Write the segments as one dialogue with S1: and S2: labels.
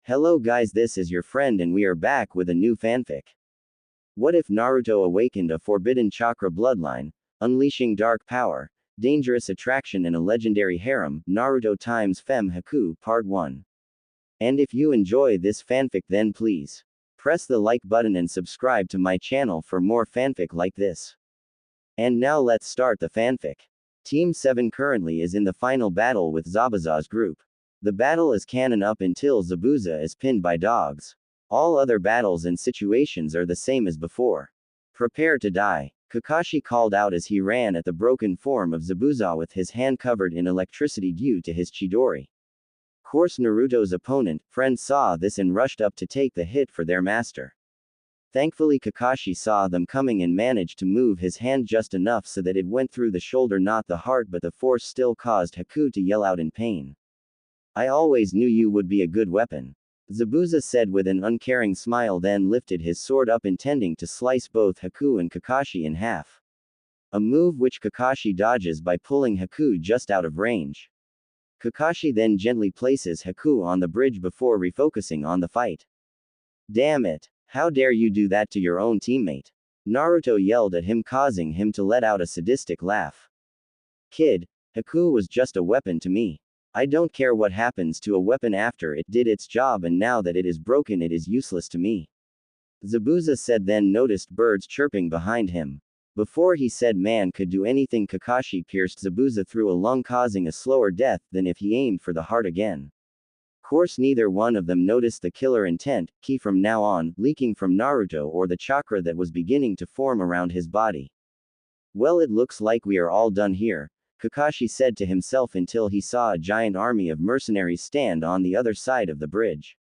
S1: Hello guys, this is your friend and we are back with a new fanfic. What if Naruto awakened a forbidden chakra bloodline, unleashing dark power, dangerous attraction and a legendary harem, Naruto times Femme Haku Part 1. And if you enjoy this fanfic then please press the like button and subscribe to my channel for more fanfic like this. And now let's start the fanfic. Team 7 currently is in the final battle with Zabuza's group. The battle is canon up until Zabuza is pinned by dogs. All other battles and situations are the same as before. Prepare to die, Kakashi called out as he ran at the broken form of Zabuza with his hand covered in electricity due to his Chidori. Course Naruto's opponent, friend saw this and rushed up to take the hit for their master. Thankfully Kakashi saw them coming and managed to move his hand just enough so that it went through the shoulder not the heart but the force still caused Haku to yell out in pain. I always knew you would be a good weapon, Zabuza said with an uncaring smile, then lifted his sword up intending to slice both Haku and Kakashi in half. A move which Kakashi dodges by pulling Haku just out of range. Kakashi then gently places Haku on the bridge before refocusing on the fight. Damn it! How dare you do that to your own teammate? Naruto yelled at him, causing him to let out a sadistic laugh. Kid, Haku was just a weapon to me. I don't care what happens to a weapon after it did its job, and now that it is broken it is useless to me. Zabuza said, then noticed birds chirping behind him. Before he said man could do anything, Kakashi pierced Zabuza through a lung, causing a slower death than if he aimed for the heart again. Course neither one of them noticed the killer intent, ki from now on, leaking from Naruto or the chakra that was beginning to form around his body. Well, it looks like we are all done here, Kakashi said to himself until he saw a giant army of mercenaries stand on the other side of the bridge.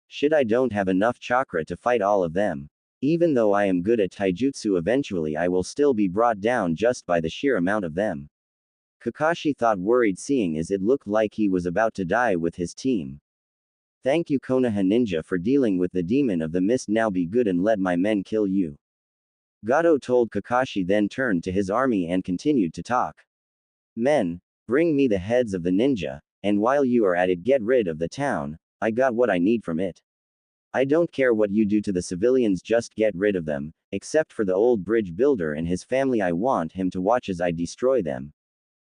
S1: Shit, I don't have enough chakra to fight all of them. Even though I am good at taijutsu, eventually I will still be brought down just by the sheer amount of them. Kakashi thought, worried seeing as it looked like he was about to die with his team. Thank you Konoha ninja for dealing with the demon of the mist, now be good and let my men kill you. Gato told Kakashi, then turned to his army and continued to talk. Men, bring me the heads of the ninja, and while you are at it get rid of the town, I got what I need from it. I don't care what you do to the civilians, just get rid of them, except for the old bridge builder and his family, I want him to watch as I destroy them.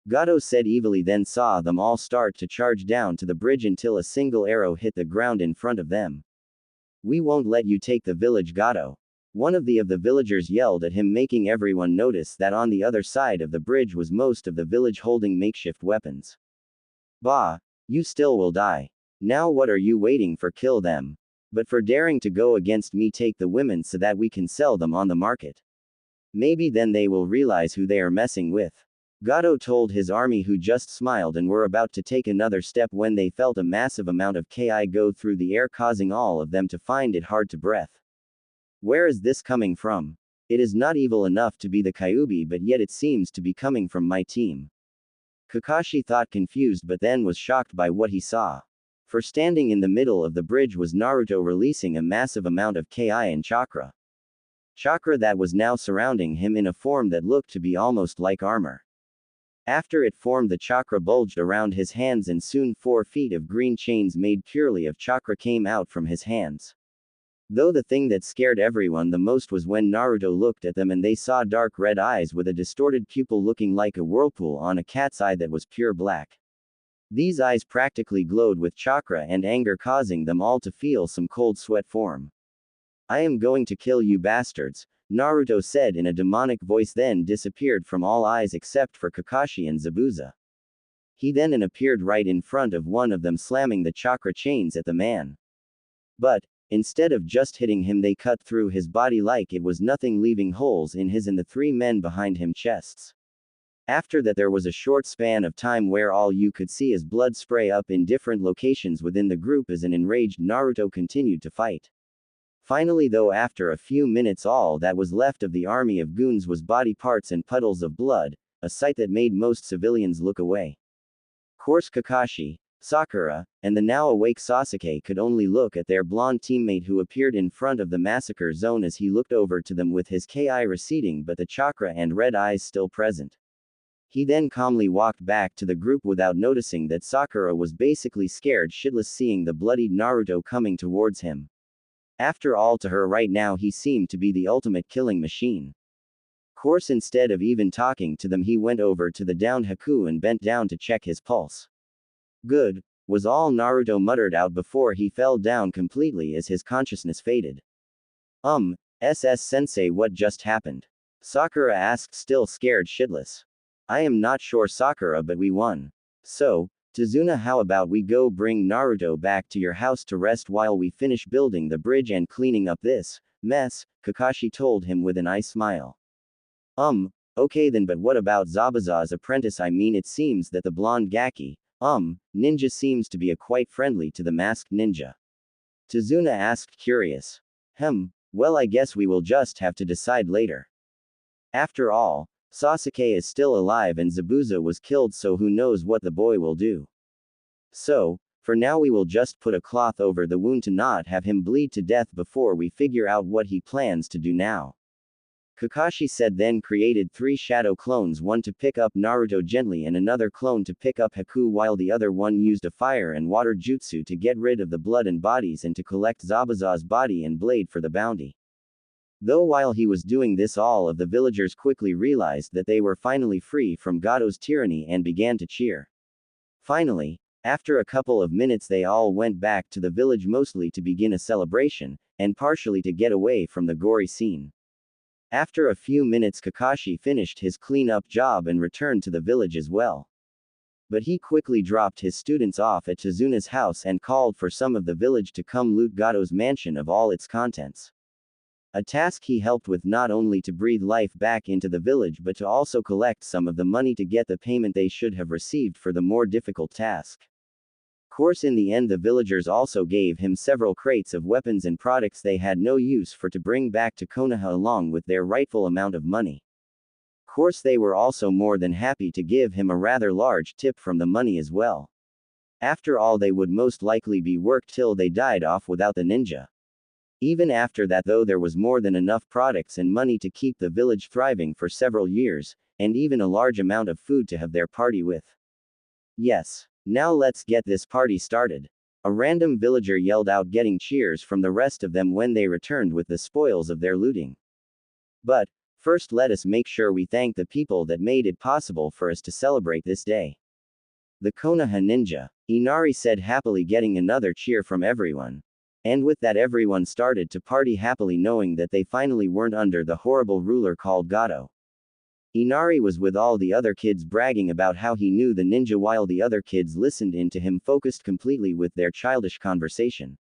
S1: Gato said evilly, then saw them all start to charge down to the bridge until a single arrow hit the ground in front of them. We won't let you take the village, Gato. One of the villagers yelled at him, making everyone notice that on the other side of the bridge was most of the village holding makeshift weapons. Bah, you still will die. Now what are you waiting for? Kill them. But for daring to go against me, take the women so that we can sell them on the market. Maybe then they will realize who they are messing with. Gato told his army, who just smiled and were about to take another step when they felt a massive amount of ki go through the air, causing all of them to find it hard to breathe. Where is this coming from? It is not evil enough to be the Kyuubi, but yet it seems to be coming from my team. Kakashi thought, confused, but then was shocked by what he saw. For standing in the middle of the bridge was Naruto, releasing a massive amount of ki and chakra. Chakra that was now surrounding him in a form that looked to be almost like armor. After it formed, the chakra bulged around his hands and soon 4 feet of green chains made purely of chakra came out from his hands. Though the thing that scared everyone the most was when Naruto looked at them and they saw dark red eyes with a distorted pupil looking like a whirlpool on a cat's eye that was pure black. These eyes practically glowed with chakra and anger, causing them all to feel some cold sweat form. I am going to kill you bastards, Naruto said in a demonic voice, then disappeared from all eyes except for Kakashi and Zabuza. He then appeared right in front of one of them, slamming the chakra chains at the man. But, instead of just hitting him, they cut through his body like it was nothing, leaving holes in his and the 3 men behind him chests. After that there was a short span of time where all you could see is blood spray up in different locations within the group as an enraged Naruto continued to fight. Finally though, after a few minutes, all that was left of the army of goons was body parts and puddles of blood, a sight that made most civilians look away. Course Kakashi, Sakura, and the now awake Sasuke could only look at their blonde teammate who appeared in front of the massacre zone as he looked over to them with his ki receding but the chakra and red eyes still present. He then calmly walked back to the group without noticing that Sakura was basically scared shitless seeing the bloodied Naruto coming towards him. After all, to her right now he seemed to be the ultimate killing machine. Course, instead of even talking to them, he went over to the downed Haku and bent down to check his pulse. Good, was all Naruto muttered out before he fell down completely as his consciousness faded. Sensei, what just happened? Sakura asked, still scared shitless. I am not sure, Sakura, but we won. So, Tazuna, how about we go bring Naruto back to your house to rest while we finish building the bridge and cleaning up this mess, Kakashi told him with an ice smile. Okay then, but what about Zabuza's apprentice? I mean, it seems that the blonde Gaki, ninja seems to be quite friendly to the masked ninja. Tazuna asked, curious. Well, I guess we will just have to decide later. After all, Sasuke is still alive and Zabuza was killed, so who knows what the boy will do. So, for now we will just put a cloth over the wound to not have him bleed to death before we figure out what he plans to do now. Kakashi said, then created 3 shadow clones, one to pick up Naruto gently and another clone to pick up Haku, while the other one used a fire and water jutsu to get rid of the blood and bodies and to collect Zabuza's body and blade for the bounty. Though while he was doing this, all of the villagers quickly realized that they were finally free from Gado's tyranny and began to cheer. Finally, after a couple of minutes, they all went back to the village, mostly to begin a celebration, and partially to get away from the gory scene. After a few minutes, Kakashi finished his cleanup job and returned to the village as well. But he quickly dropped his students off at Tazuna's house and called for some of the village to come loot Gado's mansion of all its contents. A task he helped with, not only to breathe life back into the village but to also collect some of the money to get the payment they should have received for the more difficult task. Course, in the end, the villagers also gave him several crates of weapons and products they had no use for to bring back to Konoha along with their rightful amount of money. Course, they were also more than happy to give him a rather large tip from the money as well. After all, they would most likely be worked till they died off without the ninja. Even after that, though, there was more than enough products and money to keep the village thriving for several years, and even a large amount of food to have their party with. Yes. Now let's get this party started. A random villager yelled out, getting cheers from the rest of them when they returned with the spoils of their looting. But, first let us make sure we thank the people that made it possible for us to celebrate this day. The Konoha ninja, Inari said happily, getting another cheer from everyone. And with that, everyone started to party happily, knowing that they finally weren't under the horrible ruler called Gado. Inari was with all the other kids bragging about how he knew the ninja, while the other kids listened in to him, focused completely with their childish conversation.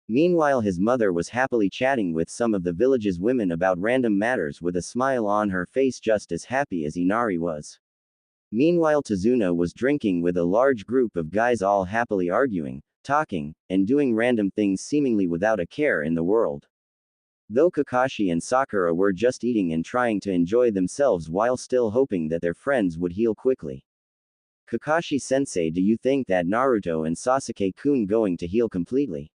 S1: Meanwhile, his mother was happily chatting with some of the village's women about random matters with a smile on her face, just as happy as Inari was. Meanwhile, Tazuna was drinking with a large group of guys, all happily arguing, talking, and doing random things seemingly without a care in the world. Though Kakashi and Sakura were just eating and trying to enjoy themselves while still hoping that their friends would heal quickly. Kakashi-sensei, do you think that Naruto and Sasuke-kun going to heal completely?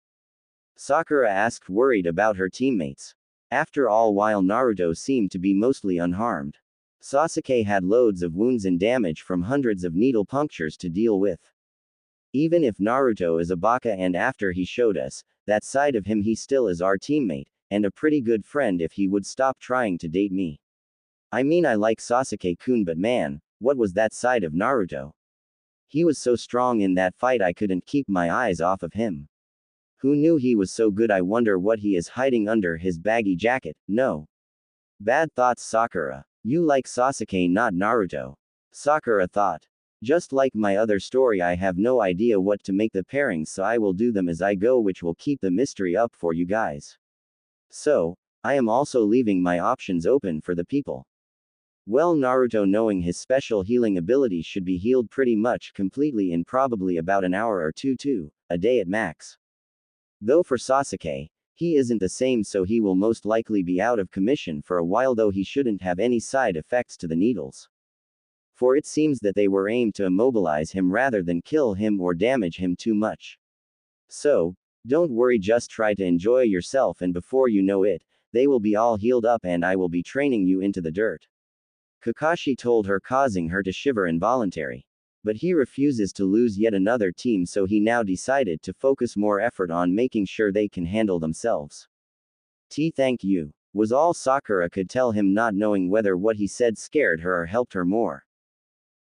S1: Sakura asked, worried about her teammates. After all, while Naruto seemed to be mostly unharmed, Sasuke had loads of wounds and damage from hundreds of needle punctures to deal with. Even if Naruto is a baka, and after he showed us that side of him, he still is our teammate, and a pretty good friend if he would stop trying to date me. I mean, I like Sasuke-kun, but man, what was that side of Naruto? He was so strong in that fight, I couldn't keep my eyes off of him. Who knew he was so good? I wonder what he is hiding under his baggy jacket. No. Bad thoughts, Sakura. You like Sasuke, not Naruto. Sakura thought. Just like my other story, I have no idea what to make the pairings, so I will do them as I go, which will keep the mystery up for you guys. So, I am also leaving my options open for the people. Well, Naruto, knowing his special healing abilities, should be healed pretty much completely in probably about an hour or two, a day at max. Though for Sasuke, he isn't the same, so he will most likely be out of commission for a while, though he shouldn't have any side effects to the needles. For it seems that they were aimed to immobilize him rather than kill him or damage him too much. So, don't worry, just try to enjoy yourself, and before you know it, they will be all healed up and I will be training you into the dirt. Kakashi told her, causing her to shiver involuntarily. But he refuses to lose yet another team, so he now decided to focus more effort on making sure they can handle themselves. Thank you, was all Sakura could tell him, not knowing whether what he said scared her or helped her more.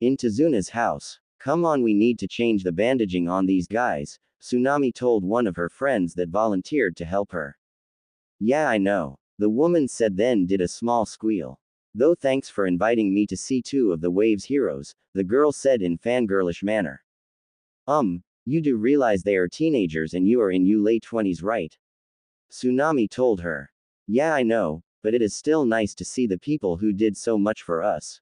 S1: In Tazuna's house. Come on, we need to change the bandaging on these guys, Tsunami told one of her friends that volunteered to help her. Yeah, I know, the woman said, then did a small squeal. Though thanks for inviting me to see two of the wave's heroes, the girl said in fangirlish manner. You do realize they are teenagers and you are in your late 20s, right? Tsunami told her. Yeah, I know, but it is still nice to see the people who did so much for us.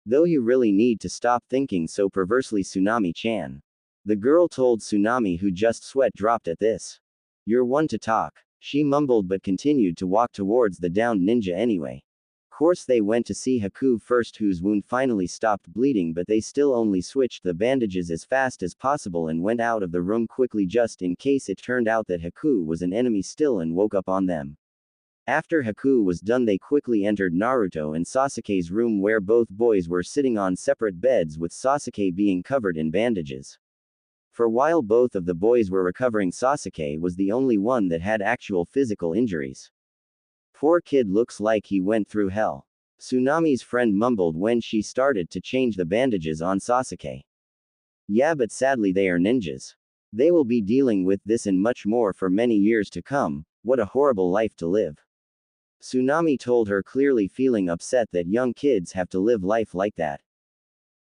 S1: Though you really need to stop thinking so perversely, Tsunami-chan. The girl told Tsunami, who just sweat dropped at this. You're one to talk, she mumbled, but continued to walk towards the downed ninja anyway. Course they went to see Haku first, whose wound finally stopped bleeding, but they still only switched the bandages as fast as possible and went out of the room quickly just in case it turned out that Haku was an enemy still and woke up on them. After Haku was done, they quickly entered Naruto and Sasuke's room, where both boys were sitting on separate beds with Sasuke being covered in bandages. For while both of the boys were recovering, Sasuke was the only one that had actual physical injuries. Poor kid, looks like he went through hell, Tsunami's friend mumbled when she started to change the bandages on Sasuke. Yeah, but sadly they are ninjas. They will be dealing with this and much more for many years to come. What a horrible life to live. Tsunami told her, clearly feeling upset that young kids have to live life like that.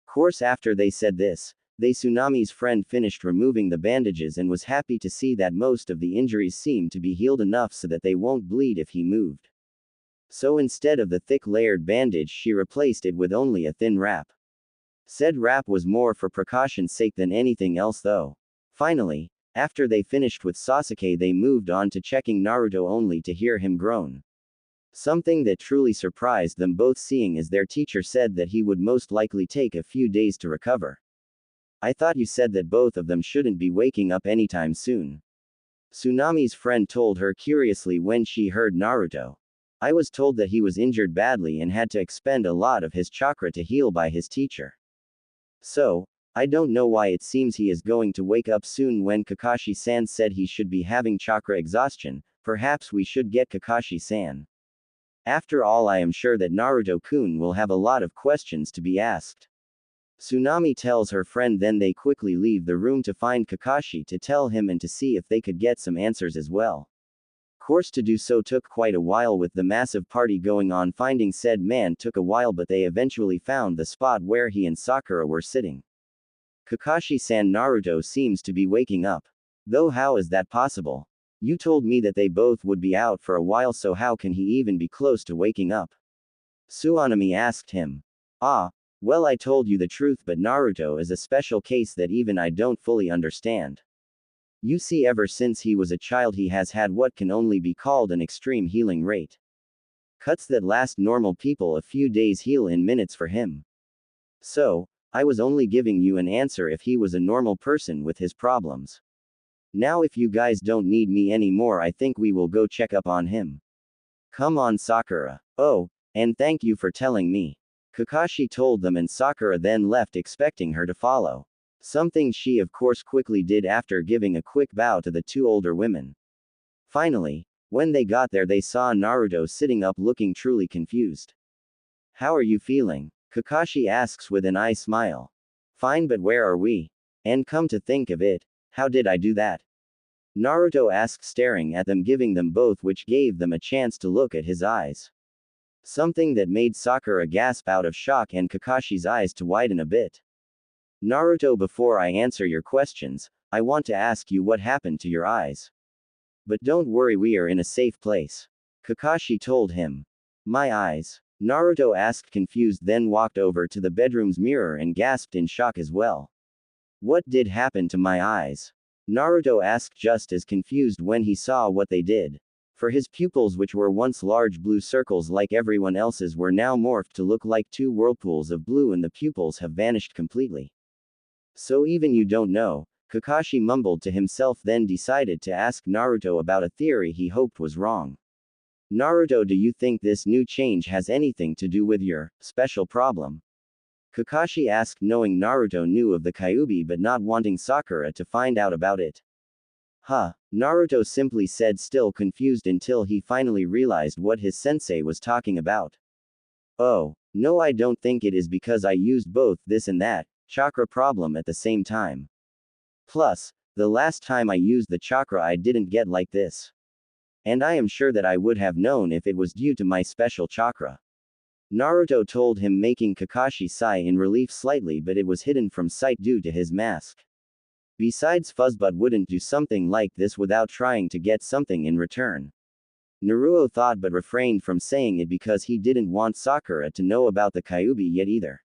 S1: Course after they said this, Tsunami's friend finished removing the bandages and was happy to see that most of the injuries seemed to be healed enough so that they won't bleed if he moved. So instead of the thick layered bandage, she replaced it with only a thin wrap. Said wrap was more for precaution's sake than anything else though. Finally, after they finished with Sasuke, they moved on to checking Naruto, only to hear him groan. Something that truly surprised them both, seeing as their teacher said that he would most likely take a few days to recover. I thought you said that both of them shouldn't be waking up anytime soon. Tsunami's friend told her curiously when she heard Naruto. I was told that he was injured badly and had to expend a lot of his chakra to heal by his teacher. So, I don't know why it seems he is going to wake up soon. When Kakashi-san said he should be having chakra exhaustion, perhaps we should get Kakashi-san. After all, I am sure that Naruto-kun will have a lot of questions to be asked. Tsunami tells her friend, then they quickly leave the room to find Kakashi to tell him and to see if they could get some answers as well. Course to do so took quite a while with the massive party going on. Finding said man took a while, but they eventually found the spot where he and Sakura were sitting. Kakashi-san, Naruto seems to be waking up. Though how is that possible? You told me that they both would be out for a while, so how can he even be close to waking up? Tsunami asked him. Well, I told you the truth, but Naruto is a special case that even I don't fully understand. You see, ever since he was a child he has had what can only be called an extreme healing rate. Cuts that last normal people a few days heal in minutes for him. So, I was only giving you an answer if he was a normal person with his problems. Now if you guys don't need me anymore, I think we will go check up on him. Come on, Sakura. Oh, and thank you for telling me. Kakashi told them, and Sakura then left, expecting her to follow. Something she of course quickly did after giving a quick bow to the two older women. Finally, when they got there, they saw Naruto sitting up looking truly confused. How are you feeling? Kakashi asks with an eye smile. Fine, but where are we? And come to think of it, how did I do that? Naruto asked, staring at them, giving them both, which gave them a chance to look at his eyes. Something that made Sakura gasp out of shock and Kakashi's eyes to widen a bit. Naruto, before I answer your questions, I want to ask you what happened to your eyes. But don't worry, we are in a safe place. Kakashi told him. My eyes? Naruto asked, confused, then walked over to the bedroom's mirror and gasped in shock as well. What did happen to my eyes? Naruto asked, just as confused when he saw what they did. For his pupils, which were once large blue circles like everyone else's, were now morphed to look like two whirlpools of blue, and the pupils have vanished completely. So even you don't know, Kakashi mumbled to himself, then decided to ask Naruto about a theory he hoped was wrong. Naruto, do you think this new change has anything to do with your special problem? Kakashi asked, knowing Naruto knew of the Kyuubi but not wanting Sakura to find out about it. Huh, Naruto simply said, still confused until he finally realized what his sensei was talking about. Oh, no, I don't think it is because I used both this and that chakra problem at the same time. Plus, the last time I used the chakra I didn't get like this. And I am sure that I would have known if it was due to my special chakra. Naruto told him, making Kakashi sigh in relief slightly, but it was hidden from sight due to his mask. Besides, Fuzzbutt wouldn't do something like this without trying to get something in return. Naruto thought but refrained from saying it because he didn't want Sakura to know about the Kyuubi yet either.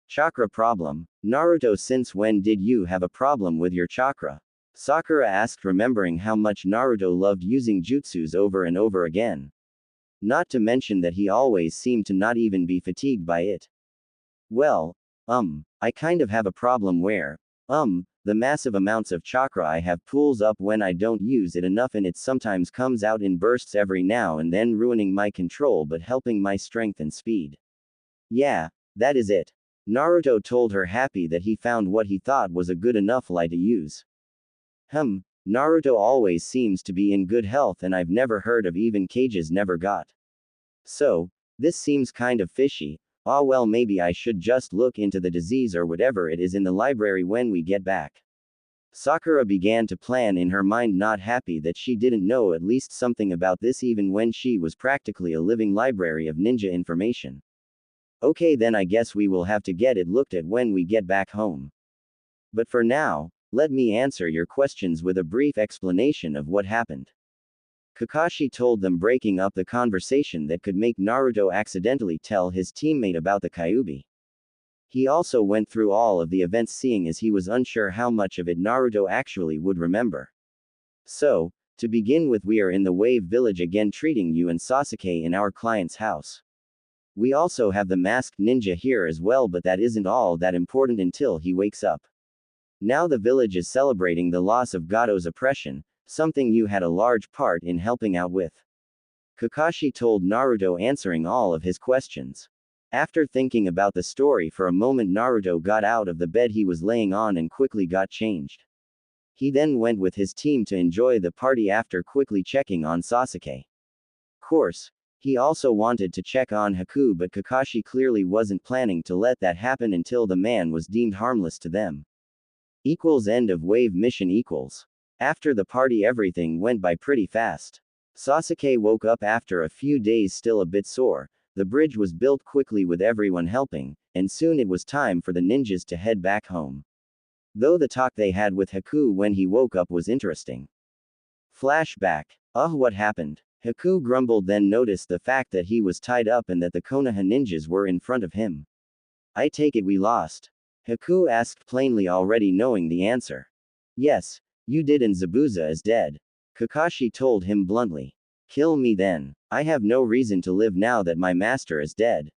S1: Chakra problem. Naruto, since when did you have a problem with your chakra? Sakura asked, remembering how much Naruto loved using jutsus over and over again. Not to mention that he always seemed to not even be fatigued by it. Well, I kind of have a problem where, the massive amounts of chakra I have pools up when I don't use it enough, and it sometimes comes out in bursts every now and then, ruining my control but helping my strength and speed. Yeah, that is it. Naruto told her, happy that he found what he thought was a good enough lie to use. Naruto always seems to be in good health, and I've never heard of even cages never got. So, this seems kind of fishy. Ah, well, maybe I should just look into the disease or whatever it is in the library when we get back. Sakura began to plan in her mind, not happy that she didn't know at least something about this even when she was practically a living library of ninja information. Okay, then I guess we will have to get it looked at when we get back home. But for now, let me answer your questions with a brief explanation of what happened. Kakashi told them, breaking up the conversation that could make Naruto accidentally tell his teammate about the Kyuubi. He also went through all of the events, seeing as he was unsure how much of it Naruto actually would remember. So, to begin with, we are in the Wave Village again, treating you and Sasuke in our client's house. We also have the masked ninja here as well, but that isn't all that important until he wakes up. Now the village is celebrating the loss of Gato's oppression, something you had a large part in helping out with. Kakashi told Naruto, answering all of his questions. After thinking about the story for a moment, Naruto got out of the bed he was laying on and quickly got changed. He then went with his team to enjoy the party after quickly checking on Sasuke. Course, he also wanted to check on Haku, but Kakashi clearly wasn't planning to let that happen until the man was deemed harmless to them. End of wave mission. After the party, everything went by pretty fast. Sasuke woke up after a few days still a bit sore. The bridge was built quickly with everyone helping, and soon it was time for the ninjas to head back home. Though the talk they had with Haku when he woke up was interesting. Flashback. What happened? Haku grumbled, then noticed the fact that he was tied up and that the Konoha ninjas were in front of him. I take it we lost? Haku asked, plainly already knowing the answer. Yes, you did, and Zabuza is dead. Kakashi told him bluntly. Kill me then. I have no reason to live now that my master is dead.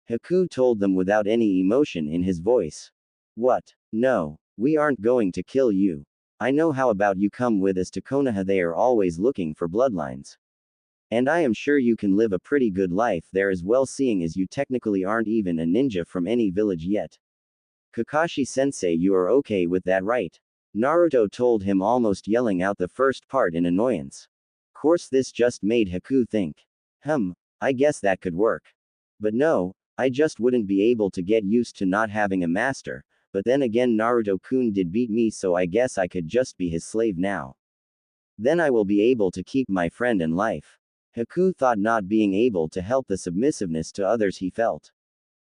S1: Haku told them without any emotion in his voice. What? No, we aren't going to kill you. I know. How about you come with us to Konoha? They are always looking for bloodlines. And I am sure you can live a pretty good life there as well, seeing as you technically aren't even a ninja from any village yet. Kakashi-sensei, you are okay with that, right? Naruto told him, almost yelling out the first part in annoyance. Course, this just made Haku think. I guess that could work. But no, I just wouldn't be able to get used to not having a master, but then again Naruto-kun did beat me, so I guess I could just be his slave now. Then I will be able to keep my friend in life. Haku thought, not being able to help the submissiveness to others he felt.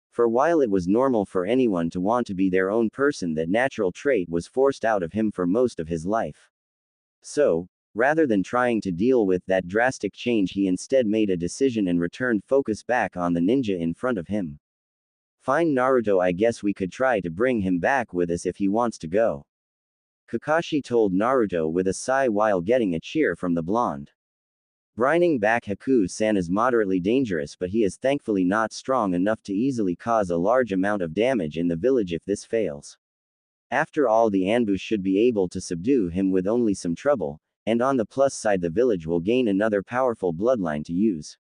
S1: For while it was normal for anyone to want to be their own person, that natural trait was forced out of him for most of his life. So, rather than trying to deal with that drastic change, he instead made a decision and returned focus back on the ninja in front of him. Fine, Naruto, I guess we could try to bring him back with us if he wants to go. Kakashi told Naruto with a sigh while getting a cheer from the blonde. Bringing back Haku-san is moderately dangerous, but he is thankfully not strong enough to easily cause a large amount of damage in the village if this fails. After all, the ambush should be able to subdue him with only some trouble, And on the plus side, the village will gain another powerful bloodline to use.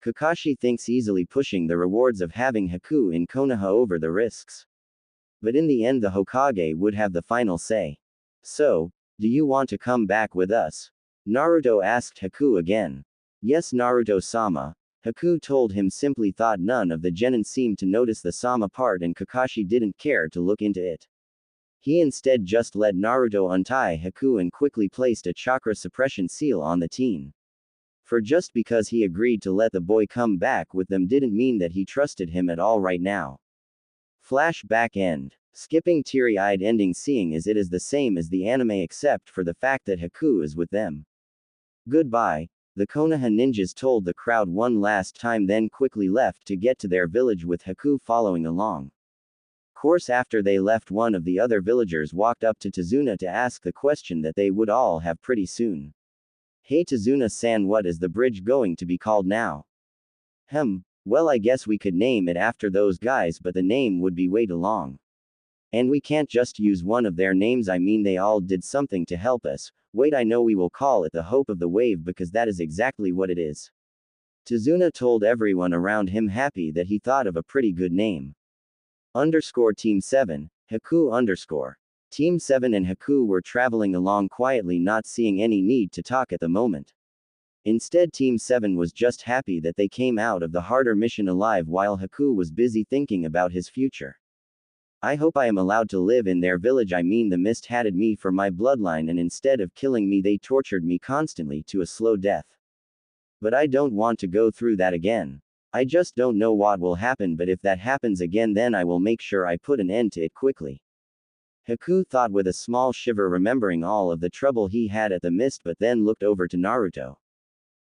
S1: Kakashi thinks easily, pushing the rewards of having Haku in Konoha over the risks. But in the end, the Hokage would have the final say. So, do you want to come back with us? Naruto asked Haku again. Yes, Naruto-sama. Haku told him, simply thought. None of the genin seemed to notice the sama part, and Kakashi didn't care to look into it. He instead just let Naruto untie Haku and quickly placed a chakra suppression seal on the teen. For just because he agreed to let the boy come back with them didn't mean that he trusted him at all right now. Flashback end. Skipping teary-eyed ending. Seeing as it is the same as the anime except for the fact that Haku is with them. Goodbye, the Konoha ninjas told the crowd one last time, then quickly left to get to their village with Haku following along. Course after they left, one of the other villagers walked up to Tazuna to ask the question that they would all have pretty soon. Hey Tazuna-san, what is the bridge going to be called now? Well, I guess we could name it after those guys, but the name would be way too long. And we can't just use one of their names, I mean they all did something to help us. Wait, I know, we will call it the Hope of the Wave because that is exactly what it is. Tazuna told everyone around him, happy that he thought of a pretty good name. Team 7, Haku Team 7 and Haku were traveling along quietly, not seeing any need to talk at the moment. Instead, Team 7 was just happy that they came out of the harder mission alive while Haku was busy thinking about his future. I hope I am allowed to live in their village. I mean, the mist hated me for my bloodline, and instead of killing me they tortured me constantly to a slow death. But I don't want to go through that again. I just don't know what will happen, but if that happens again then I will make sure I put an end to it quickly. Haku thought with a small shiver, remembering all of the trouble he had at the mist, but then looked over to Naruto.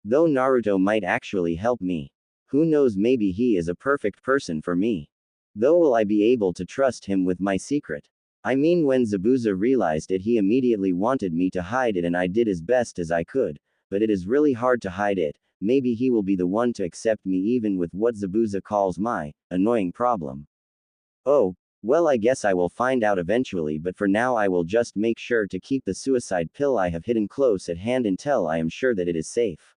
S1: Though Naruto might actually help me. Who knows, maybe he is a perfect person for me. Though will I be able to trust him with my secret? I mean, when Zabuza realized it, he immediately wanted me to hide it, and I did as best as I could, but it is really hard to hide it. Maybe he will be the one to accept me even with what Zabuza calls my annoying problem. Oh, well, I guess I will find out eventually, but for now I will just make sure to keep the suicide pill I have hidden close at hand until I am sure that it is safe.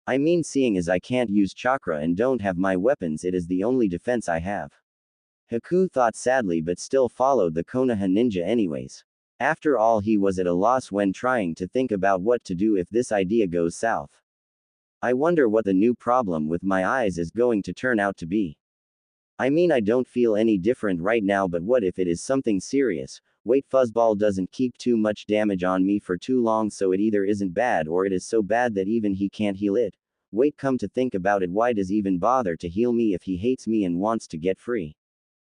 S1: I mean, seeing as I can't use chakra and don't have my weapons, it is the only defense I have. Haku thought sadly, but still followed the Konoha ninja anyways. After all, he was at a loss when trying to think about what to do if this idea goes south. I wonder what the new problem with my eyes is going to turn out to be. I mean, I don't feel any different right now, but what if it is something serious? Wait, Fuzzball doesn't keep too much damage on me for too long, so it either isn't bad or it is so bad that even he can't heal it. Wait, come to think about it, why does he even bother to heal me if he hates me and wants to get free?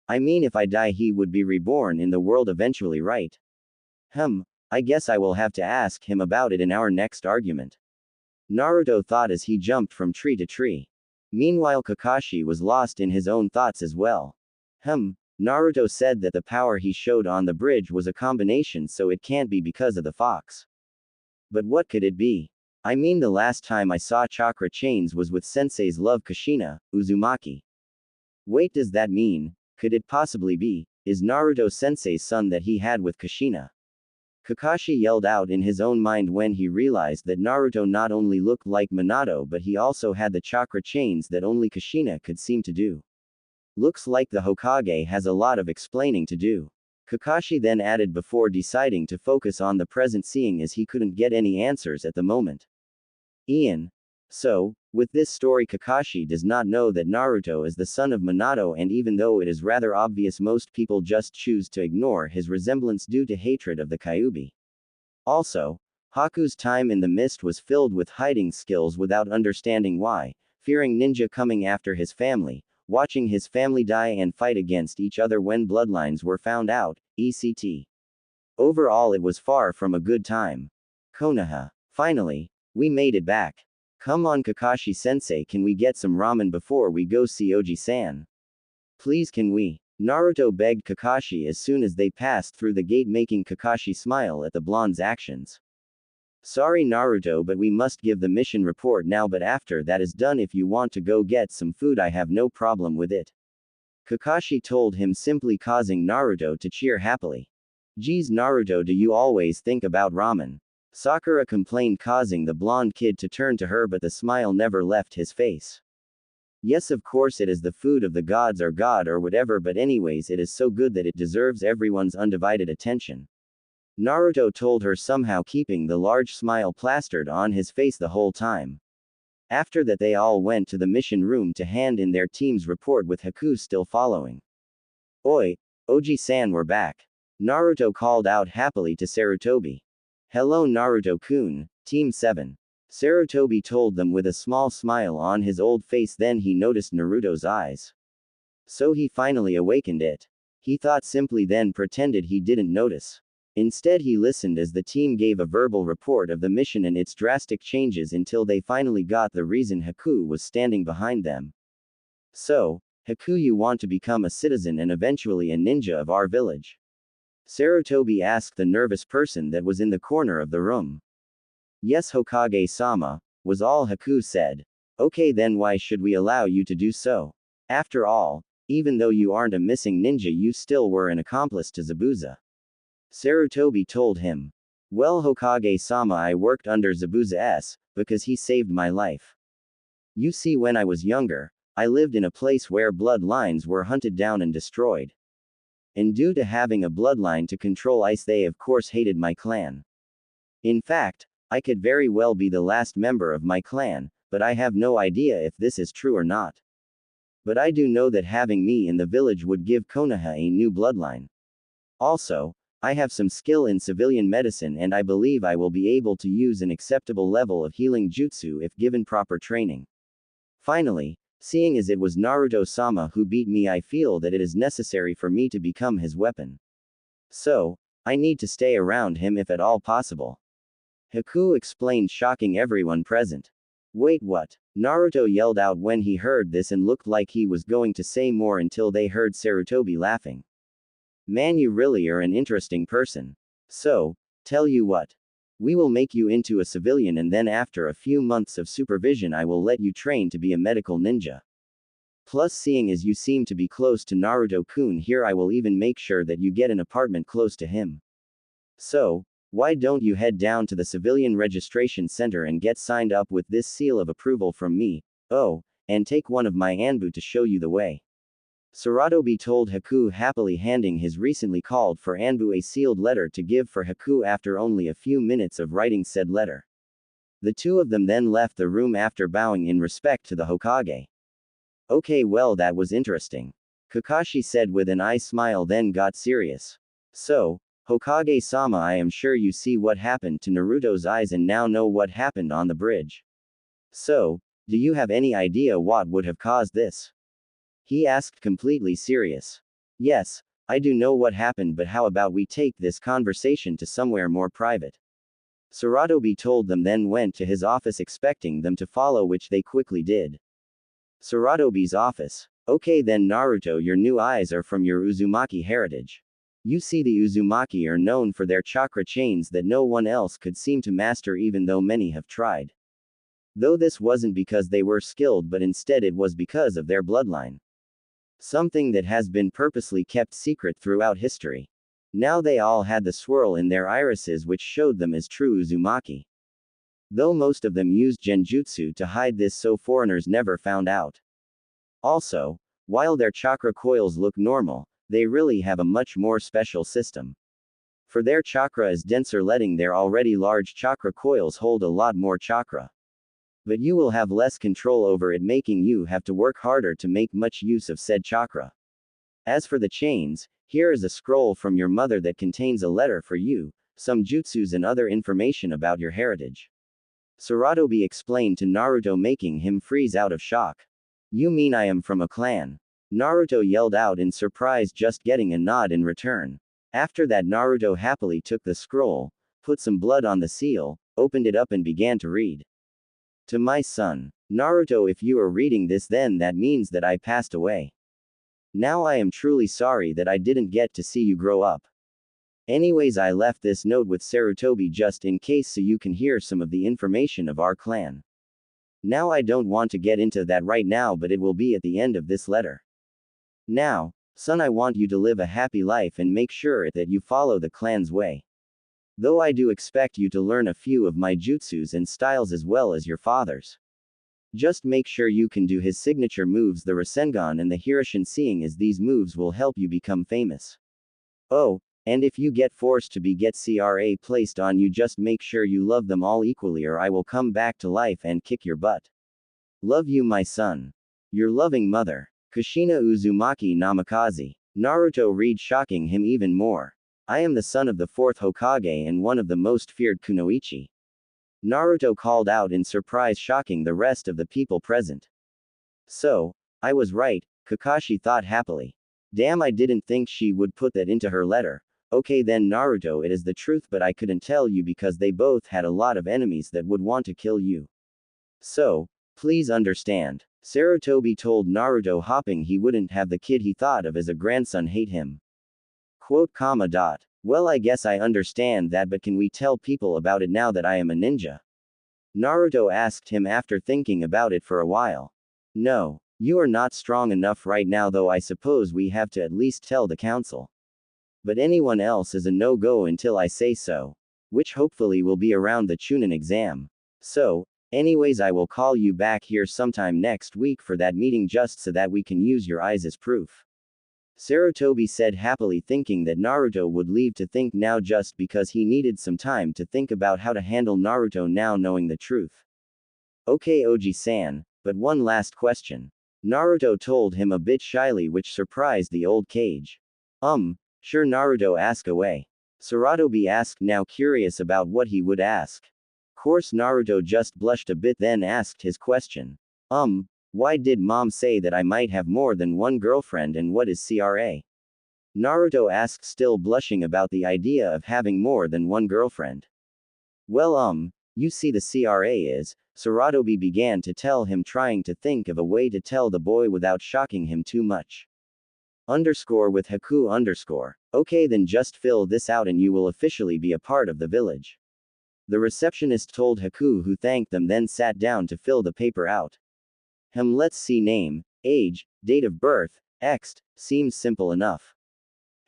S1: I mean, if I die he would be reborn in the world eventually, right? I guess I will have to ask him about it in our next argument. Naruto thought as he jumped from tree to tree. Meanwhile, Kakashi was lost in his own thoughts as well. Naruto said that the power he showed on the bridge was a combination, so it can't be because of the fox. But what could it be? I mean, the last time I saw chakra chains was with Sensei's love Kushina, Uzumaki. Wait, does that mean, could it possibly be, is Naruto Sensei's son that he had with Kushina? Kakashi yelled out in his own mind when he realized that Naruto not only looked like Minato, but he also had the chakra chains that only Kushina could seem to do. Looks like the Hokage has a lot of explaining to do. Kakashi then added before deciding to focus on the present, seeing as he couldn't get any answers at the moment. So, with this story, Kakashi does not know that Naruto is the son of Minato, and even though it is rather obvious, most people just choose to ignore his resemblance due to hatred of the Kyuubi. Also, Haku's time in the mist was filled with hiding skills without understanding why, fearing ninja coming after his family, watching his family die and fight against each other when bloodlines were found out, etc. Overall, it was far from a good time. Konoha. Finally, we made it back. Come on, Kakashi-sensei, can we get some ramen before we go see Oji-san? Please, can we? Naruto begged Kakashi as soon as they passed through the gate, making Kakashi smile at the blonde's actions. Sorry Naruto, but we must give the mission report now, but after that is done, if you want to go get some food I have no problem with it. Kakashi told him, simply causing Naruto to cheer happily. Geez Naruto, do you always think about ramen? Sakura complained, causing the blonde kid to turn to her, but the smile never left his face. Yes, of course, it is the food of the gods or god or whatever, but anyways, it is so good that it deserves everyone's undivided attention. Naruto told her, somehow keeping the large smile plastered on his face the whole time. After that, they all went to the mission room to hand in their team's report, with Haku still following. Oi, Oji-san, we're back. Naruto called out happily to Sarutobi. Hello Naruto-kun, Team 7. Sarutobi told them with a small smile on his old face. Then he noticed Naruto's eyes. So he finally awakened it. He thought simply, then pretended he didn't notice. Instead, he listened as the team gave a verbal report of the mission and its drastic changes until they finally got the reason Haku was standing behind them. So, Haku, you want to become a citizen and eventually a ninja of our village? Sarutobi asked the nervous person that was in the corner of the room. Yes, Hokage-sama, was all Haku said. Okay, then why should we allow you to do so? After all, even though you aren't a missing ninja, you still were an accomplice to Zabuza. Sarutobi told him. Well, Hokage-sama, I worked under Zabuza because he saved my life. You see, when I was younger, I lived in a place where bloodlines were hunted down and destroyed. And due to having a bloodline to control ice, they of course hated my clan. In fact, I could very well be the last member of my clan, but I have no idea if this is true or not. But I do know that having me in the village would give Konoha a new bloodline. Also, I have some skill in civilian medicine, and I believe I will be able to use an acceptable level of healing jutsu if given proper training. Finally, seeing as it was Naruto-sama who beat me, I feel that it is necessary for me to become his weapon. So, I need to stay around him if at all possible. Haku explained, shocking everyone present. Wait, what? Naruto yelled out when he heard this and looked like he was going to say more until they heard Sarutobi laughing. Man, you really are an interesting person. So, tell you what. We will make you into a civilian, and then after a few months of supervision I will let you train to be a medical ninja. Plus, seeing as you seem to be close to Naruto-kun here, I will even make sure that you get an apartment close to him. So, why don't you head down to the civilian registration center and get signed up with this seal of approval from me, oh, and take one of my anbu to show you the way. Sarutobi told Haku, happily handing his recently called for anbu a sealed letter to give for Haku after only a few minutes of writing said letter. The two of them then left the room after bowing in respect to the Hokage. Okay, well, that was interesting. Kakashi said with an eye smile, then got serious. So, Hokage-sama, I am sure you see what happened to Naruto's eyes and now know what happened on the bridge. So, do you have any idea what would have caused this? He asked, completely serious. Yes, I do know what happened, but how about we take this conversation to somewhere more private? Sarutobi told them, then went to his office expecting them to follow, which they quickly did. Sarutobi's office. Okay then Naruto, your new eyes are from your Uzumaki heritage. You see, the Uzumaki are known for their chakra chains that no one else could seem to master, even though many have tried. Though this wasn't because they were skilled, but instead it was because of their bloodline. Something that has been purposely kept secret throughout history. Now they all had the swirl in their irises which showed them as true Uzumaki. Though most of them used genjutsu to hide this so foreigners never found out. Also, while their chakra coils look normal, they really have a much more special system. For their chakra is denser, letting their already large chakra coils hold a lot more chakra. But you will have less control over it, making you have to work harder to make much use of said chakra. As for the chains, here is a scroll from your mother that contains a letter for you, some jutsus and other information about your heritage. Sarutobi explained to Naruto, making him freeze out of shock. You mean I am from a clan? Naruto yelled out in surprise, just getting a nod in return. After that, Naruto happily took the scroll, put some blood on the seal, opened it up and began to read. To my son, Naruto, if you are reading this, then that means that I passed away. Now I am truly sorry that I didn't get to see you grow up. Anyways, I left this note with Sarutobi just in case so you can hear some of the information of our clan. Now I don't want to get into that right now, but it will be at the end of this letter. Now, son, I want you to live a happy life and make sure that you follow the clan's way. Though I do expect you to learn a few of my jutsus and styles as well as your father's. Just make sure you can do his signature moves, the Rasengan and the Hirishin, seeing as these moves will help you become famous. Oh, and if you get forced to get CRA placed on you, just make sure you love them all equally, or I will come back to life and kick your butt. Love you, my son. Your loving mother. Kushina Uzumaki Namikaze. Naruto read, shocking him even more. I am the son of the fourth Hokage and one of the most feared kunoichi. Naruto called out in surprise, shocking the rest of the people present. So, I was right, Kakashi thought happily. Damn, I didn't think she would put that into her letter. Okay then, Naruto, it is the truth, but I couldn't tell you because they both had a lot of enemies that would want to kill you. So, please understand. Sarutobi told Naruto, hopping he wouldn't have the kid he thought of as a grandson hate him. Quote, comma dot. Well, I guess I understand that, but can we tell people about it now that I am a ninja? Naruto asked him after thinking about it for a while. No. You are not strong enough right now, though I suppose we have to at least tell the council. But anyone else is a no-go until I say so. Which hopefully will be around the Chunin exam. So, anyways, I will call you back here sometime next week for that meeting just so that we can use your eyes as proof. Sarutobi said happily, thinking that Naruto would leave to think now just because he needed some time to think about how to handle Naruto now knowing the truth. Okay, Oji-san, but one last question. Naruto told him a bit shyly, which surprised the old Kage. Sure, Naruto, ask away. Sarutobi asked, now curious about what he would ask. Course, Naruto just blushed a bit, then asked his question. Why did mom say that I might have more than one girlfriend, and what is CRA? Naruto asked, still blushing about the idea of having more than one girlfriend. Well, you see, the CRA is, Sarutobi began to tell him, trying to think of a way to tell the boy without shocking him too much. Underscore with Haku underscore. Okay, then just fill this out and you will officially be a part of the village. The receptionist told Haku, who thanked them, then sat down to fill the paper out. Let's see, name, age, date of birth, Ext, seems simple enough.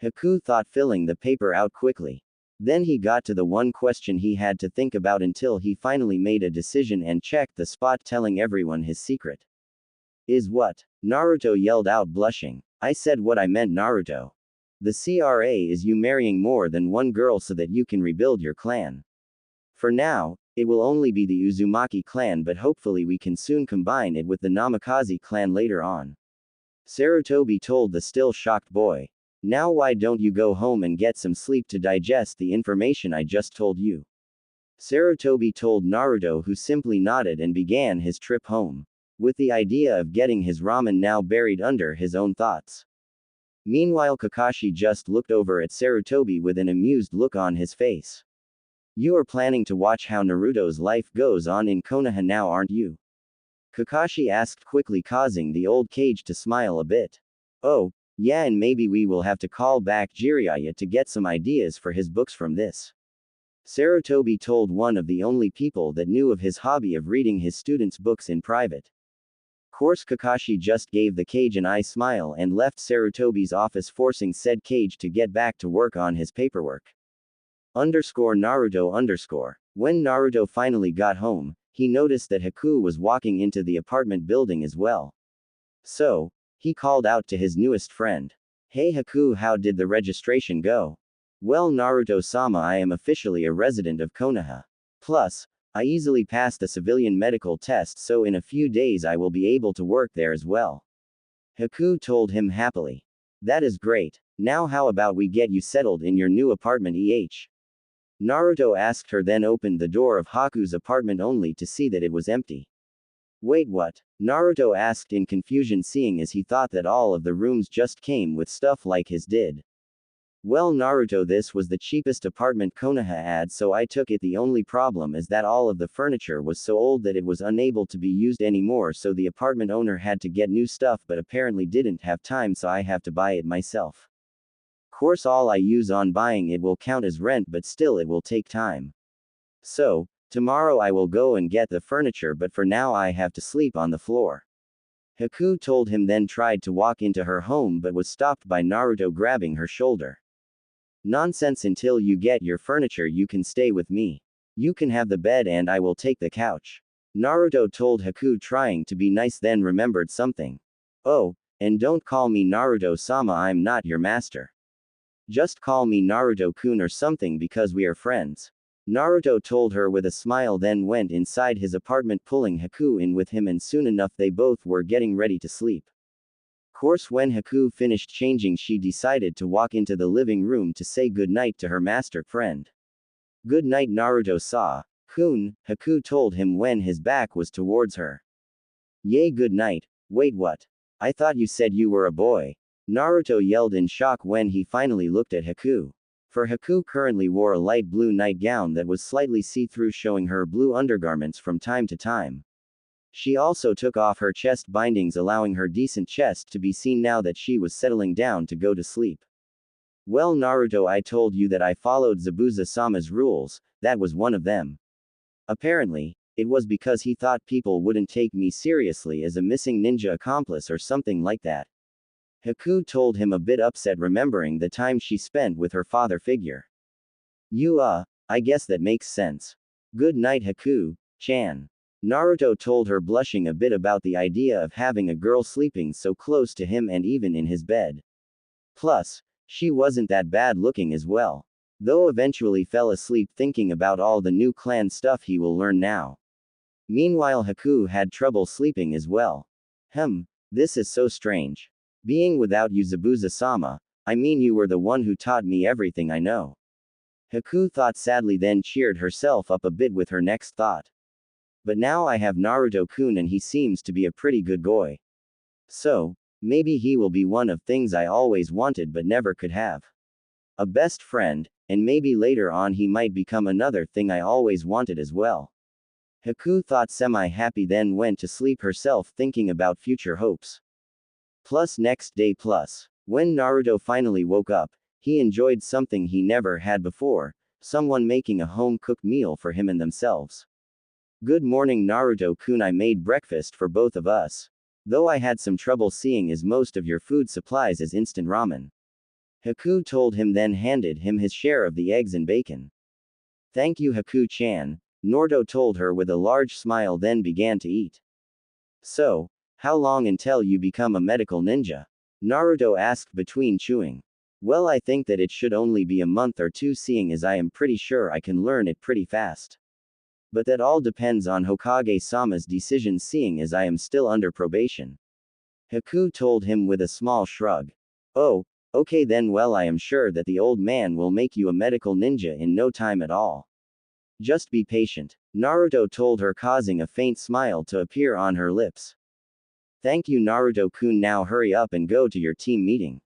S1: Haku thought, filling the paper out quickly. Then he got to the one question he had to think about until he finally made a decision and checked the spot, telling everyone his secret. Is what? Naruto yelled out, blushing. I said what I meant, Naruto. The CRA is you marrying more than one girl so that you can rebuild your clan. For now, it will only be the Uzumaki clan, but hopefully we can soon combine it with the Namikaze clan later on. Sarutobi told the still shocked boy. Now why don't you go home and get some sleep to digest the information I just told you? Sarutobi told Naruto, who simply nodded and began his trip home, with the idea of getting his ramen now buried under his own thoughts. Meanwhile, Kakashi just looked over at Sarutobi with an amused look on his face. You are planning to watch how Naruto's life goes on in Konoha now, aren't you? Kakashi asked quickly, causing the old Kage to smile a bit. Oh, yeah, and maybe we will have to call back Jiraiya to get some ideas for his books from this. Sarutobi told one of the only people that knew of his hobby of reading his students' books in private. Course, Kakashi just gave the Kage an eye smile and left Sarutobi's office, forcing said Kage to get back to work on his paperwork. Naruto underscore. When Naruto finally got home, he noticed that Haku was walking into the apartment building as well. So, he called out to his newest friend. Hey Haku, how did the registration go? Well, Naruto-sama, I am officially a resident of Konoha. Plus, I easily passed the civilian medical test, so in a few days I will be able to work there as well. Haku told him happily. That is great. Now how about we get you settled in your new apartment, Naruto asked her, then opened the door of Haku's apartment only to see that it was empty. Wait, what? Naruto asked in confusion, seeing as he thought that all of the rooms just came with stuff like his did. Well, Naruto, this was the cheapest apartment Konoha had, so I took it. The only problem is that all of the furniture was so old that it was unable to be used anymore, so the apartment owner had to get new stuff, but apparently didn't have time, so I have to buy it myself. Course, all I use on buying it will count as rent, but still it will take time. So, tomorrow I will go and get the furniture, but for now I have to sleep on the floor. Haku told him, then tried to walk into her home but was stopped by Naruto grabbing her shoulder. Nonsense, until you get your furniture you can stay with me. You can have the bed and I will take the couch. Naruto told Haku, trying to be nice, then remembered something. Oh, and don't call me Naruto-sama, I'm not your master. Just call me Naruto-kun or something because we are friends. Naruto told her with a smile, then went inside his apartment, pulling Haku in with him, and soon enough they both were getting ready to sleep. Course, when Haku finished changing, she decided to walk into the living room to say goodnight to her master friend. Good night, Naruto-kun, Haku told him when his back was towards her. Yay, good night. Wait, what? I thought you said you were a boy. Naruto yelled in shock when he finally looked at Haku. For Haku currently wore a light blue nightgown that was slightly see-through, showing her blue undergarments from time to time. She also took off her chest bindings, allowing her decent chest to be seen now that she was settling down to go to sleep. Well, Naruto, I told you that I followed Zabuza-sama's rules, that was one of them. Apparently, it was because he thought people wouldn't take me seriously as a missing ninja accomplice or something like that. Haku told him, a bit upset remembering the time she spent with her father figure. I guess that makes sense. Good night, Haku-chan. Naruto told her, blushing a bit about the idea of having a girl sleeping so close to him and even in his bed. Plus, she wasn't that bad looking as well. Though eventually fell asleep thinking about all the new clan stuff he will learn now. Meanwhile, Haku had trouble sleeping as well. This is so strange. Being without you, Zabuza-sama, I mean you were the one who taught me everything I know. Haku thought sadly, then cheered herself up a bit with her next thought. But now I have Naruto-kun and he seems to be a pretty good boy. So, maybe he will be one of things I always wanted but never could have. A best friend, and maybe later on he might become another thing I always wanted as well. Haku thought semi-happy, then went to sleep herself thinking about future hopes. Next day. When Naruto finally woke up, he enjoyed something he never had before, someone making a home-cooked meal for him and themselves. Good morning, Naruto-kun, I made breakfast for both of us. Though I had some trouble seeing as most of your food supplies is instant ramen. Haku told him, then handed him his share of the eggs and bacon. Thank you, Haku-chan, Naruto told her with a large smile, then began to eat. So, how long until you become a medical ninja? Naruto asked between chewing. Well, I think that it should only be a month or two, seeing as I am pretty sure I can learn it pretty fast. But that all depends on Hokage-sama's decision, seeing as I am still under probation. Haku told him with a small shrug. Oh, okay then, well, I am sure that the old man will make you a medical ninja in no time at all. Just be patient, Naruto told her, causing a faint smile to appear on her lips. Thank you, Naruto-kun, now hurry up and go to your team meeting.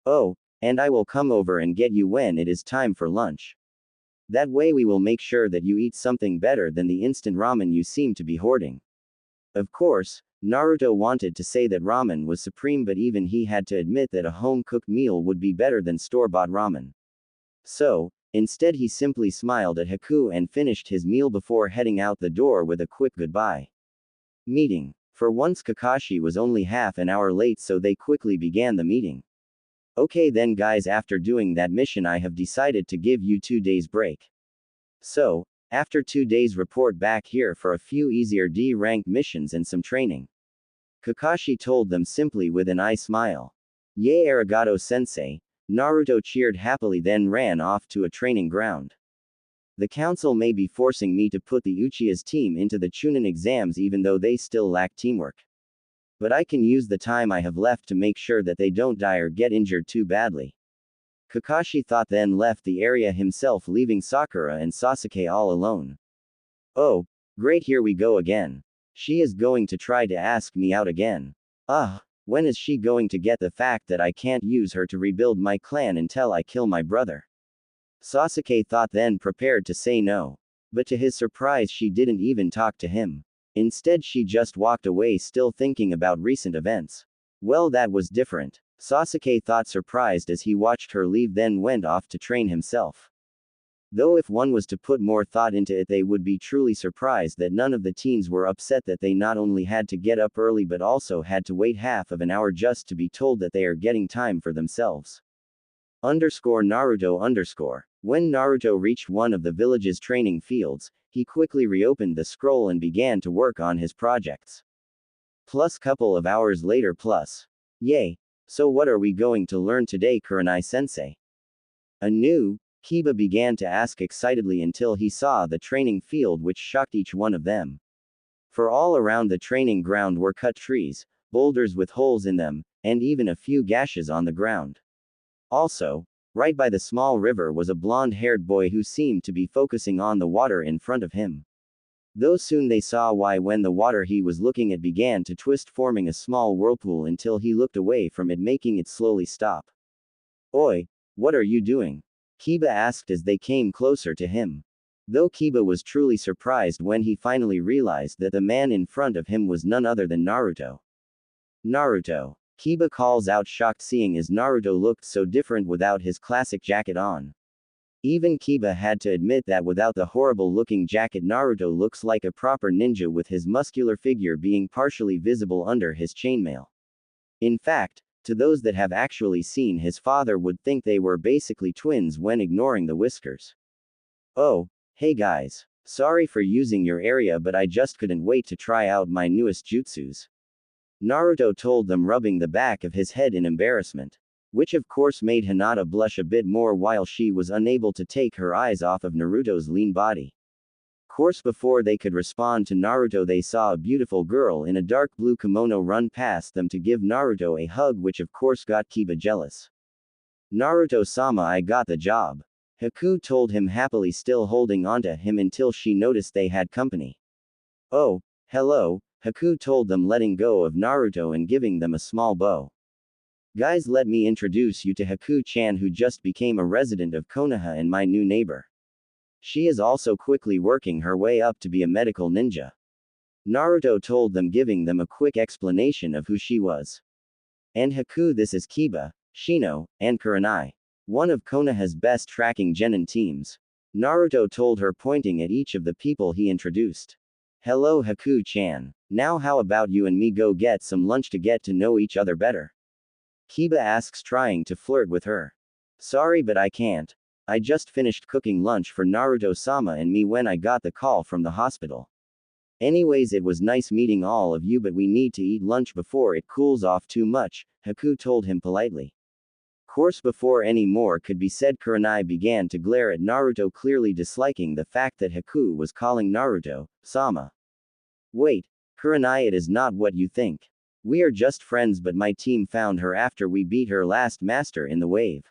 S1: Oh, and I will come over and get you when it is time for lunch. That way we will make sure that you eat something better than the instant ramen you seem to be hoarding. Of course, Naruto wanted to say that ramen was supreme, but even he had to admit that a home-cooked meal would be better than store-bought ramen. So, instead he simply smiled at Haku and finished his meal before heading out the door with a quick goodbye. Meeting. For once Kakashi was only half an hour late, so they quickly began the meeting. Okay then guys, after doing that mission I have decided to give you 2 days break. So, after 2 days report back here for a few easier D-rank missions and some training. Kakashi told them simply with an eye smile. Yay, arigato sensei, Naruto cheered happily, then ran off to a training ground. The council may be forcing me to put the Uchiha's team into the Chunin exams even though they still lack teamwork. But I can use the time I have left to make sure that they don't die or get injured too badly. Kakashi thought, then left the area himself, leaving Sakura and Sasuke all alone. Oh, great, here we go again. She is going to try to ask me out again. When is she going to get the fact that I can't use her to rebuild my clan until I kill my brother? Sasuke thought, then prepared to say no. But to his surprise she didn't even talk to him. Instead she just walked away, still thinking about recent events. Well, that was different. Sasuke thought, surprised as he watched her leave, then went off to train himself. Though if one was to put more thought into it, they would be truly surprised that none of the teens were upset that they not only had to get up early but also had to wait half of an hour just to be told that they are getting time for themselves. _Naruto_. When Naruto reached one of the village's training fields, he quickly reopened the scroll and began to work on his projects. Plus couple of hours later plus. Yay. So what are we going to learn today, Kurenai-sensei? Kiba began to ask excitedly until he saw the training field, which shocked each one of them. For all around the training ground were cut trees, boulders with holes in them, and even a few gashes on the ground. Also, right by the small river was a blonde-haired boy who seemed to be focusing on the water in front of him. Though soon they saw why when the water he was looking at began to twist, forming a small whirlpool until he looked away from it, making it slowly stop. Oi, what are you doing? Kiba asked as they came closer to him. Though Kiba was truly surprised when he finally realized that the man in front of him was none other than Naruto. Naruto. Kiba calls out, shocked seeing as Naruto looked so different without his classic jacket on. Even Kiba had to admit that without the horrible-looking jacket, Naruto looks like a proper ninja, with his muscular figure being partially visible under his chainmail. In fact, to those that have actually seen his father would think they were basically twins when ignoring the whiskers. Oh, hey guys. Sorry for using your area, but I just couldn't wait to try out my newest jutsus. Naruto told them, rubbing the back of his head in embarrassment. Which of course made Hinata blush a bit more while she was unable to take her eyes off of Naruto's lean body. Course before they could respond to Naruto, they saw a beautiful girl in a dark blue kimono run past them to give Naruto a hug, which of course got Kiba jealous. Naruto-sama, I got the job. Haku told him happily, still holding onto him until she noticed they had company. Oh, hello, Haku told them, letting go of Naruto and giving them a small bow. Guys, let me introduce you to Haku-chan, who just became a resident of Konoha and my new neighbor. She is also quickly working her way up to be a medical ninja. Naruto told them, giving them a quick explanation of who she was. And Haku, this is Kiba, Shino, and Kurenai, one of Konoha's best tracking genin teams. Naruto told her, pointing at each of the people he introduced. Hello Haku-chan. Now how about you and me go get some lunch to get to know each other better? Kiba asks, trying to flirt with her. Sorry, but I can't. I just finished cooking lunch for Naruto-sama and me when I got the call from the hospital. Anyways, it was nice meeting all of you, but we need to eat lunch before it cools off too much, Haku told him politely. Course before any more could be said, Kurenai began to glare at Naruto, clearly disliking the fact that Haku was calling Naruto-sama. Wait, Kurenai, it is not what you think. We are just friends, but my team found her after we beat her last master in the wave.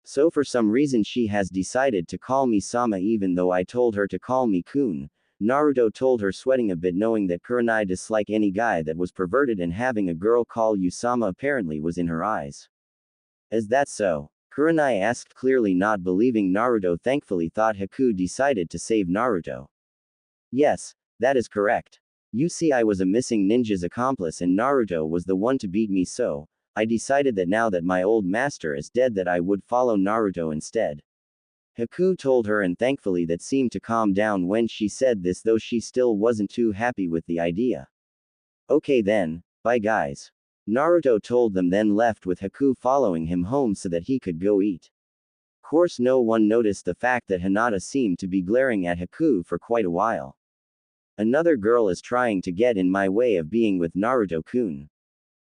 S1: So for some reason she has decided to call me Sama even though I told her to call me Kun, Naruto told her, sweating a bit, knowing that Kurenai disliked any guy that was perverted, and having a girl call you Sama apparently was in her eyes. Is that so? Kurenai asked, clearly not believing Naruto thankfully thought Haku decided to save Naruto. Yes, that is correct. You see, I was a missing ninja's accomplice and Naruto was the one to beat me, so I decided that now that my old master is dead that I would follow Naruto instead. Haku told her, and thankfully that seemed to calm down when she said this, though she still wasn't too happy with the idea. Okay then, bye guys. Naruto told them, then left with Haku following him home so that he could go eat. Course no one noticed the fact that Hinata seemed to be glaring at Haku for quite a while. Another girl is trying to get in my way of being with Naruto-kun.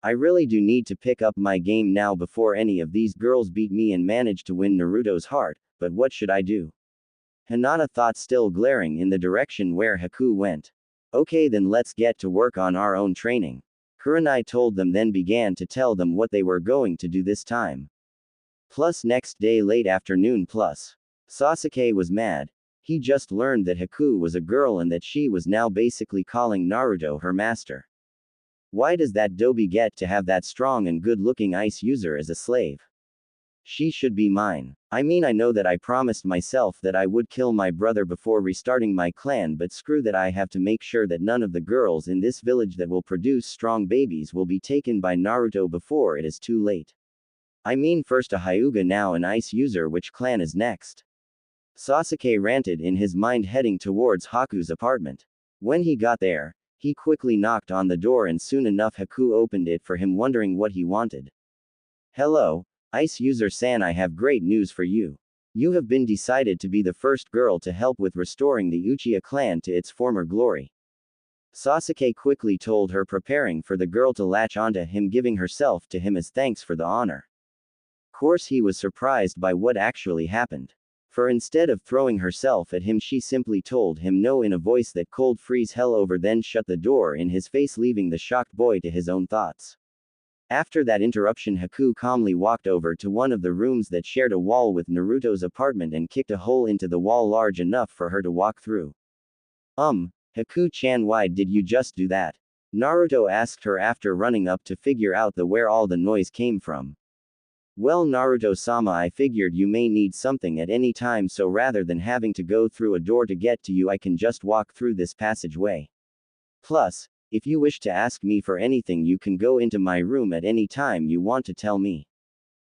S1: I really do need to pick up my game now before any of these girls beat me and manage to win Naruto's heart, but what should I do? Hinata thought, still glaring in the direction where Haku went. Okay then, let's get to work on our own training. Kurenai told them, then began to tell them what they were going to do this time. Plus next day late afternoon plus. Sasuke was mad. He just learned that Haku was a girl and that she was now basically calling Naruto her master. Why does that Dobi get to have that strong and good-looking ice user as a slave? She should be mine. I mean, I know that I promised myself that I would kill my brother before restarting my clan, but screw that, I have to make sure that none of the girls in this village that will produce strong babies will be taken by Naruto before it is too late. I mean, first a Hyuga, now an ice user. Which clan is next? Sasuke ranted in his mind, heading towards Haku's apartment. When he got there, he quickly knocked on the door and soon enough Haku opened it for him, wondering what he wanted. Hello, Ice User-san, I have great news for you. You have been decided to be the first girl to help with restoring the Uchiha clan to its former glory. Sasuke quickly told her, preparing for the girl to latch onto him, giving herself to him as thanks for the honor. Course he was surprised by what actually happened. For instead of throwing herself at him, she simply told him no in a voice that cold freeze hell over, then shut the door in his face, leaving the shocked boy to his own thoughts. After that interruption, Haku calmly walked over to one of the rooms that shared a wall with Naruto's apartment and kicked a hole into the wall large enough for her to walk through. Haku-chan, why did you just do that? Naruto asked her after running up to figure out where all the noise came from. Well, Naruto-sama, I figured you may need something at any time, so rather than having to go through a door to get to you, I can just walk through this passageway. Plus, if you wish to ask me for anything, you can go into my room at any time you want to tell me.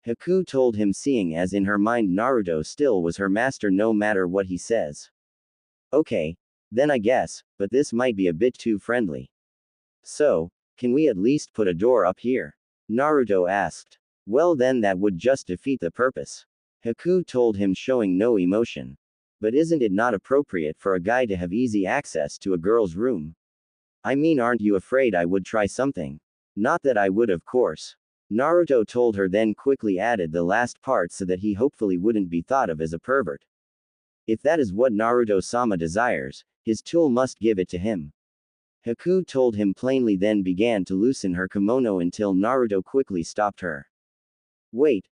S1: Haku told him, seeing as in her mind Naruto still was her master no matter what he says. Okay, then I guess, but this might be a bit too friendly. So, can we at least put a door up here? Naruto asked. Well, then that would just defeat the purpose. Haku told him, showing no emotion. But isn't it not appropriate for a guy to have easy access to a girl's room? I mean, aren't you afraid I would try something? Not that I would, of course. Naruto told her, then quickly added the last part so that he hopefully wouldn't be thought of as a pervert. If that is what Naruto-sama desires, his tool must give it to him. Haku told him plainly, then began to loosen her kimono until Naruto quickly stopped her. Wait.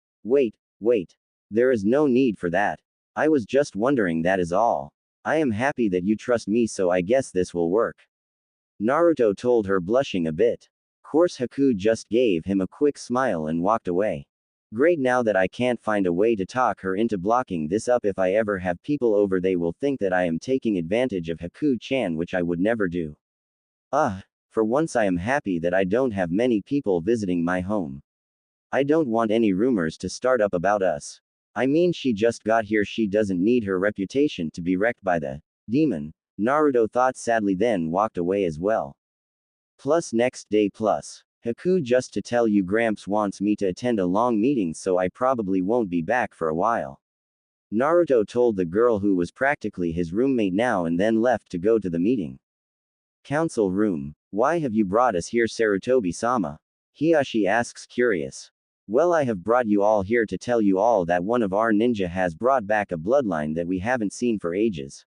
S1: There is no need for that. I was just wondering, that is all. I am happy that you trust me, so I guess this will work. Naruto told her, blushing a bit. Course Haku just gave him a quick smile and walked away. Great, now that I can't find a way to talk her into blocking this up. If I ever have people over, they will think that I am taking advantage of Haku-chan, which I would never do. For once I am happy that I don't have many people visiting my home. I don't want any rumors to start up about us. I mean, she just got here, she doesn't need her reputation to be wrecked by the demon. Naruto thought sadly, then walked away as well. Next day. Haku, just to tell you, Gramps wants me to attend a long meeting, so I probably won't be back for a while. Naruto told the girl, who was practically his roommate now, and then left to go to the meeting. Council room. Why have you brought us here, Sarutobi-sama? Hiyashi asks, curious. Well, I have brought you all here to tell you all that one of our ninja has brought back a bloodline that we haven't seen for ages.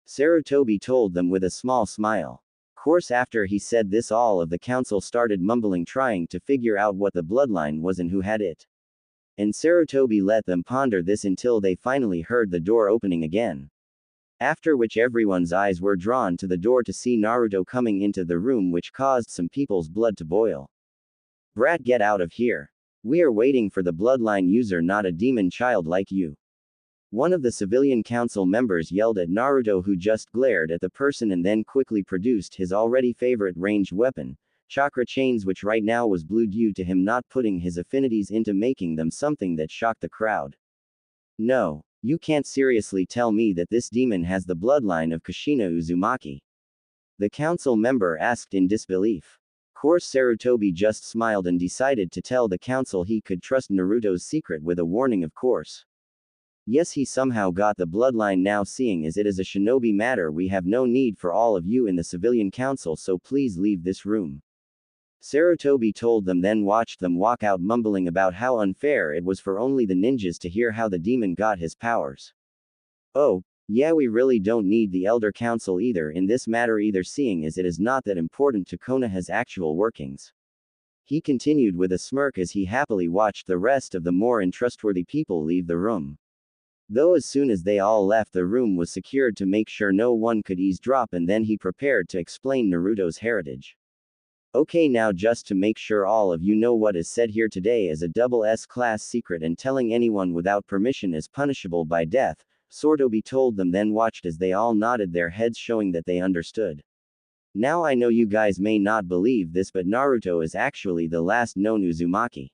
S1: Sarutobi told them with a small smile. Course after he said this, all of the council started mumbling, trying to figure out what the bloodline was and who had it. And Sarutobi let them ponder this until they finally heard the door opening again. After which everyone's eyes were drawn to the door to see Naruto coming into the room, which caused some people's blood to boil. Brat, get out of here. We are waiting for the bloodline user, not a demon child like you. One of the civilian council members yelled at Naruto, who just glared at the person and then quickly produced his already favorite ranged weapon, Chakra chains, which right now was blue due to him not putting his affinities into making them something that shocked the crowd. No, you can't seriously tell me that this demon has the bloodline of Kushina Uzumaki? The council member asked in disbelief. Course Sarutobi just smiled and decided to tell the council he could trust Naruto's secret with a warning, of course. Yes, he somehow got the bloodline now. Seeing as it is a shinobi matter, we have no need for all of you in the civilian council, so please leave this room. Sarutobi told them, then watched them walk out, mumbling about how unfair it was for only the ninjas to hear how the demon got his powers. Oh, yeah, we really don't need the elder council either in this matter either, seeing as it is not that important to Konoha's actual workings. He continued with a smirk as he happily watched the rest of the more untrustworthy people leave the room. Though as soon as they all left, the room was secured to make sure no one could eavesdrop, and then he prepared to explain Naruto's heritage. Okay, now just to make sure all of you know, what is said here today is a double S-class secret, and telling anyone without permission is punishable by death, Sarutobi told them, then watched as they all nodded their heads, showing that they understood. Now I know you guys may not believe this, but Naruto is actually the last known Uzumaki.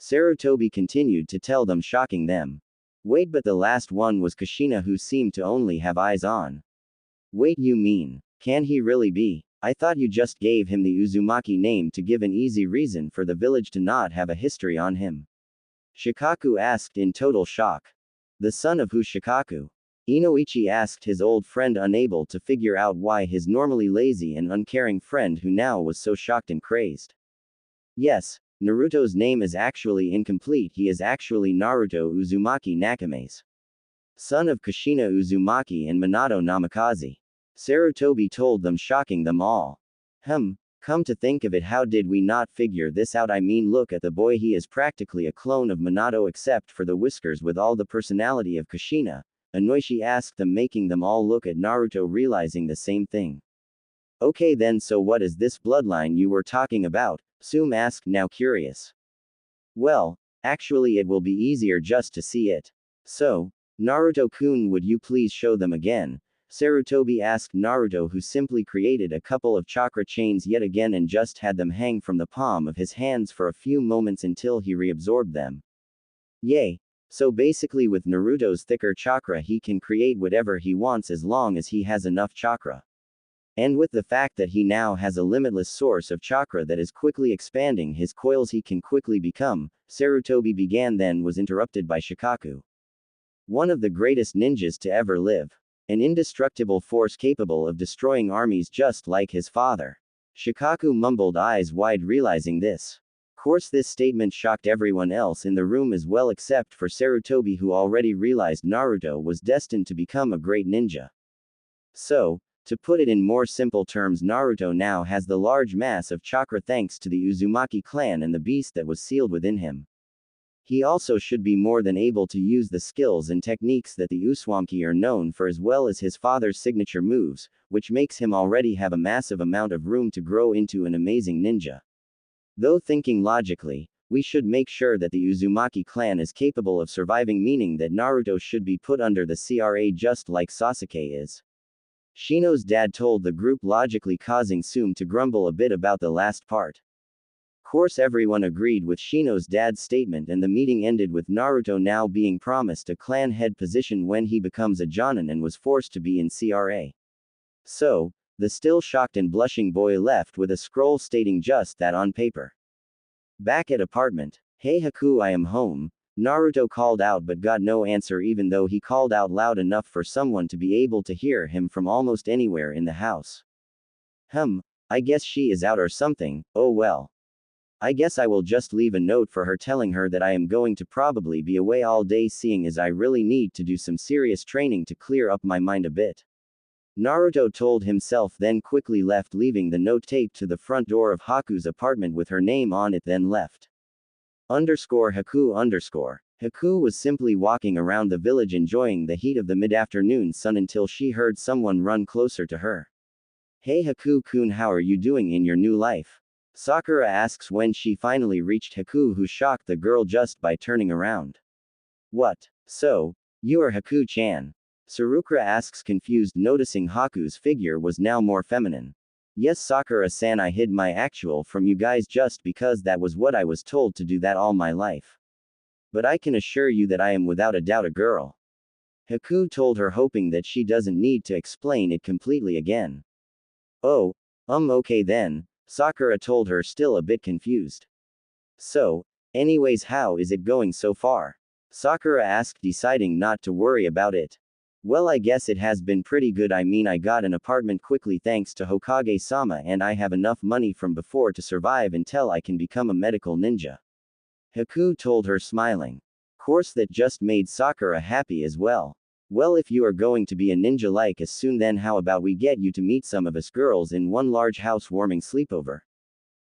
S1: Sarutobi continued to tell them, shocking them. Wait, but the last one was Kushina, who seemed to only have eyes on. Wait, you mean, can he really be? I thought you just gave him the Uzumaki name to give an easy reason for the village to not have a history on him. Shikaku asked in total shock. The son of who Shikaku? Inoichi asked his old friend, unable to figure out why his normally lazy and uncaring friend who now was so shocked and crazed. Yes, Naruto's name is actually incomplete. He is actually Naruto Uzumaki Nakame's son of Kushina Uzumaki and Minato Namikaze. Sarutobi told them, shocking them all. Come to think of it, how did we not figure this out? I mean, look at the boy, he is practically a clone of Minato except for the whiskers with all the personality of Kushina. Inoichi asked them, making them all look at Naruto, realizing the same thing. Okay then, so what is this bloodline you were talking about? Sume asked, now curious. Well, actually it will be easier just to see it. So, Naruto-kun, would you please show them again? Sarutobi asked Naruto, who simply created a couple of chakra chains yet again and just had them hang from the palm of his hands for a few moments until he reabsorbed them. Yay! So basically with Naruto's thicker chakra he can create whatever he wants as long as he has enough chakra. And with the fact that he now has a limitless source of chakra that is quickly expanding his coils, he can quickly become, Sarutobi began, then was interrupted by Shikaku. One of the greatest ninjas to ever live. An indestructible force capable of destroying armies just like his father. Shikaku mumbled, eyes wide, realizing this. Of course this statement shocked everyone else in the room as well except for Sarutobi, who already realized Naruto was destined to become a great ninja. So, to put it in more simple terms, Naruto now has the large mass of chakra thanks to the Uzumaki clan and the beast that was sealed within him. He also should be more than able to use the skills and techniques that the Uzumaki are known for, as well as his father's signature moves, which makes him already have a massive amount of room to grow into an amazing ninja. Though thinking logically, we should make sure that the Uzumaki clan is capable of surviving, meaning that Naruto should be put under the CRA just like Sasuke is. Shino's dad told the group, logically causing Sume to grumble a bit about the last part. Of course everyone agreed with Shino's dad's statement, and the meeting ended with Naruto now being promised a clan head position when he becomes a Jonin and was forced to be in CRA. So, the still shocked and blushing boy left with a scroll stating just that on paper. Back at apartment. Hey Haku, I am home, Naruto called out but got no answer, even though he called out loud enough for someone to be able to hear him from almost anywhere in the house. I guess she is out or something. Oh well. I guess I will just leave a note for her telling her that I am going to probably be away all day, seeing as I really need to do some serious training to clear up my mind a bit. Naruto told himself, then quickly left, leaving the note taped to the front door of Haku's apartment with her name on it, then left. Haku. Haku was simply walking around the village enjoying the heat of the mid-afternoon sun until she heard someone run closer to her. Hey Haku-kun, how are you doing in your new life? Sakura asks when she finally reached Haku, who shocked the girl just by turning around. What? So, you are Haku-chan? Sarukura asks, confused, noticing Haku's figure was now more feminine. Yes Sakura-san, I hid my actual from you guys just because that was what I was told to do that all my life. But I can assure you that I am without a doubt a girl. Haku told her, hoping that she doesn't need to explain it completely again. Oh, okay then, Sakura told her, still a bit confused. So, anyways, how is it going so far? Sakura asked, deciding not to worry about it. Well, I guess it has been pretty good. I mean, I got an apartment quickly thanks to Hokage-sama, and I have enough money from before to survive until I can become a medical ninja. Haku told her, smiling. Course that just made Sakura happy as well. Well, if you are going to be a ninja like us soon, then how about we get you to meet some of us girls in one large housewarming sleepover?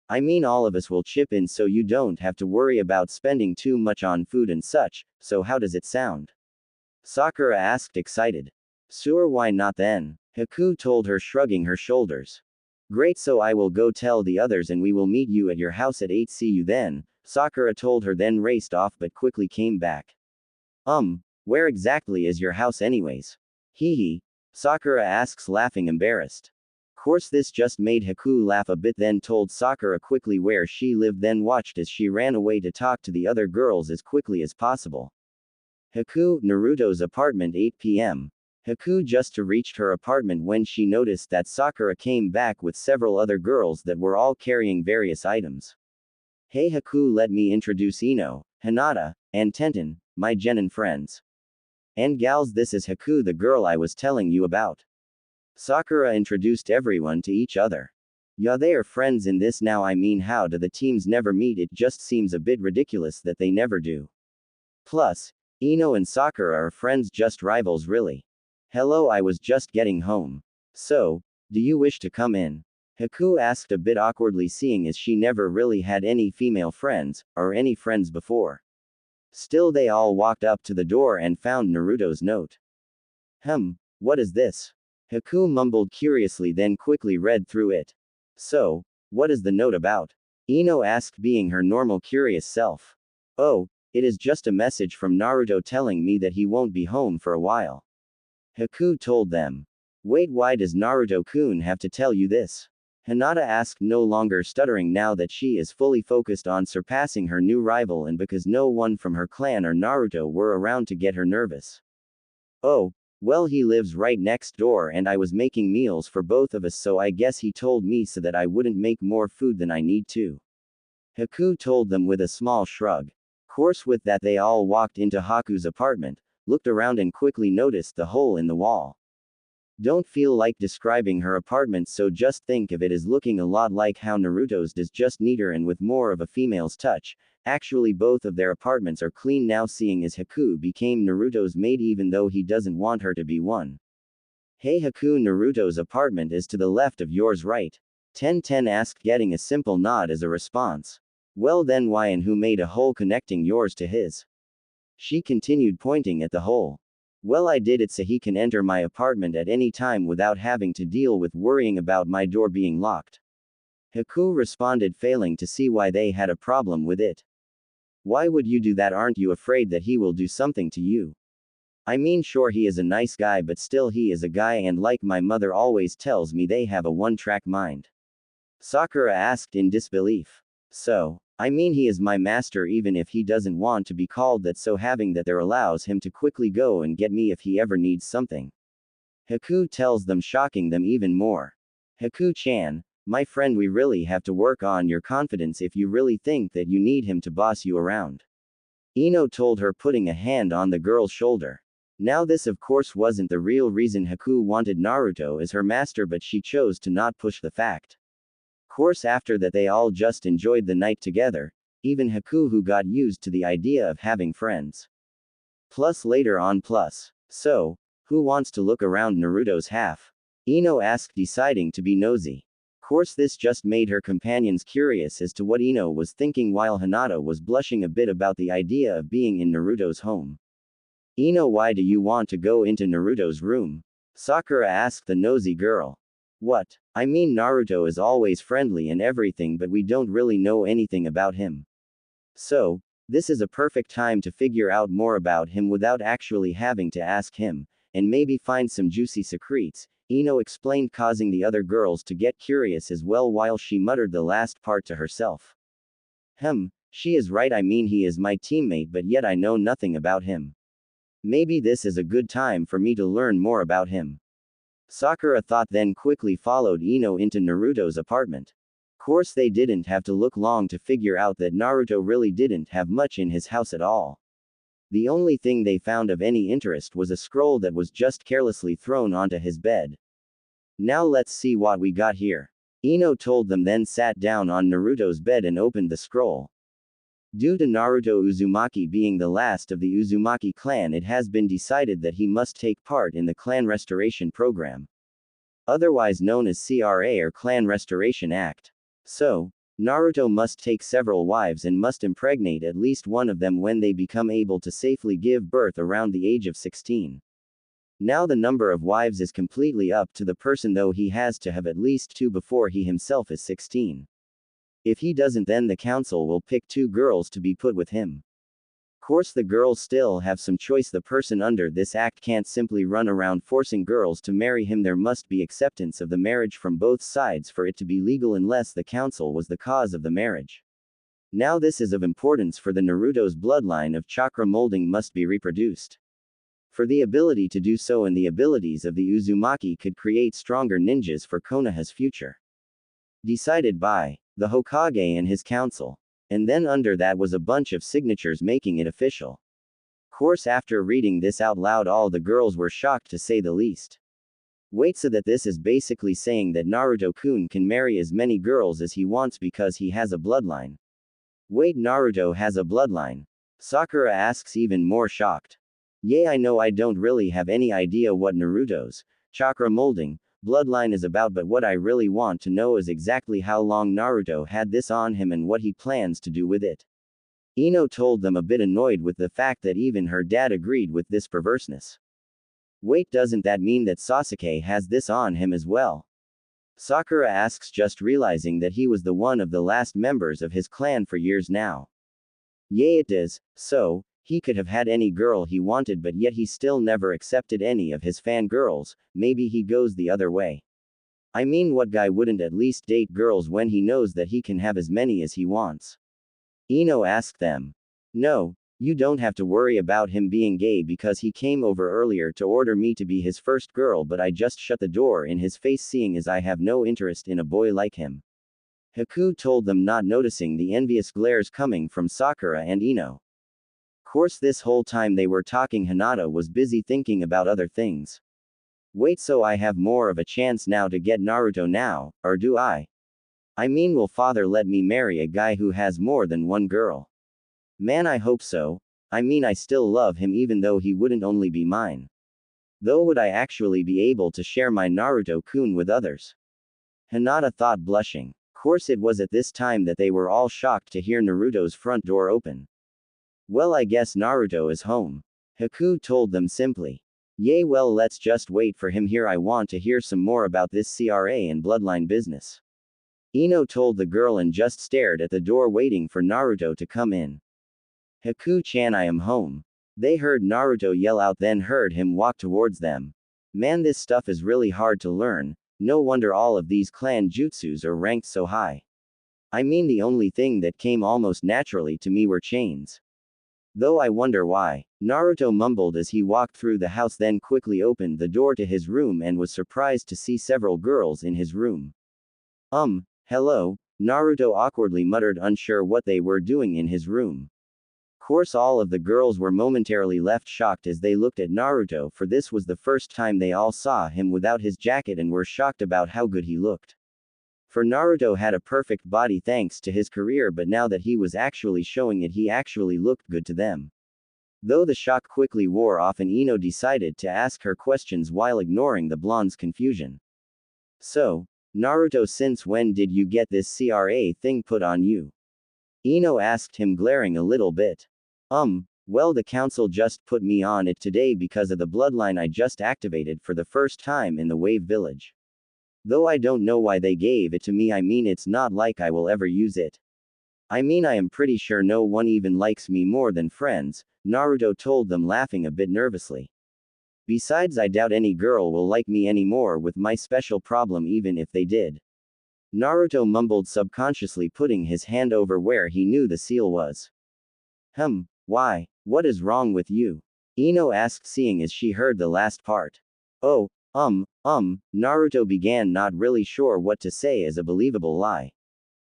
S1: I mean, all of us will chip in so you don't have to worry about spending too much on food and such, so how does it sound? Sakura asked, excited. Sure, why not then? Haku told her, shrugging her shoulders. Great, so I will go tell the others and we will meet you at your house at 8. See you then, Sakura told her, then raced off but quickly came back. Where exactly is your house anyways? Hee, Sakura asks, laughing embarrassed. Course this just made Haku laugh a bit, then told Sakura quickly where she lived, then watched as she ran away to talk to the other girls as quickly as possible. Haku, Naruto's apartment, 8 p.m. Haku just reached her apartment when she noticed that Sakura came back with several other girls that were all carrying various items. Hey Haku, let me introduce Ino, Hinata, And Tenten, my genin friends. And gals, this is Haku, the girl I was telling you about. Sakura introduced everyone to each other. Yeah, they are friends in this now. I mean, how do the teams never meet? It just seems a bit ridiculous that they never do. Plus, Ino and Sakura are friends, just rivals really. Hello, I was just getting home. So, do you wish to come in? Haku asked a bit awkwardly, seeing as she never really had any female friends, or any friends before. Still, they all walked up to the door and found Naruto's note. What is this? Haku mumbled curiously, then quickly read through it. So, what is the note about? Ino asked, being her normal curious self. Oh, it is just a message from Naruto telling me that he won't be home for a while. Haku told them. Wait, why does Naruto-kun have to tell you this? Hinata asked, no longer stuttering now that she is fully focused on surpassing her new rival, and because no one from her clan or Naruto were around to get her nervous. Oh, well, he lives right next door and I was making meals for both of us, so I guess he told me so that I wouldn't make more food than I need to. Haku told them with a small shrug. Course, with that they all walked into Haku's apartment, looked around and quickly noticed the hole in the wall. Don't feel like describing her apartment, so just think of it as looking a lot like how Naruto's does, just neater and with more of a female's touch. Actually, both of their apartments are clean now, seeing as Haku became Naruto's maid even though he doesn't want her to be one. Hey Haku, Naruto's apartment is to the left of yours, right? Ten asked, getting a simple nod as a response. Well then, why and who made a hole connecting yours to his? She continued, pointing at the hole. Well, I did it so he can enter my apartment at any time without having to deal with worrying about my door being locked. Haku responded, failing to see why they had a problem with it. Why would you do that? Aren't you afraid that he will do something to you? I mean, sure, he is a nice guy, but still, he is a guy, and like my mother always tells me, they have a one-track mind. Sakura asked in disbelief. So, I mean, he is my master even if he doesn't want to be called that, so having that there allows him to quickly go and get me if he ever needs something. Haku tells them, shocking them even more. Haku-chan, my friend, we really have to work on your confidence if you really think that you need him to boss you around. Ino told her, putting a hand on the girl's shoulder. Now this of course wasn't the real reason Haku wanted Naruto as her master, but she chose to not push the fact. Course, after that they all just enjoyed the night together, even Haku, who got used to the idea of having friends. Plus later on, so, who wants to look around Naruto's half? Ino asked, deciding to be nosy. Course, this just made her companions curious as to what Ino was thinking, while Hinata was blushing a bit about the idea of being in Naruto's home. Ino, why do you want to go into Naruto's room? Sakura asked the nosy girl. What? I mean, Naruto is always friendly and everything, but we don't really know anything about him. So, this is a perfect time to figure out more about him without actually having to ask him, and maybe find some juicy secrets, Ino explained, causing the other girls to get curious as well while she muttered the last part to herself. She is right, I mean, he is my teammate, but yet I know nothing about him. Maybe this is a good time for me to learn more about him. Sakura thought, then quickly followed Ino into Naruto's apartment. Course, they didn't have to look long to figure out that Naruto really didn't have much in his house at all. The only thing they found of any interest was a scroll that was just carelessly thrown onto his bed. Now let's see what we got here. Ino told them, then sat down on Naruto's bed and opened the scroll. Due to Naruto Uzumaki being the last of the Uzumaki clan, it has been decided that he must take part in the clan restoration program, otherwise known as CRA or Clan Restoration Act. So, Naruto must take several wives and must impregnate at least one of them when they become able to safely give birth around the age of 16. Now the number of wives is completely up to the person, though he has to have at least 2 before he himself is 16. If he doesn't, then the council will pick 2 girls to be put with him. Course, the girls still have some choice. The person under this act can't simply run around forcing girls to marry him. There must be acceptance of the marriage from both sides for it to be legal, unless the council was the cause of the marriage. Now this is of importance, for the Naruto's bloodline of chakra molding must be reproduced. For the ability to do so, and the abilities of the Uzumaki could create stronger ninjas for Konoha's future. Decided by the Hokage and his council. And then under that was a bunch of signatures making it official. Course after reading this out loud all the girls were shocked to say the least. Wait, so that this is basically saying that Naruto-kun can marry as many girls as he wants because he has a bloodline. Wait, Naruto has a bloodline? Sakura asks, even more shocked. Yeah, I know I don't really have any idea what Naruto's chakra molding bloodline is about, but what I really want to know is exactly how long Naruto had this on him and what he plans to do with it. Ino told them, a bit annoyed with the fact that even her dad agreed with this perverseness. Wait, doesn't that mean that Sasuke has this on him as well? Sakura asks, just realizing that he was the one of the last members of his clan for years now. Yeah, it is. So, he could have had any girl he wanted, but yet he still never accepted any of his fangirls. Maybe he goes the other way. I mean, what guy wouldn't at least date girls when he knows that he can have as many as he wants? Ino asked them. No, you don't have to worry about him being gay because he came over earlier to order me to be his first girl, but I just shut the door in his face seeing as I have no interest in a boy like him. Haku told them, not noticing the envious glares coming from Sakura and Ino. Course this whole time they were talking, Hinata was busy thinking about other things. Wait, so I have more of a chance now to get Naruto now, or do I? I mean, will father let me marry a guy who has more than one girl? Man, I hope so. I mean, I still love him even though he wouldn't only be mine. Though would I actually be able to share my Naruto-kun with others? Hinata thought, blushing. Course it was at this time that they were all shocked to hear Naruto's front door open. Well, I guess Naruto is home. Haku told them simply. Yay, well, let's just wait for him here. I want to hear some more about this CRA and bloodline business. Ino told the girl and just stared at the door waiting for Naruto to come in. Haku-chan, I am home. They heard Naruto yell out, then heard him walk towards them. Man, this stuff is really hard to learn. No wonder all of these clan jutsus are ranked so high. I mean, the only thing that came almost naturally to me were chains. Though I wonder why. Naruto mumbled as he walked through the house, then quickly opened the door to his room and was surprised to see several girls in his room. Hello, Naruto awkwardly muttered, unsure what they were doing in his room. Course all of the girls were momentarily left shocked as they looked at Naruto, for this was the first time they all saw him without his jacket and were shocked about how good he looked. For Naruto had a perfect body thanks to his career, but now that he was actually showing it, he actually looked good to them. Though the shock quickly wore off and Ino decided to ask her questions while ignoring the blonde's confusion. So, Naruto, since when did you get this CRA thing put on you? Ino asked him, glaring a little bit. Well, the council just put me on it today because of the bloodline I just activated for the first time in the Wave Village. Though I don't know why they gave it to me. I mean, it's not like I will ever use it. I mean, I am pretty sure no one even likes me more than friends, Naruto told them, laughing a bit nervously. Besides, I doubt any girl will like me anymore with my special problem, even if they did. Naruto mumbled, subconsciously putting his hand over where he knew the seal was. Why? What is wrong with you? Ino asked, seeing as she heard the last part. Oh, Naruto began, not really sure what to say as a believable lie.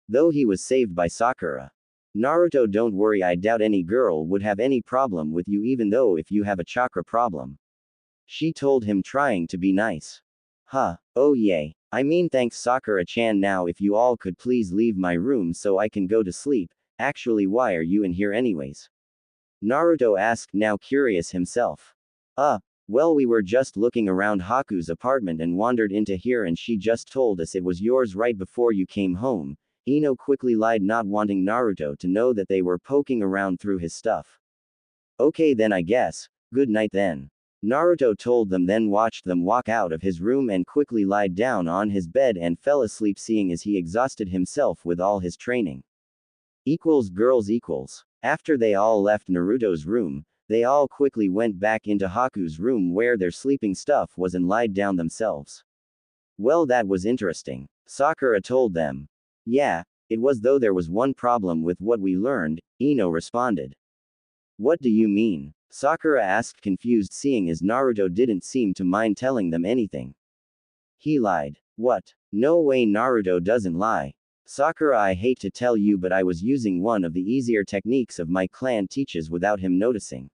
S1: Though he was saved by Sakura. Naruto, don't worry, I doubt any girl would have any problem with you even though if you have a chakra problem. She told him, trying to be nice. Oh yay. I mean, thanks Sakura-chan. Now if you all could please leave my room so I can go to sleep. Actually, why are you in here anyways? Naruto asked, now curious himself. Well, we were just looking around Haku's apartment and wandered into here and she just told us it was yours right before you came home. Ino quickly lied, not wanting Naruto to know that they were poking around through his stuff. Okay then, I guess. Good night then. Naruto told them, then watched them walk out of his room and quickly lied down on his bed and fell asleep, seeing as he exhausted himself with all his training. Girls. After they all left Naruto's room, they all quickly went back into Haku's room where their sleeping stuff was and lied down themselves. Well, that was interesting. Sakura told them. Yeah, it was, though there was one problem with what we learned, Ino responded. What do you mean? Sakura asked, confused, seeing as Naruto didn't seem to mind telling them anything. He lied. What? No way, Naruto doesn't lie. Sakura, I hate to tell you, but I was using one of the easier techniques of my clan teaches without him noticing.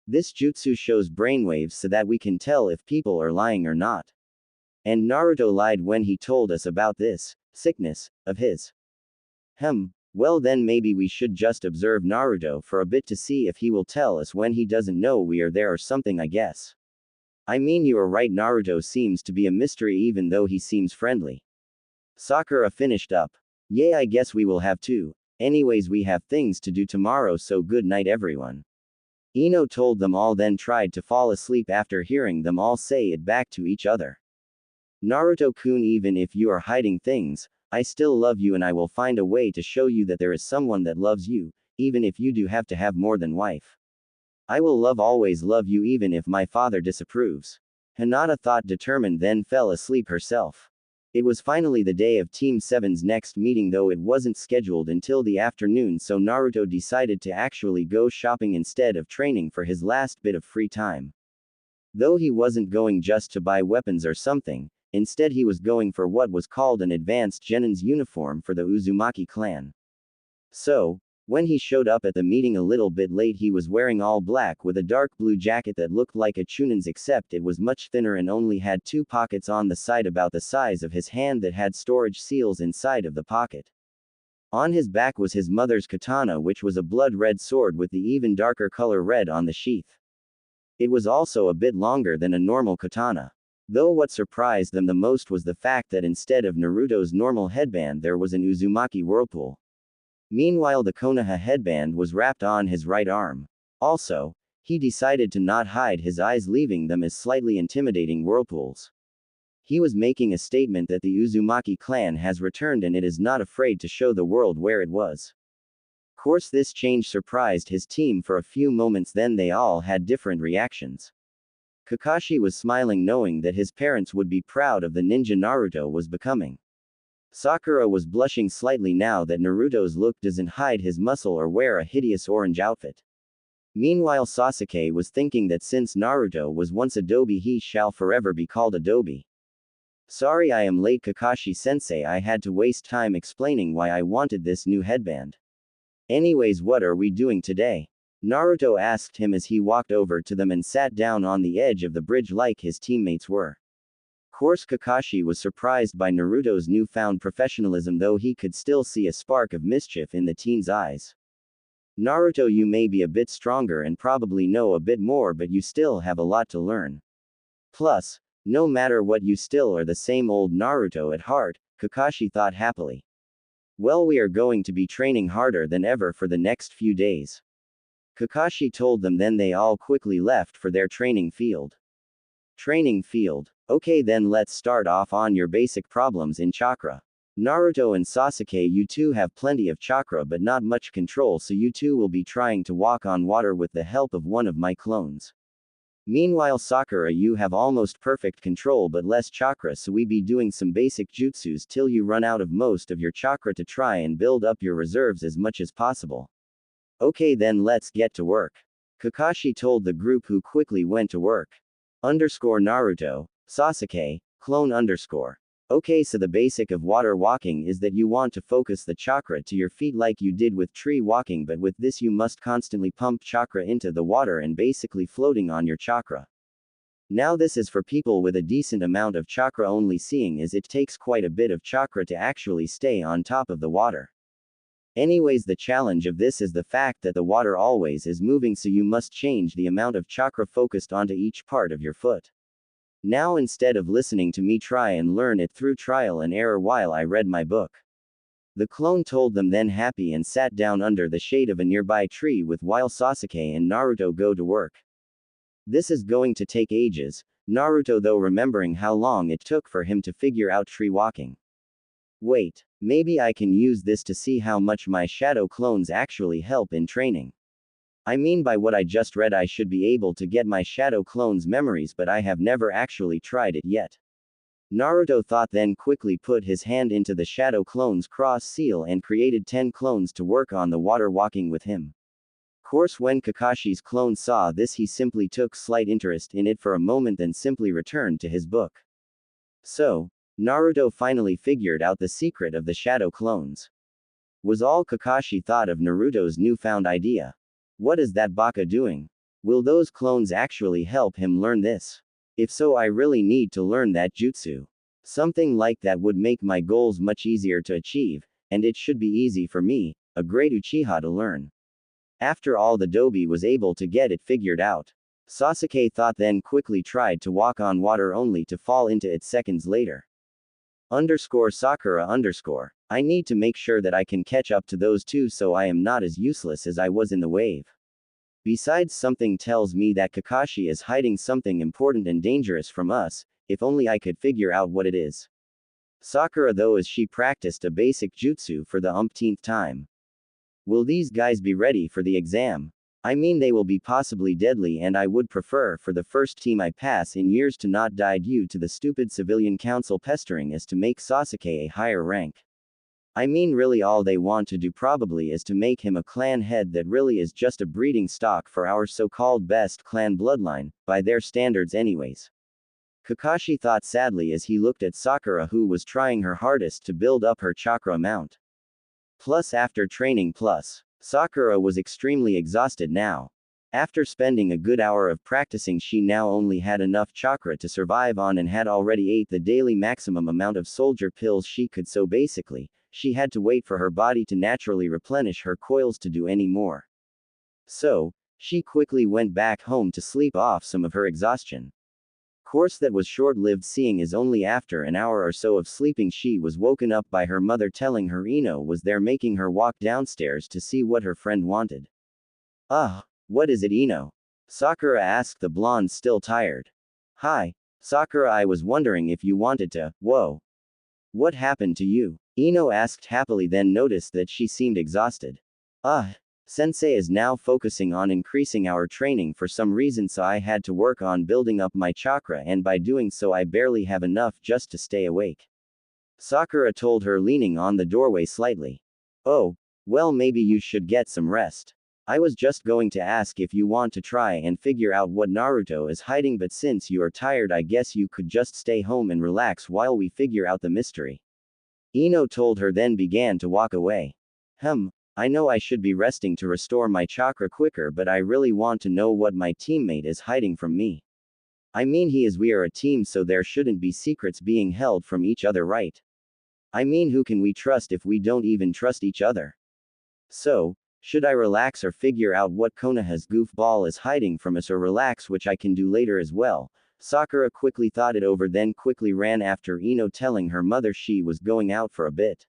S1: This jutsu shows brainwaves so that we can tell if people are lying or not. And Naruto lied when he told us about this sickness of his. Well then maybe we should just observe Naruto for a bit to see if he will tell us when he doesn't know we are there or something, I guess. I mean, you are right, Naruto seems to be a mystery even though he seems friendly. Sakura finished up. Yeah, I guess we will have to. Anyways, we have things to do tomorrow, so good night everyone. Ino told them all, then tried to fall asleep after hearing them all say it back to each other. Naruto-kun, even if you are hiding things, I still love you and I will find a way to show you that there is someone that loves you, even if you do have to have more than wife. I will always love you even if my father disapproves. Hinata thought, determined, then fell asleep herself. It was finally the day of Team 7's next meeting, though it wasn't scheduled until the afternoon, so Naruto decided to actually go shopping instead of training for his last bit of free time. Though he wasn't going just to buy weapons or something, instead he was going for what was called an advanced genin's uniform for the Uzumaki clan. So, when he showed up at the meeting a little bit late, he was wearing all black with a dark blue jacket that looked like a chunin's, except it was much thinner and only had 2 pockets on the side about the size of his hand that had storage seals inside of the pocket. On his back was his mother's katana, which was a blood-red sword with the even darker color red on the sheath. It was also a bit longer than a normal katana. Though what surprised them the most was the fact that instead of Naruto's normal headband there was an Uzumaki whirlpool. Meanwhile, the Konoha headband was wrapped on his right arm. Also, he decided to not hide his eyes, leaving them as slightly intimidating whirlpools. He was making a statement that the Uzumaki clan has returned and it is not afraid to show the world where it was. Of course, this change surprised his team for a few moments, then they all had different reactions. Kakashi was smiling, knowing that his parents would be proud of the ninja Naruto was becoming. Sakura was blushing slightly now that Naruto's look doesn't hide his muscle or wear a hideous orange outfit. Meanwhile, Sasuke was thinking that since Naruto was once Adobe, he shall forever be called Adobe. Sorry I am late, Kakashi-sensei, I had to waste time explaining why I wanted this new headband. Anyways, what are we doing today? Naruto asked him as he walked over to them and sat down on the edge of the bridge like his teammates were. Of course, Kakashi was surprised by Naruto's newfound professionalism, though he could still see a spark of mischief in the teen's eyes. Naruto, you may be a bit stronger and probably know a bit more, but you still have a lot to learn. Plus, no matter what, you still are the same old Naruto at heart, Kakashi thought happily. Well, we are going to be training harder than ever for the next few days. Kakashi told them, then they all quickly left for their training field. Training field. Okay, then let's start off on your basic problems in chakra. Naruto and Sasuke, you two have plenty of chakra but not much control, so you two will be trying to walk on water with the help of one of my clones. Meanwhile, Sakura, you have almost perfect control but less chakra, so we be doing some basic jutsus till you run out of most of your chakra to try and build up your reserves as much as possible. Okay, then let's get to work. Kakashi told the group, who quickly went to work. Naruto, Sasuke, clone _. Okay, so the basic of water walking is that you want to focus the chakra to your feet like you did with tree walking, but with this you must constantly pump chakra into the water and basically floating on your chakra. Now this is for people with a decent amount of chakra only, seeing as it takes quite a bit of chakra to actually stay on top of the water. Anyways, the challenge of this is the fact that the water always is moving, so you must change the amount of chakra focused onto each part of your foot. Now instead of listening to me, try and learn it through trial and error while I read my book. The clone told them, then happy and sat down under the shade of a nearby tree with while Sasuke and Naruto go to work. This is going to take ages, Naruto though remembering how long it took for him to figure out tree walking. Wait, maybe I can use this to see how much my shadow clones actually help in training. I mean, by what I just read I should be able to get my shadow clones' memories, but I have never actually tried it yet. Naruto thought, then quickly put his hand into the shadow clones cross seal and created 10 clones to work on the water walking with him. Of course, when Kakashi's clone saw this, he simply took slight interest in it for a moment, then simply returned to his book. So, Naruto finally figured out the secret of the shadow clones. Was all Kakashi thought of Naruto's newfound idea. What is that baka doing? Will those clones actually help him learn this? If so, I really need to learn that jutsu. Something like that would make my goals much easier to achieve, and it should be easy for me, a great Uchiha, to learn. After all, the Dobi was able to get it figured out. Sasuke thought, then quickly tried to walk on water only to fall into it seconds later. Sakura. I need to make sure that I can catch up to those two so I am not as useless as I was in the wave. Besides, something tells me that Kakashi is hiding something important and dangerous from us, if only I could figure out what it is. Sakura, though, as she practiced a basic jutsu for the umpteenth time. Will these guys be ready for the exam? I mean, they will be possibly deadly, and I would prefer for the first team I pass in years to not die due to the stupid civilian council pestering us to make Sasuke a higher rank. I mean, really all they want to do probably is to make him a clan head that really is just a breeding stock for our so-called best clan bloodline, by their standards anyways. Kakashi thought sadly as he looked at Sakura, who was trying her hardest to build up her chakra amount. Plus, after training, Sakura was extremely exhausted now. After spending a good hour of practicing, she now only had enough chakra to survive on and had already ate the daily maximum amount of soldier pills she could, so basically, she had to wait for her body to naturally replenish her coils to do any more. So, she quickly went back home to sleep off some of her exhaustion. Course that was short-lived, seeing as only after an hour or so of sleeping she was woken up by her mother telling her Ino was there, making her walk downstairs to see what her friend wanted. What is it, Ino? Sakura asked the blonde, still tired. Hi, Sakura, I was wondering if you wanted to. Whoa. What happened to you? Ino asked happily, then noticed that she seemed exhausted. Sensei is now focusing on increasing our training for some reason, so I had to work on building up my chakra, and by doing so I barely have enough just to stay awake. Sakura told her, leaning on the doorway slightly. Oh, well, maybe you should get some rest. I was just going to ask if you want to try and figure out what Naruto is hiding, but since you are tired, I guess you could just stay home and relax while we figure out the mystery. Ino told her, then began to walk away. I know I should be resting to restore my chakra quicker, but I really want to know what my teammate is hiding from me. I mean, we are a team, so there shouldn't be secrets being held from each other, right? I mean, who can we trust if we don't even trust each other? So, should I relax or figure out what Konoha's goofball is hiding from us, or relax, which I can do later as well? Sakura quickly thought it over, then quickly ran after Ino, telling her mother she was going out for a bit.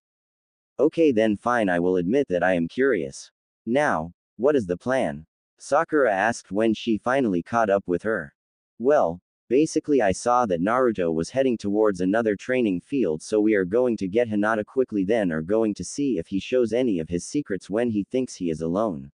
S1: Okay, then fine, I will admit that I am curious. Now, what is the plan? Sakura asked when she finally caught up with her. Well, basically I saw that Naruto was heading towards another training field, so we are going to get Hinata quickly, then are going to see if he shows any of his secrets when he thinks he is alone.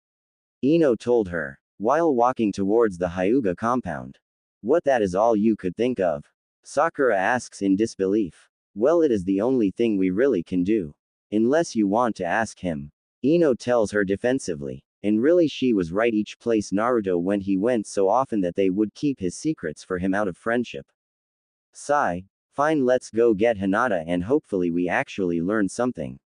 S1: Ino told her, while walking towards the Hyuga compound. What, that is all you could think of? Sakura asks in disbelief. Well, it is the only thing we really can do. Unless you want to ask him. Ino tells her defensively. And really, she was right. Each place Naruto went, he went so often that they would keep his secrets for him out of friendship. Sigh. Fine, let's go get Hinata and hopefully we actually learn something.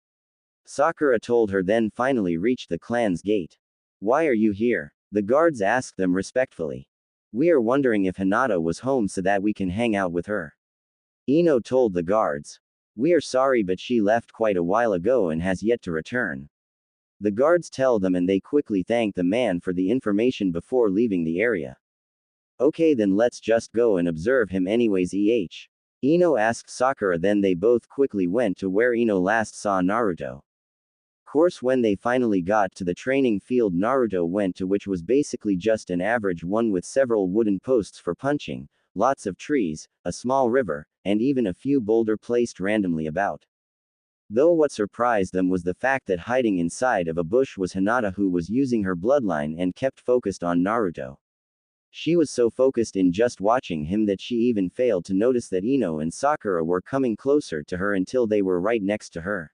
S1: Sakura told her, then finally reached the clan's gate. Why are you here? The guards asked them respectfully. We are wondering if Hinata was home so that we can hang out with her. Ino told the guards. We are sorry, but she left quite a while ago and has yet to return. The guards tell them, and they quickly thank the man for the information before leaving the area. Okay, then let's just go and observe him anyways. Ino asked Sakura, then they both quickly went to where Ino last saw Naruto. Course, when they finally got to the training field Naruto went to, which was basically just an average one with several wooden posts for punching, lots of trees, a small river, and even a few boulders placed randomly about. Though what surprised them was the fact that hiding inside of a bush was Hinata, who was using her bloodline and kept focused on Naruto. She was so focused in just watching him that she even failed to notice that Ino and Sakura were coming closer to her until they were right next to her.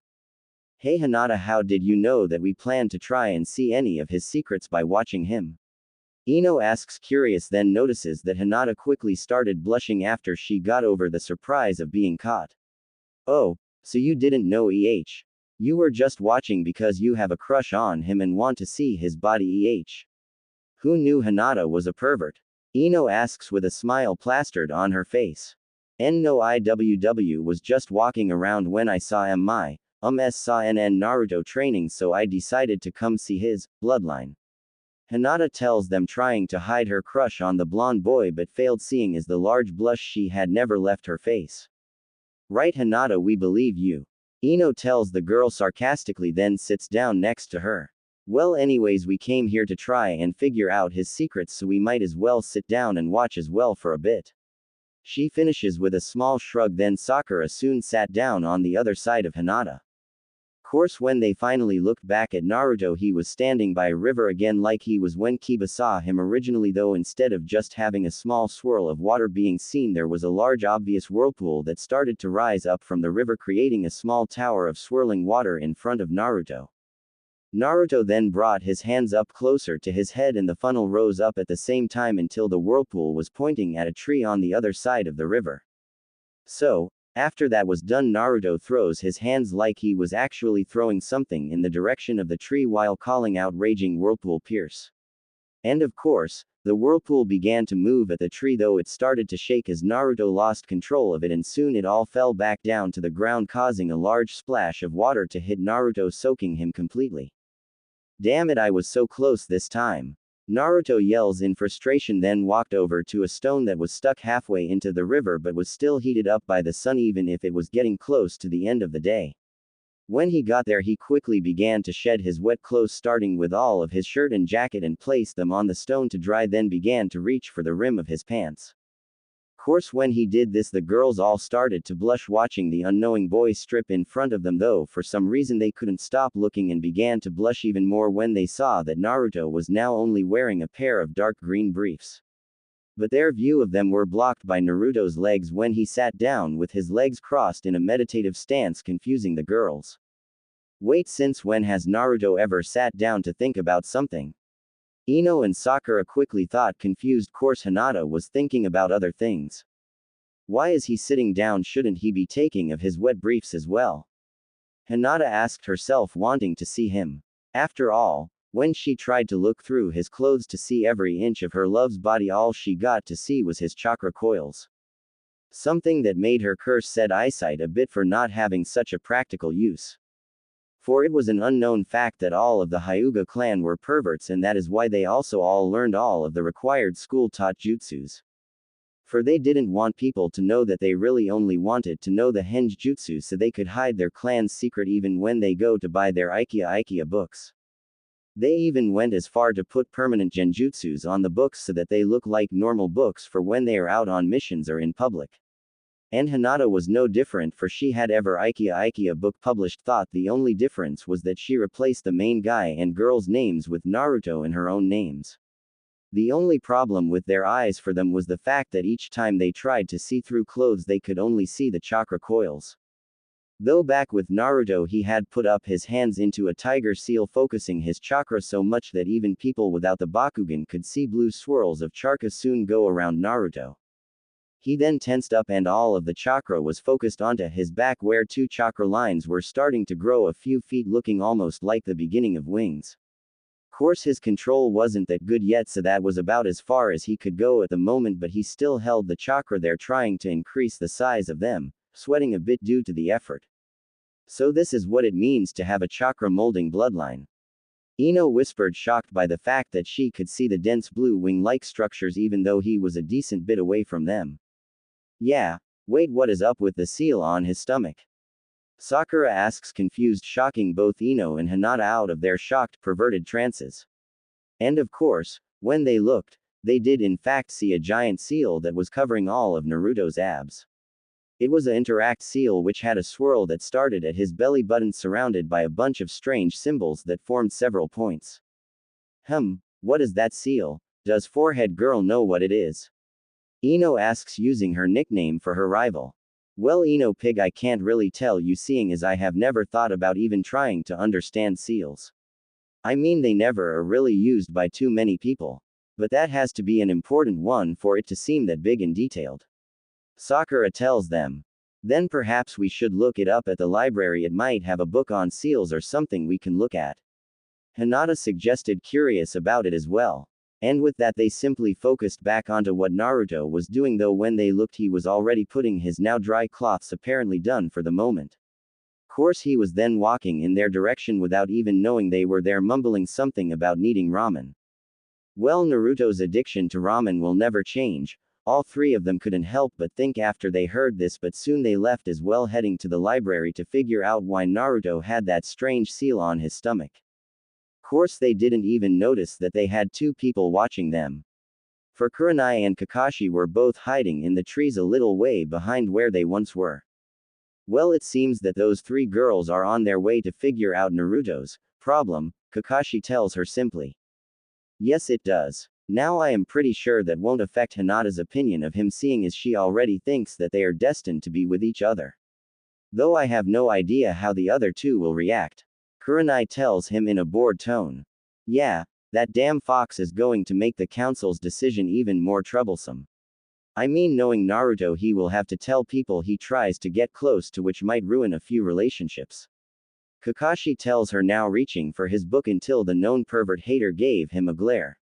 S1: Hey Hinata, how did you know that we planned to try and see any of his secrets by watching him? Ino asks, curious, then notices that Hinata quickly started blushing after she got over the surprise of being caught. Oh, so you didn't know EH. You were just watching because you have a crush on him and want to see his body EH. Who knew Hinata was a pervert? Ino asks with a smile plastered on her face. No, IWW was just walking around when I saw saw NN Naruto training, so I decided to come see his Bloodline. Hinata tells them, trying to hide her crush on the blonde boy but failed, seeing as the large blush she had never left her face. Right, Hinata, we believe you. Ino tells the girl sarcastically, then sits down next to her. Well, anyways, we came here to try and figure out his secrets, so we might as well sit down and watch as well for a bit. She finishes with a small shrug, then Sakura soon sat down on the other side of Hinata. Course, when they finally looked back at Naruto, he was standing by a river again like he was when Kiba saw him originally, though instead of just having a small swirl of water being seen, there was a large obvious whirlpool that started to rise up from the river, creating a small tower of swirling water in front of Naruto. Naruto then brought his hands up closer to his head and the funnel rose up at the same time until the whirlpool was pointing at a tree on the other side of the river. So, after that was done, Naruto throws his hands like he was actually throwing something in the direction of the tree while calling out, "Raging Whirlpool Pierce." And of course, the whirlpool began to move at the tree, though it started to shake as Naruto lost control of it, and soon it all fell back down to the ground, causing a large splash of water to hit Naruto, soaking him completely. Damn it, I was so close this time. Naruto yells in frustration, then walked over to a stone that was stuck halfway into the river but was still heated up by the sun even if it was getting close to the end of the day. When he got there, he quickly began to shed his wet clothes, starting with all of his shirt and jacket, and placed them on the stone to dry, then began to reach for the rim of his pants. Course, when he did this, the girls all started to blush watching the unknowing boy strip in front of them, though for some reason they couldn't stop looking and began to blush even more when they saw that Naruto was now only wearing a pair of dark green briefs. But their view of them were blocked by Naruto's legs when he sat down with his legs crossed in a meditative stance, confusing the girls. Wait, since when has Naruto ever sat down to think about something? Ino and Sakura quickly thought, confused. Course, Hinata was thinking about other things. Why is he sitting down? Shouldn't he be taking of his wet briefs as well? Hinata asked herself, wanting to see him. After all, when she tried to look through his clothes to see every inch of her love's body, all she got to see was his chakra coils. Something that made her curse said eyesight a bit for not having such a practical use. For it was an unknown fact that all of the Hyuga clan were perverts, and that is why they also all learned all of the required school-taught jutsus. For they didn't want people to know that, they really only wanted to know the henge jutsu so they could hide their clan's secret even when they go to buy their Ikea books. They even went as far to put permanent genjutsus on the books so that they look like normal books for when they are out on missions or in public. And Hinata was no different, for she had ever Ikea book published. Thought the only difference was that she replaced the main guy and girl's names with Naruto and her own names. The only problem with their eyes for them was the fact that each time they tried to see through clothes they could only see the chakra coils. Though back with Naruto he had put up his hands into a tiger seal, focusing his chakra so much that even people without the Bakugan could see blue swirls of chakra soon go around Naruto. He then tensed up and all of the chakra was focused onto his back, where two chakra lines were starting to grow a few feet, looking almost like the beginning of wings. Course, his control wasn't that good yet, so that was about as far as he could go at the moment, but he still held the chakra there, trying to increase the size of them, sweating a bit due to the effort. So this is what it means to have a chakra molding bloodline. Ino whispered, shocked by the fact that she could see the dense blue wing-like structures even though he was a decent bit away from them. Yeah, wait, what is up with the seal on his stomach? Sakura asks, confused, shocking both Ino and Hinata out of their shocked, perverted trances. And of course, when they looked, they did in fact see a giant seal that was covering all of Naruto's abs. It was an interact seal which had a swirl that started at his belly button, surrounded by a bunch of strange symbols that formed several points. What is that seal? Does Forehead Girl know what it is? Ino asks, using her nickname for her rival. Well, Ino Pig, I can't really tell you, seeing as I have never thought about even trying to understand seals. I mean, they never are really used by too many people. But that has to be an important one for it to seem that big and detailed. Sakura tells them. Then perhaps we should look it up at the library, it might have a book on seals or something we can look at. Hinata suggested, curious about it as well. And with that they simply focused back onto what Naruto was doing, though when they looked he was already putting his now dry cloths, apparently done for the moment. Course he was then walking in their direction without even knowing they were there, mumbling something about needing ramen. Well, Naruto's addiction to ramen will never change. All three of them couldn't help but think after they heard this, but soon they left as well, heading to the library to figure out why Naruto had that strange seal on his stomach. Course they didn't even notice that they had two people watching them. For Kurenai and Kakashi were both hiding in the trees a little way behind where they once were. Well, it seems that those three girls are on their way to figure out Naruto's problem, Kakashi tells her simply. Yes, it does. Now I am pretty sure that won't affect Hinata's opinion of him, seeing as she already thinks that they are destined to be with each other. Though I have no idea how the other two will react. Kurenai tells him in a bored tone. Yeah, that damn fox is going to make the council's decision even more troublesome. I mean, knowing Naruto, he will have to tell people he tries to get close to, which might ruin a few relationships. Kakashi tells her, now reaching for his book until the known pervert hater gave him a glare.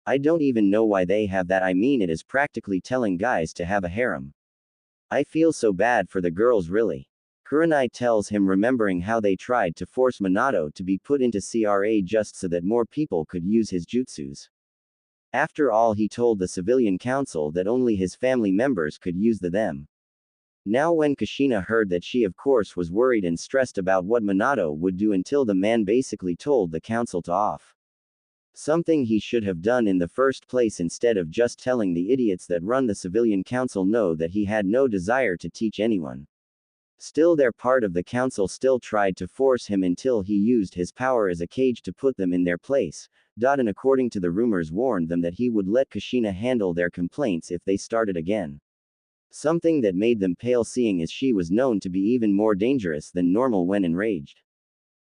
S1: I don't even know why they have that, I mean it is practically telling guys to have a harem. I feel so bad for the girls, really. Kurenai tells him, remembering how they tried to force Minato to be put into CRA just so that more people could use his jutsus. After all, he told the civilian council that only his family members could use them. Now when Kushina heard that, she of course was worried and stressed about what Minato would do, until the man basically told the council to off. Something he should have done in the first place, instead of just telling the idiots that run the civilian council no, that he had no desire to teach anyone. Still, their part of the council still tried to force him until he used his power as a cage to put them in their place. And according to the rumors, warned them that he would let Kushina handle their complaints if they started again. Something that made them pale, seeing as she was known to be even more dangerous than normal when enraged.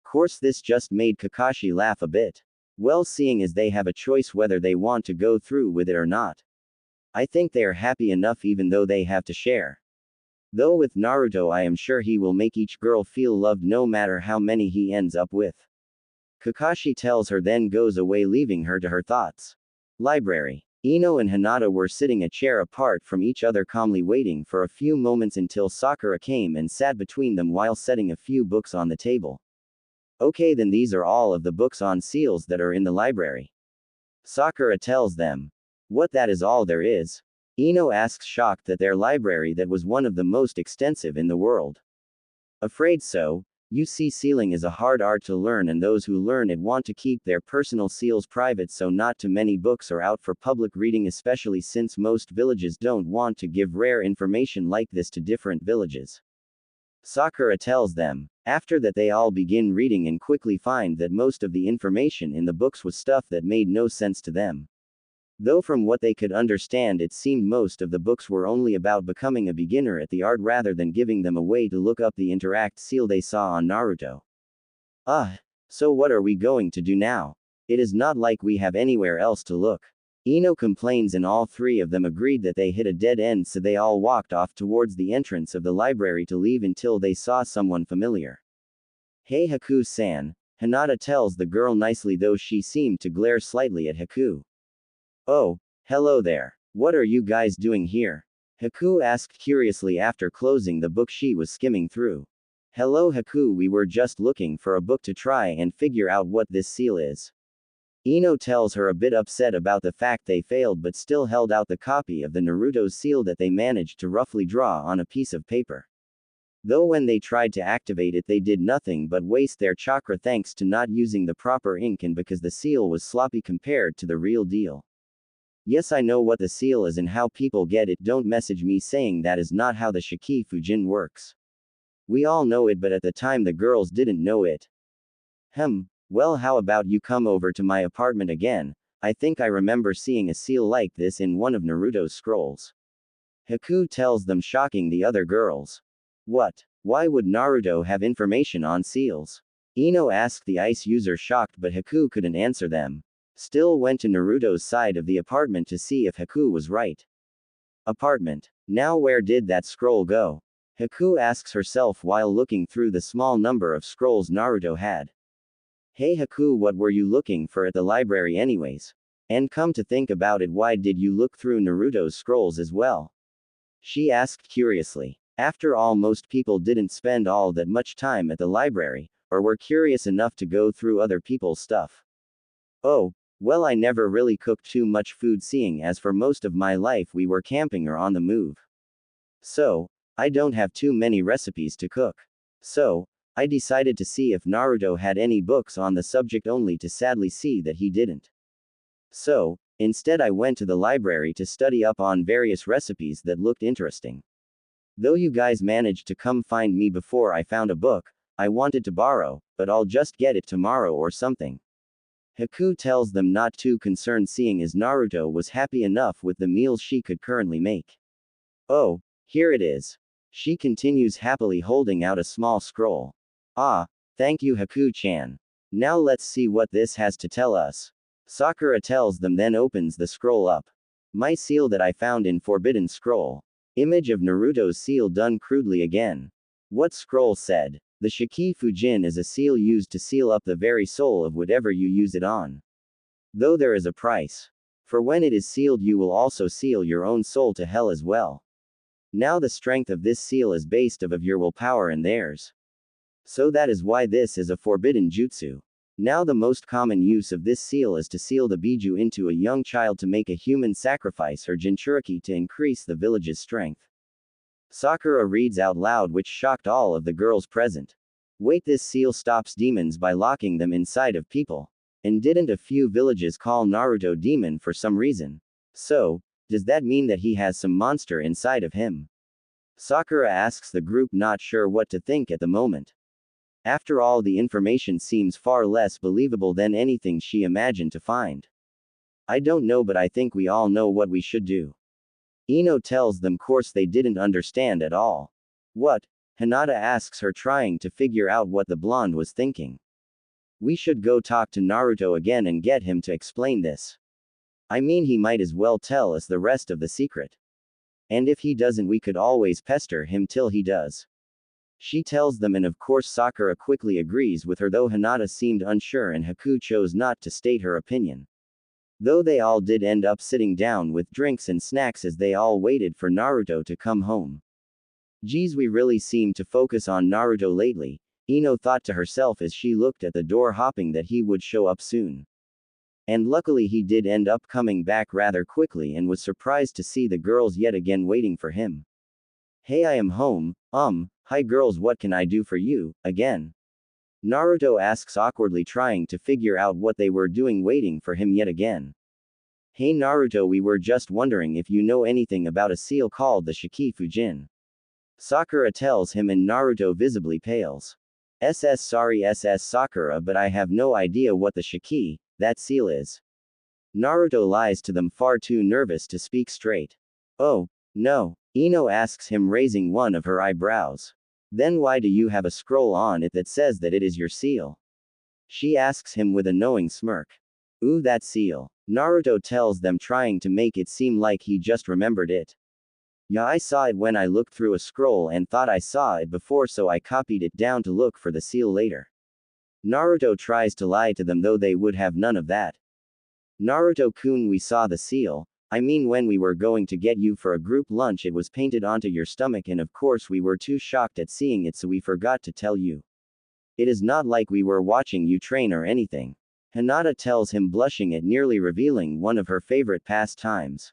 S1: Course this just made Kakashi laugh a bit. Well, seeing as they have a choice whether they want to go through with it or not. I think they are happy enough even though they have to share. Though with Naruto I am sure he will make each girl feel loved no matter how many he ends up with. Kakashi tells her, then goes away, leaving her to her thoughts. Library. Ino and Hinata were sitting a chair apart from each other, calmly waiting for a few moments until Sakura came and sat between them while setting a few books on the table. Okay, then these are all of the books on seals that are in the library. Sakura tells them. What, that is all there is? Ino asks, shocked that their library that was one of the most extensive in the world. Afraid so. You see, sealing is a hard art to learn, and those who learn it want to keep their personal seals private, so not too many books are out for public reading, especially since most villages don't want to give rare information like this to different villages. Sakura tells them. After that they all begin reading and quickly find that most of the information in the books was stuff that made no sense to them. Though from what they could understand it seemed most of the books were only about becoming a beginner at the art rather than giving them a way to look up the interact seal they saw on Naruto. So what are we going to do now? It is not like we have anywhere else to look. Ino complains, and all three of them agreed that they hit a dead end, so they all walked off towards the entrance of the library to leave until they saw someone familiar. Hey Haku-san, Hinata tells the girl nicely, though she seemed to glare slightly at Haku. Oh, hello there. What are you guys doing here? Haku asked curiously after closing the book she was skimming through. Hello Haku, we were just looking for a book to try and figure out what this seal is. Ino tells her, a bit upset about the fact they failed but still held out the copy of the Naruto's seal that they managed to roughly draw on a piece of paper. Though when they tried to activate it they did nothing but waste their chakra thanks to not using the proper ink and because the seal was sloppy compared to the real deal. Yes, I know what the seal is and how people get it, don't message me saying that is not how the Shiki Fujin works. We all know it, but at the time the girls didn't know it. Well, how about you come over to my apartment again? I think I remember seeing a seal like this in one of Naruto's scrolls. Haku tells them, shocking the other girls. What? Why would Naruto have information on seals? Ino asked the ice user, shocked, but Haku couldn't answer them. Still went to Naruto's side of the apartment to see if Haku was right. Apartment. Now where did that scroll go? Haku asks herself while looking through the small number of scrolls Naruto had. Hey Haku, what were you looking for at the library anyways? And come to think about it, why did you look through Naruto's scrolls as well? She asked curiously. After all, most people didn't spend all that much time at the library, or were curious enough to go through other people's stuff. Oh, well, I never really cooked too much food, seeing as for most of my life we were camping or on the move. So, I don't have too many recipes to cook. So, I decided to see if Naruto had any books on the subject, only to sadly see that he didn't. So, instead I went to the library to study up on various recipes that looked interesting. Though you guys managed to come find me before I found a book I wanted to borrow, but I'll just get it tomorrow or something. Haku tells them, not too concerned, seeing as Naruto was happy enough with the meals she could currently make. Oh, here it is. She continues happily, holding out a small scroll. Ah, thank you Haku-chan. Now let's see what this has to tell us. Sakura tells them, then opens the scroll up. My seal that I found in Forbidden Scroll. Image of Naruto's seal done crudely again. What scroll said? The Shiki Fujin is a seal used to seal up the very soul of whatever you use it on. Though there is a price. For when it is sealed, you will also seal your own soul to hell as well. Now the strength of this seal is based of your willpower and theirs. So that is why this is a forbidden jutsu. Now the most common use of this seal is to seal the biju into a young child to make a human sacrifice or jinchuriki to increase the village's strength. Sakura reads out loud, which shocked all of the girls present. Wait, this seal stops demons by locking them inside of people. And didn't a few villages call Naruto demon for some reason? So, does that mean that he has some monster inside of him? Sakura asks the group, not sure what to think at the moment. After all, the information seems far less believable than anything she imagined to find. I don't know, but I think we all know what we should do. Ino tells them, course they didn't understand at all. What? Hinata asks her, trying to figure out what the blonde was thinking. We should go talk to Naruto again and get him to explain this. I mean, he might as well tell us the rest of the secret. And if he doesn't, we could always pester him till he does. She tells them, and of course Sakura quickly agrees with her, though Hinata seemed unsure and Haku chose not to state her opinion. Though they all did end up sitting down with drinks and snacks as they all waited for Naruto to come home. Geez, we really seem to focus on Naruto lately, Ino thought to herself as she looked at the door, hoping that he would show up soon. And luckily he did end up coming back rather quickly, and was surprised to see the girls yet again waiting for him. Hey, I am home. Hi girls, what can I do for you, again? Naruto asks awkwardly, trying to figure out what they were doing waiting for him yet again. Hey Naruto, we were just wondering if you know anything about a seal called the Shiki Fujin. Sakura tells him, and Naruto visibly pales. Sorry Sakura, but I have no idea what the Shiki, that seal is. Naruto lies to them, far too nervous to speak straight. Oh, no. Ino asks him, raising one of her eyebrows. Then why do you have a scroll on it that says that it is your seal? She asks him with a knowing smirk. Ooh, that seal. Naruto tells them, trying to make it seem like he just remembered it. Yeah, I saw it when I looked through a scroll and thought I saw it before, so I copied it down to look for the seal later. Naruto tries to lie to them, though they would have none of that. Naruto-kun, we saw the seal. I mean, when we were going to get you for a group lunch, it was painted onto your stomach, and of course we were too shocked at seeing it, so we forgot to tell you. It is not like we were watching you train or anything. Hinata tells him, blushing at nearly revealing one of her favorite pastimes.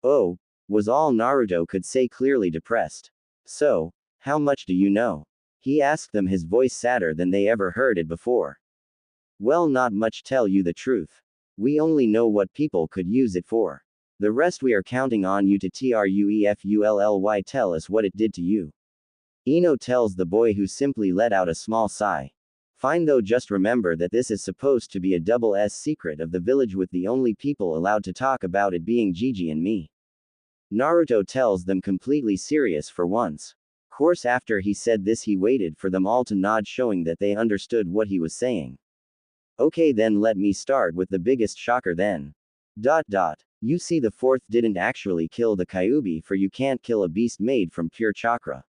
S1: Oh, was all Naruto could say, clearly depressed. So, how much do you know? He asked them, his voice sadder than they ever heard it before. Well, not much, tell you the truth. We only know what people could use it for. The rest we are counting on you to truefully tell us what it did to you. Ino tells the boy, who simply let out a small sigh. Fine, though, just remember that this is supposed to be a double S secret of the village, with the only people allowed to talk about it being Gigi and me. Naruto tells them, completely serious for once. Course after he said this, he waited for them all to nod, showing that they understood what he was saying. Okay, then let me start with the biggest shocker then. You see, the fourth didn't actually kill the Kyuubi, for you can't kill a beast made from pure chakra.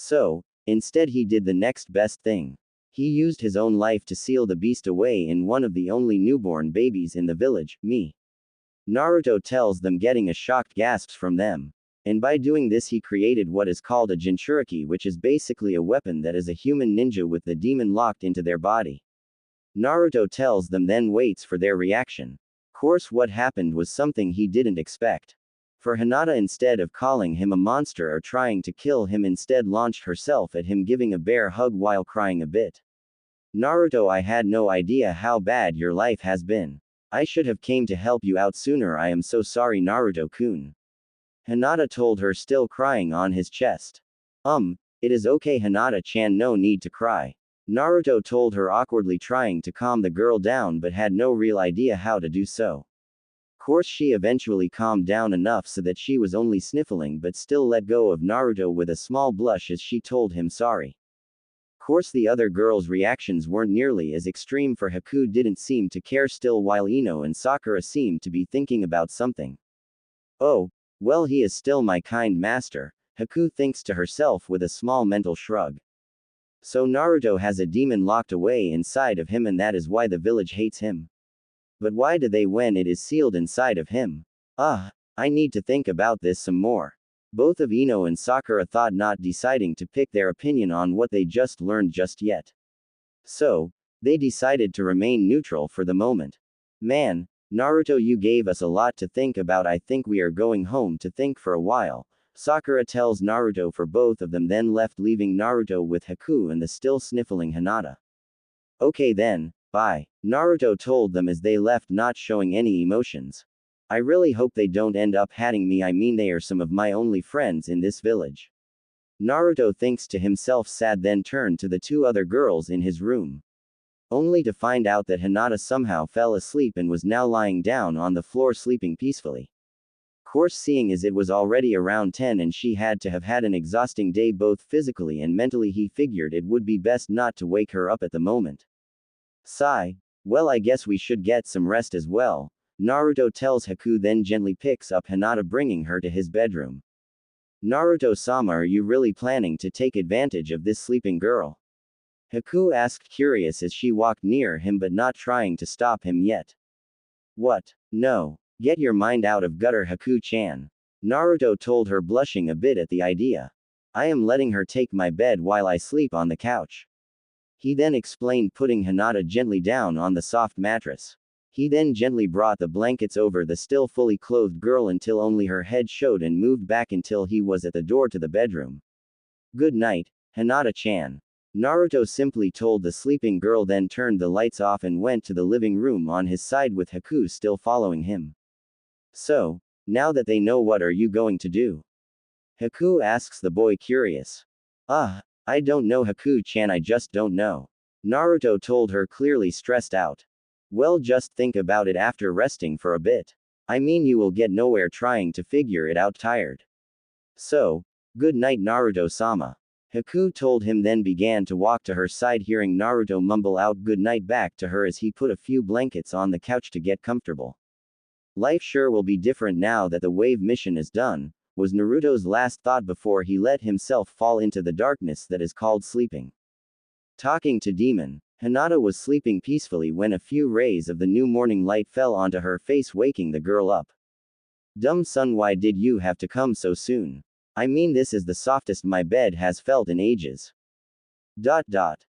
S1: So, instead he did the next best thing. He used his own life to seal the beast away in one of the only newborn babies in the village, me. Naruto tells them, getting a shocked gasps from them. And by doing this he created what is called a Jinchuriki, which is basically a weapon that is a human ninja with the demon locked into their body. Naruto tells them, then waits for their reaction. Course what happened was something he didn't expect. For Hinata, instead of calling him a monster or trying to kill him, instead launched herself at him, giving a bear hug while crying a bit. Naruto, I had no idea how bad your life has been. I should have came to help you out sooner. I am so sorry, Naruto-kun. Hinata told her, still crying on his chest. It is okay, Hinata-chan, no need to cry. Naruto told her, awkwardly trying to calm the girl down but had no real idea how to do so. Course she eventually calmed down enough so that she was only sniffling but still let go of Naruto with a small blush as she told him sorry. Course the other girls' reactions weren't nearly as extreme, for Haku didn't seem to care still, while Ino and Sakura seemed to be thinking about something. Oh, well, he is still my kind master, Haku thinks to herself with a small mental shrug. So Naruto has a demon locked away inside of him, and that is why the village hates him. But why do they when it is sealed inside of him? I need to think about this some more. Both of Ino and Sakura thought, not deciding to pick their opinion on what they just learned just yet. So, they decided to remain neutral for the moment. Man, Naruto, you gave us a lot to think about. I think we are going home to think for a while, Sakura tells Naruto, for both of them then left, leaving Naruto with Haku and the still sniffling Hinata. Okay then, bye, Naruto told them as they left, not showing any emotions. I really hope they don't end up hating me. I mean, they are some of my only friends in this village. Naruto thinks to himself, sad, then turned to the two other girls in his room. Only to find out that Hinata somehow fell asleep and was now lying down on the floor sleeping peacefully. Course, seeing as it was already around 10 and she had to have had an exhausting day both physically and mentally, he figured it would be best not to wake her up at the moment. Sigh. Well, I guess we should get some rest as well, Naruto tells Haku, then gently picks up Hinata, bringing her to his bedroom. Naruto-sama, are you really planning to take advantage of this sleeping girl? Haku asked, curious as she walked near him but not trying to stop him yet. What? No. Get your mind out of gutter, Haku-chan. Naruto told her, blushing a bit at the idea. I am letting her take my bed while I sleep on the couch. He then explained, putting Hinata gently down on the soft mattress. He then gently brought the blankets over the still fully clothed girl until only her head showed and moved back until he was at the door to the bedroom. Good night, Hinata-chan. Naruto simply told the sleeping girl, then turned the lights off and went to the living room on his side with Haku still following him. So, now that they know, what are you going to do? Haku asks the boy, curious. I don't know, Haku-chan, I just don't know. Naruto told her, clearly stressed out. Well, just think about it after resting for a bit. I mean, you will get nowhere trying to figure it out tired. So, good night, Naruto-sama. Haku told him, then began to walk to her side, hearing Naruto mumble out good night back to her as he put a few blankets on the couch to get comfortable. Life sure will be different now that the wave mission is done, was Naruto's last thought before he let himself fall into the darkness that is called sleeping. Talking to Demon, Hinata was sleeping peacefully when a few rays of the new morning light fell onto her face, waking the girl up. Dumb son, why did you have to come so soon? I mean, this is the softest my bed has felt in ages.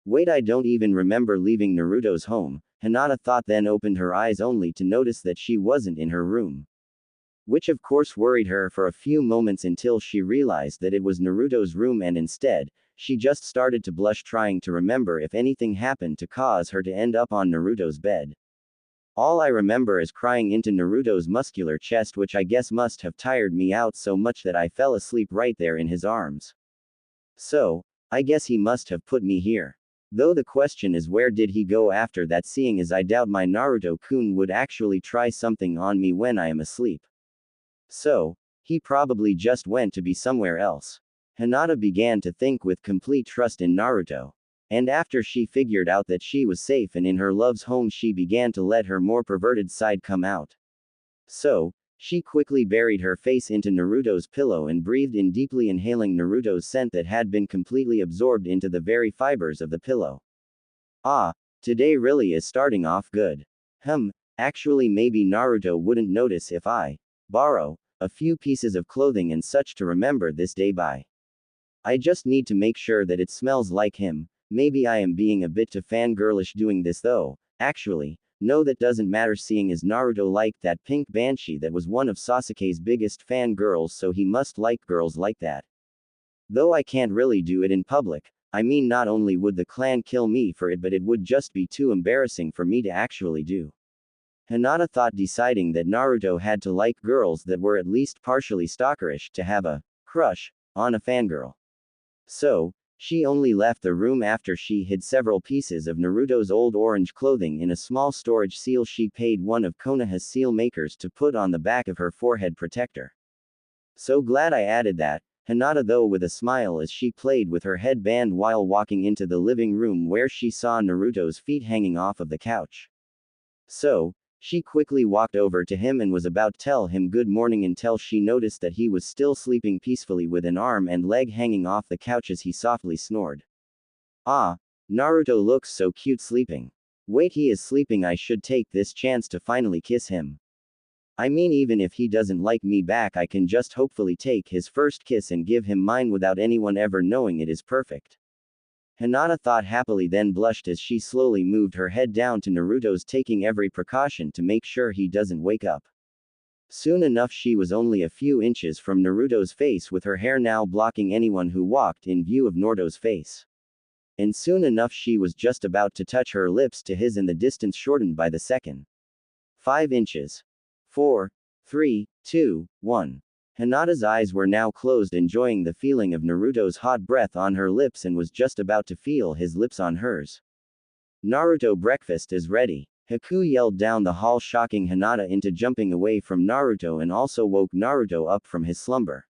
S1: Wait, I don't even remember leaving Naruto's home, Hinata thought, then opened her eyes only to notice that she wasn't in her room. Which of course worried her for a few moments until she realized that it was Naruto's room, and instead, she just started to blush, trying to remember if anything happened to cause her to end up on Naruto's bed. All I remember is crying into Naruto's muscular chest, which I guess must have tired me out so much that I fell asleep right there in his arms. So, I guess he must have put me here. Though the question is, where did he go after that, seeing as I doubt my Naruto-kun would actually try something on me when I am asleep. So, he probably just went to be somewhere else. Hinata began to think with complete trust in Naruto. And after she figured out that she was safe and in her love's home, she began to let her more perverted side come out. So, She quickly buried her face into Naruto's pillow and breathed in deeply, inhaling Naruto's scent that had been completely absorbed into the very fibers of the pillow. Ah, today really is starting off good. Actually maybe Naruto wouldn't notice if I borrow a few pieces of clothing and such to remember this day by. I just need to make sure that it smells like him. Maybe I am being a bit too fangirlish doing this though. Actually, no, that doesn't matter, seeing as Naruto liked that pink banshee that was one of Sasuke's biggest fangirls, so he must like girls like that. Though I can't really do it in public. I mean, not only would the clan kill me for it, but it would just be too embarrassing for me to actually do. Hinata thought, deciding that Naruto had to like girls that were at least partially stalkerish to have a crush on a fangirl. So, she only left the room after she hid several pieces of Naruto's old orange clothing in a small storage seal she paid one of Konoha's seal makers to put on the back of her forehead protector. So glad I added that, Hinata though, with a smile as she played with her headband while walking into the living room where she saw Naruto's feet hanging off of the couch. So, she quickly walked over to him and was about to tell him good morning until she noticed that he was still sleeping peacefully with an arm and leg hanging off the couch as he softly snored. Ah, Naruto looks so cute sleeping. Wait, he is sleeping. I should take this chance to finally kiss him. I mean, even if he doesn't like me back, I can just hopefully take his first kiss and give him mine without anyone ever knowing it is perfect. Hinata thought happily, then blushed as she slowly moved her head down to Naruto's, taking every precaution to make sure he doesn't wake up. Soon enough she was only a few inches from Naruto's face, with her hair now blocking anyone who walked in view of Naruto's face. And soon enough she was just about to touch her lips to his, and the distance shortened by the second. 5 inches. 4, 3, 2, 1. Hinata's eyes were now closed, enjoying the feeling of Naruto's hot breath on her lips, and was just about to feel his lips on hers. Naruto, breakfast is ready. Haku yelled down the hall, shocking Hinata into jumping away from Naruto, and also woke Naruto up from his slumber.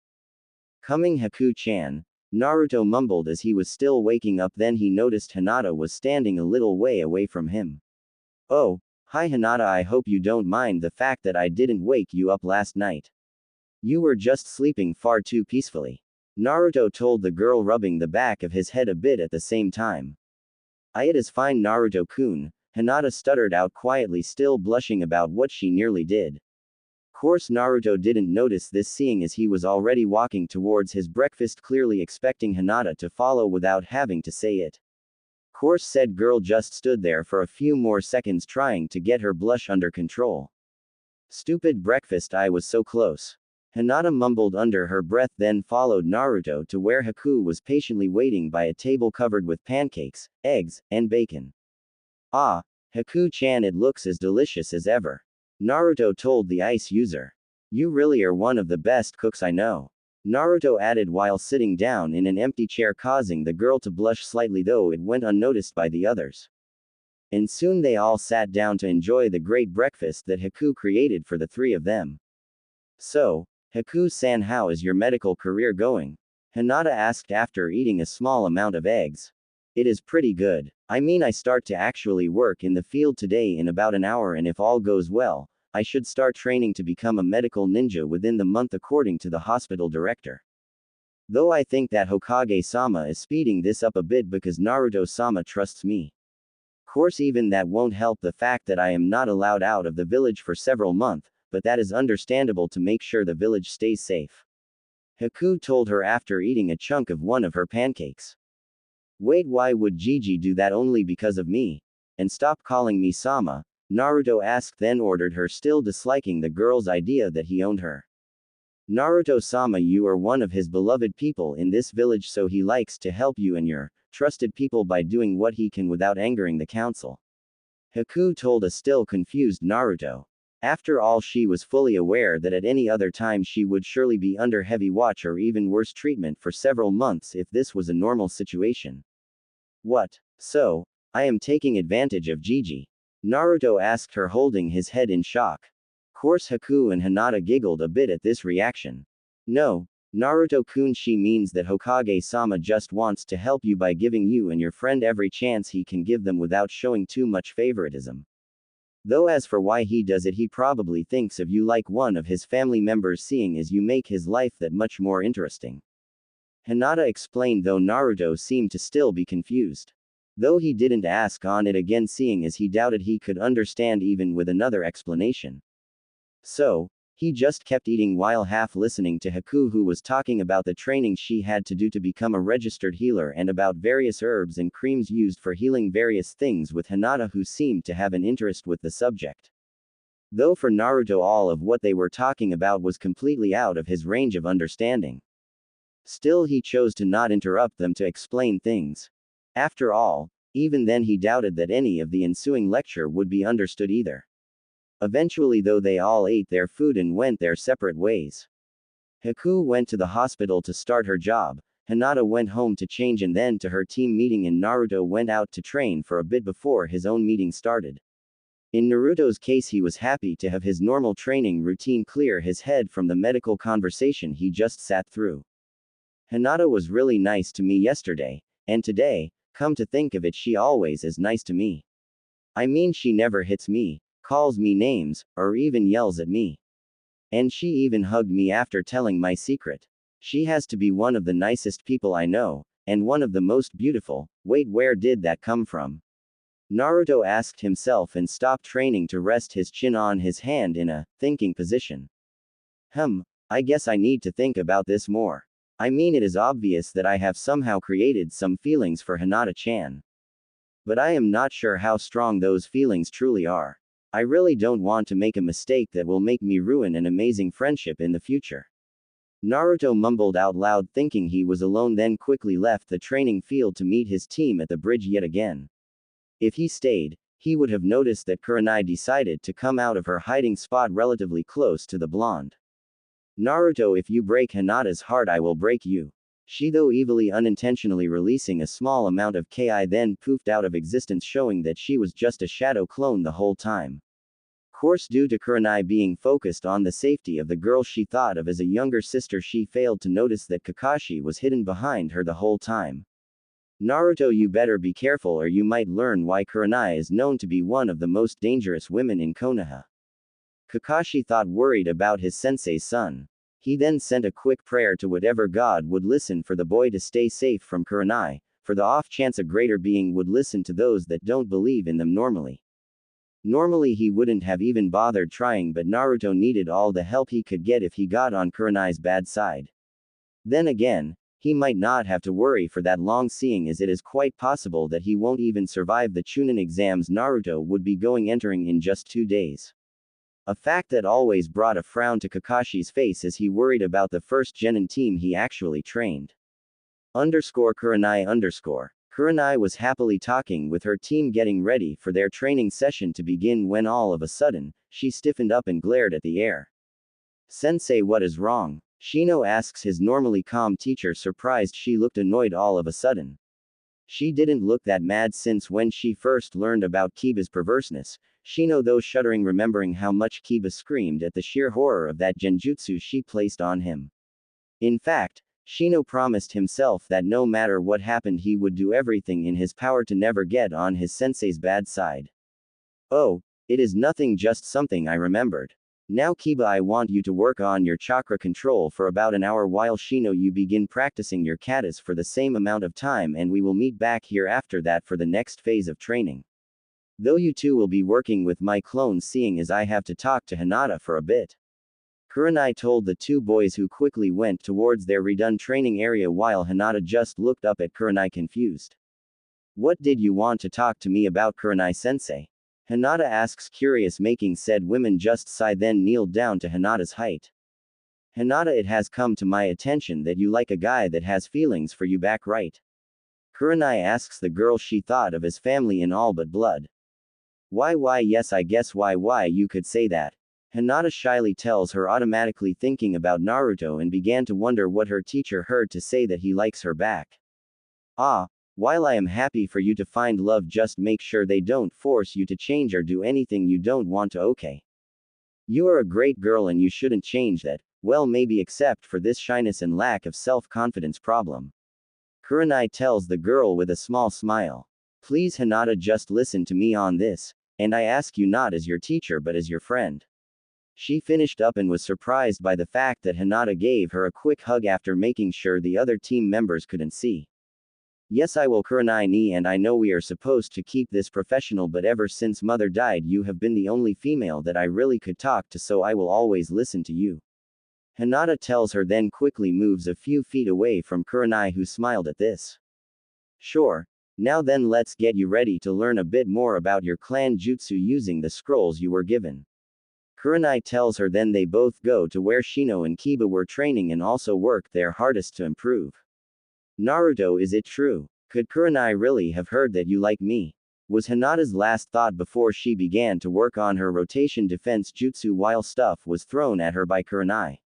S1: Coming, Haku-chan. Naruto mumbled as he was still waking up, then he noticed Hinata was standing a little way away from him. Oh, hi Hinata, I hope you don't mind the fact that I didn't wake you up last night. You were just sleeping far too peacefully. Naruto told the girl, rubbing the back of his head a bit at the same time. It is fine, Naruto-kun, Hinata stuttered out quietly, still blushing about what she nearly did. Course Naruto didn't notice this, seeing as he was already walking towards his breakfast, clearly expecting Hinata to follow without having to say it. Course said girl just stood there for a few more seconds trying to get her blush under control. Stupid breakfast, I was so close. Hinata mumbled under her breath, then followed Naruto to where Haku was patiently waiting by a table covered with pancakes, eggs, and bacon. Ah, Haku-chan, it looks as delicious as ever. Naruto told the ice user. You really are one of the best cooks I know. Naruto added while sitting down in an empty chair, causing the girl to blush slightly, though it went unnoticed by the others. And soon they all sat down to enjoy the great breakfast that Haku created for the three of them. So, Haku-san, how is your medical career going? Hinata asked after eating a small amount of eggs. It is pretty good. I mean, I start to actually work in the field today in about an hour, and if all goes well, I should start training to become a medical ninja within the month, according to the hospital director. Though I think that Hokage-sama is speeding this up a bit because Naruto-sama trusts me. Course, even that won't help the fact that I am not allowed out of the village for several months, but that is understandable to make sure the village stays safe. Haku told her after eating a chunk of one of her pancakes. Wait, why would Gigi do that? Only because of me? And stop calling me Sama, Naruto asked, then ordered her, still disliking the girl's idea that he owned her. Naruto-sama, you are one of his beloved people in this village, so he likes to help you and your trusted people by doing what he can without angering the council. Haku told a still confused Naruto. After all, she was fully aware that at any other time she would surely be under heavy watch or even worse treatment for several months if this was a normal situation. What? So, I am taking advantage of Gigi? Naruto asked her, holding his head in shock. Course Haku and Hinata giggled a bit at this reaction. No, Naruto-kun, she means that Hokage-sama just wants to help you by giving you and your friend every chance he can give them without showing too much favoritism. Though as for why he does it, he probably thinks of you like one of his family members, seeing as you make his life that much more interesting. Hinata explained, though Naruto seemed to still be confused. Though he didn't ask on it again, seeing as he doubted he could understand even with another explanation. So, he just kept eating while half listening to Haku, who was talking about the training she had to do to become a registered healer and about various herbs and creams used for healing various things, with Hinata, who seemed to have an interest with the subject. Though for Naruto all of what they were talking about was completely out of his range of understanding. Still, he chose to not interrupt them to explain things. After all, even then he doubted that any of the ensuing lecture would be understood either. Eventually, though, they all ate their food and went their separate ways. Haku went to the hospital to start her job, Hinata went home to change and then to her team meeting, and Naruto went out to train for a bit before his own meeting started. In Naruto's case, he was happy to have his normal training routine clear his head from the medical conversation he just sat through. Hinata was really nice to me yesterday, and today, come to think of it, she always is nice to me. I mean, she never hits me, calls me names, or even yells at me. And she even hugged me after telling my secret. She has to be one of the nicest people I know, and one of the most beautiful. Wait, where did that come from? Naruto asked himself and stopped training to rest his chin on his hand in a thinking position. I guess I need to think about this more. I mean, it is obvious that I have somehow created some feelings for Hinata-chan. But I am not sure how strong those feelings truly are. I really don't want to make a mistake that will make me ruin an amazing friendship in the future. Naruto mumbled out loud, thinking he was alone, then quickly left the training field to meet his team at the bridge yet again. If he stayed, he would have noticed that Kurenai decided to come out of her hiding spot relatively close to the blonde. Naruto, if you break Hinata's heart, I will break you. She, though evilly unintentionally releasing a small amount of Ki, then poofed out of existence, showing that she was just a shadow clone the whole time. Course, due to Kurenai being focused on the safety of the girl she thought of as a younger sister, she failed to notice that Kakashi was hidden behind her the whole time. Naruto, you better be careful or you might learn why Kurenai is known to be one of the most dangerous women in Konoha. Kakashi thought, worried about his sensei's son. He then sent a quick prayer to whatever god would listen for the boy to stay safe from Kurenai, for the off chance a greater being would listen to those that don't believe in them normally. Normally he wouldn't have even bothered trying, but Naruto needed all the help he could get if he got on Kurenai's bad side. Then again, he might not have to worry for that long, seeing as it is quite possible that he won't even survive the Chunin exams Naruto would be entering in just 2 days. A fact that always brought a frown to Kakashi's face as he worried about the first genin team he actually trained. Kurenai. Kurenai was happily talking with her team, getting ready for their training session to begin, when all of a sudden, she stiffened up and glared at the air. Sensei, what is wrong? Shino asks his normally calm teacher, surprised she looked annoyed all of a sudden. She didn't look that mad since when she first learned about Kiba's perverseness. Shino, though, shuddering, remembering how much Kiba screamed at the sheer horror of that genjutsu she placed on him. In fact, Shino promised himself that no matter what happened, he would do everything in his power to never get on his sensei's bad side. Oh, it is nothing, just something I remembered. Now Kiba, I want you to work on your chakra control for about an hour while Shino you begin practicing your katas for the same amount of time, and we will meet back here after that for the next phase of training. Though you two will be working with my clones, seeing as I have to talk to Hinata for a bit. Kurenai told the two boys, who quickly went towards their redone training area while Hinata just looked up at Kurenai confused. What did you want to talk to me about, Kurenai-sensei? Hinata asks, curious, making said women just sigh, then kneeled down to Hinata's height. Hinata, it has come to my attention that you like a guy that has feelings for you back, right? Kurenai asks the girl she thought of as family in all but blood. Why yes, I guess why you could say that. Hinata shyly tells her, automatically thinking about Naruto, and began to wonder what her teacher heard to say that he likes her back. While I am happy for you to find love, just make sure they don't force you to change or do anything you don't want to, okay? You are a great girl and you shouldn't change that, well, maybe except for this shyness and lack of self-confidence problem. Kurenai tells the girl with a small smile. Please Hinata, just listen to me on this, And I ask you not as your teacher but as your friend. She finished up and was surprised by the fact that Hinata gave her a quick hug after making sure the other team members couldn't see. Yes, I will Kurenai ni, and I know we are supposed to keep this professional, but ever since mother died you have been the only female that I really could talk to, so I will always listen to you. Hinata tells her, then quickly moves a few feet away from Kurenai, who smiled at this. Sure. Now then, let's get you ready to learn a bit more about your clan jutsu using the scrolls you were given. Kurenai tells her, then they both go to where Shino and Kiba were training and also work their hardest to improve. Naruto, is it true? Could Kurenai really have heard that you like me? Was Hinata's last thought before she began to work on her rotation defense jutsu while stuff was thrown at her by Kurenai.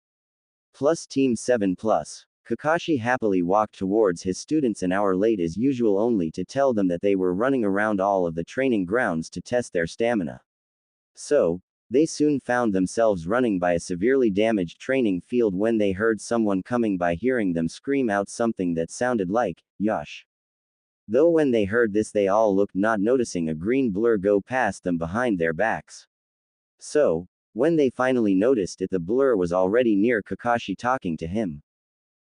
S1: Plus Team 7 plus. Kakashi happily walked towards his students an hour late as usual, only to tell them that they were running around all of the training grounds to test their stamina. So, they soon found themselves running by a severely damaged training field when they heard someone coming by, hearing them scream out something that sounded like, Yosh. Though when they heard this they all looked, not noticing a green blur go past them behind their backs. So, when they finally noticed it, the blur was already near Kakashi talking to him.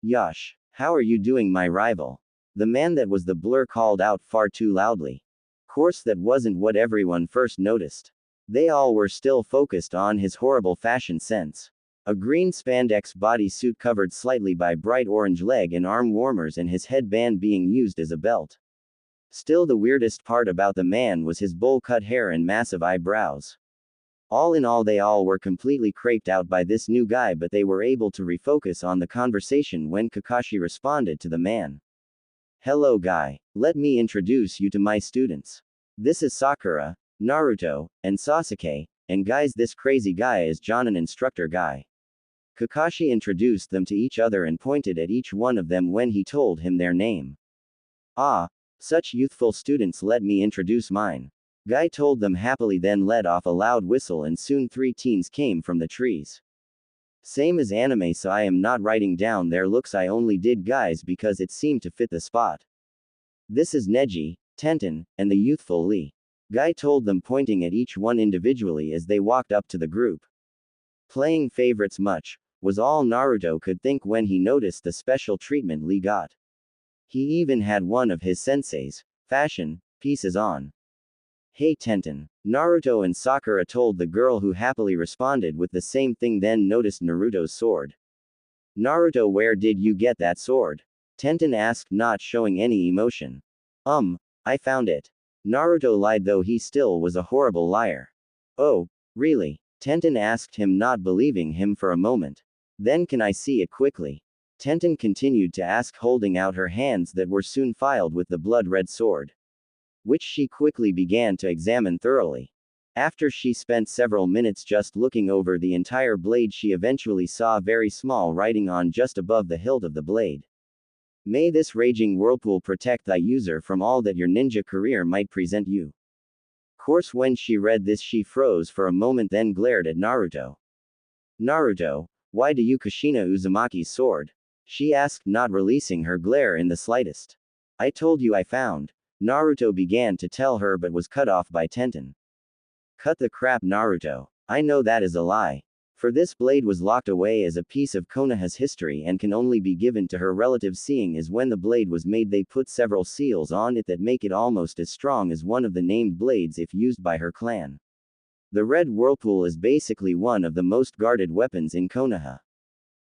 S1: Yosh, how are you doing, my rival? The man that was the blur called out far too loudly. Course that wasn't what everyone first noticed. They all were still focused on his horrible fashion sense. A green spandex bodysuit covered slightly by bright orange leg and arm warmers, and his headband being used as a belt. Still, the weirdest part about the man was his bowl-cut hair and massive eyebrows. All in all, they all were completely creeped out by this new guy, but they were able to refocus on the conversation when Kakashi responded to the man. Hello guy, let me introduce you to my students. This is Sakura, Naruto, and Sasuke, and guys, this crazy guy is John, an instructor guy. Kakashi introduced them to each other and pointed at each one of them when he told him their name. Ah, such youthful students, let me introduce mine. Guy told them happily, then let off a loud whistle, and soon 3 teens came from the trees. Same as anime, so I am not writing down their looks, I only did guys because it seemed to fit the spot. This is Neji, Tenten, and the youthful Lee. Guy told them, pointing at each one individually as they walked up to the group. Playing favorites much, was all Naruto could think when he noticed the special treatment Lee got. He even had one of his sensei's fashion pieces on. Hey Tenten, Naruto and Sakura told the girl, who happily responded with the same thing, then noticed Naruto's sword. Naruto, where did you get that sword? Tenten asked, not showing any emotion. I found it. Naruto lied, though he still was a horrible liar. Oh, really? Tenten asked him, not believing him for a moment. Then can I see it quickly? Tenten continued to ask, holding out her hands that were soon filled with the blood-red sword, which she quickly began to examine thoroughly. After she spent several minutes just looking over the entire blade, she eventually saw very small writing on just above the hilt of the blade. May this raging whirlpool protect thy user from all that your ninja career might present you. Course, when she read this she froze for a moment, then glared at Naruto. Naruto, why do you Kushina Uzumaki's sword? She asked, not releasing her glare in the slightest. I told you I found. Naruto began to tell her, but was cut off by Tenten. Cut the crap, Naruto. I know that is a lie. For this blade was locked away as a piece of Konoha's history and can only be given to her relatives, seeing as when the blade was made they put several seals on it that make it almost as strong as one of the named blades if used by her clan. The red whirlpool is basically one of the most guarded weapons in Konoha.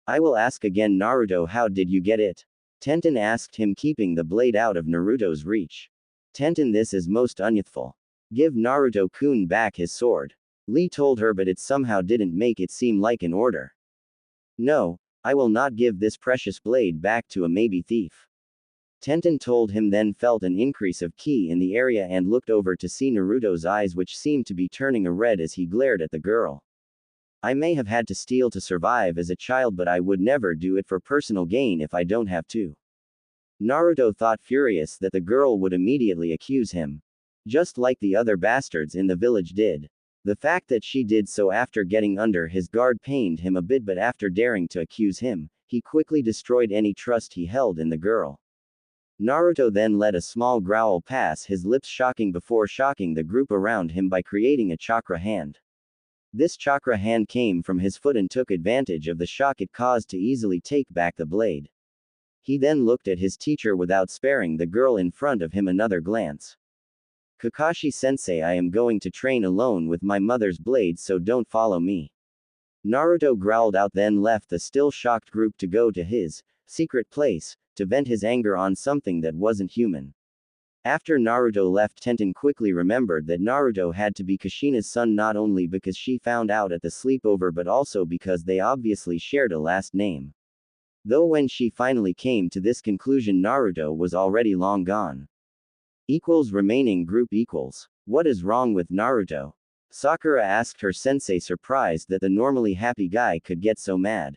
S1: I will ask again, Naruto, how did you get it? Tenten asked him, keeping the blade out of Naruto's reach. Tenten, this is most unyouthful. Give Naruto-kun back his sword. Lee told her, but it somehow didn't make it seem like an order. No, I will not give this precious blade back to a maybe thief. Tenten told him, then felt an increase of ki in the area and looked over to see Naruto's eyes, which seemed to be turning a red as he glared at the girl. I may have had to steal to survive as a child, but I would never do it for personal gain if I don't have to. Naruto thought, furious that the girl would immediately accuse him, just like the other bastards in the village did. The fact that she did so after getting under his guard pained him a bit, but after daring to accuse him, he quickly destroyed any trust he held in the girl. Naruto then let a small growl pass his lips before shocking the group around him by creating a chakra hand. This chakra hand came from his foot and took advantage of the shock it caused to easily take back the blade. He then looked at his teacher without sparing the girl in front of him another glance. Kakashi-sensei, I am going to train alone with my mother's blade, so don't follow me. Naruto growled out, then left the still shocked group to go to his secret place, to vent his anger on something that wasn't human. After Naruto left, Tenten quickly remembered that Naruto had to be Kushina's son, not only because she found out at the sleepover but also because they obviously shared a last name. Though when she finally came to this conclusion, Naruto was already long gone. Remaining group equals. What is wrong with Naruto? Sakura asked her sensei, surprised that the normally happy guy could get so mad.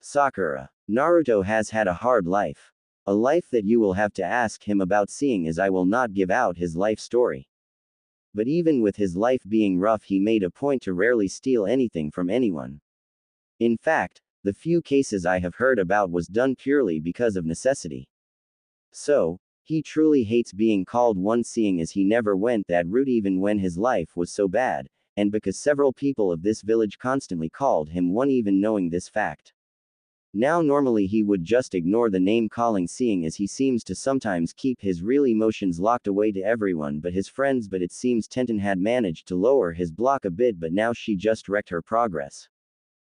S1: Sakura. Naruto has had a hard life. A life that you will have to ask him about, seeing as I will not give out his life story. But even with his life being rough, he made a point to rarely steal anything from anyone. In fact, the few cases I have heard about was done purely because of necessity. So, he truly hates being called one, seeing as he never went that route even when his life was so bad, and because several people of this village constantly called him one even knowing this fact. Now normally he would just ignore the name calling, seeing as he seems to sometimes keep his real emotions locked away to everyone but his friends, but it seems Tenten had managed to lower his block a bit, but now she just wrecked her progress.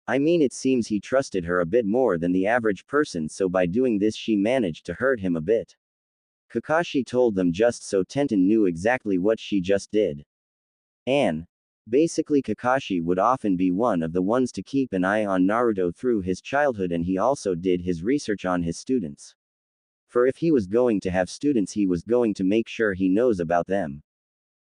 S1: I mean, it seems he trusted her a bit more than the average person, so by doing this she managed to hurt him a bit. Kakashi told them just so Tenten knew exactly what she just did. Basically, Kakashi would often be one of the ones to keep an eye on Naruto through his childhood, and he also did his research on his students. For if he was going to have students, he was going to make sure he knows about them.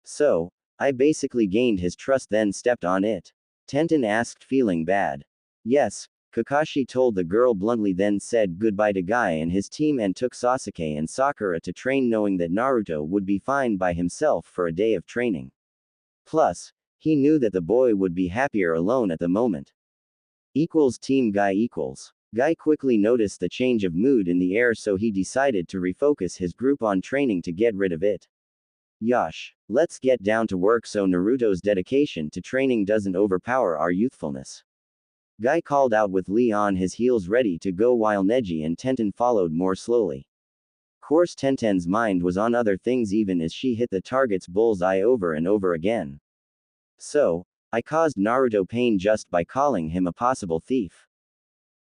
S1: So, I basically gained his trust, then stepped on it. Tenten asked, feeling bad. Yes, Kakashi told the girl bluntly, then said goodbye to Guy and his team and took Sasuke and Sakura to train, knowing that Naruto would be fine by himself for a day of training. Plus, he knew that the boy would be happier alone at the moment. Team Guy. Guy quickly noticed the change of mood in the air, so he decided to refocus his group on training to get rid of it. Yosh, let's get down to work so Naruto's dedication to training doesn't overpower our youthfulness. Guy called out with Lee on his heels ready to go, while Neji and Tenten followed more slowly. Course Tenten's mind was on other things even as she hit the target's bullseye over and over again. So, I caused Naruto pain just by calling him a possible thief.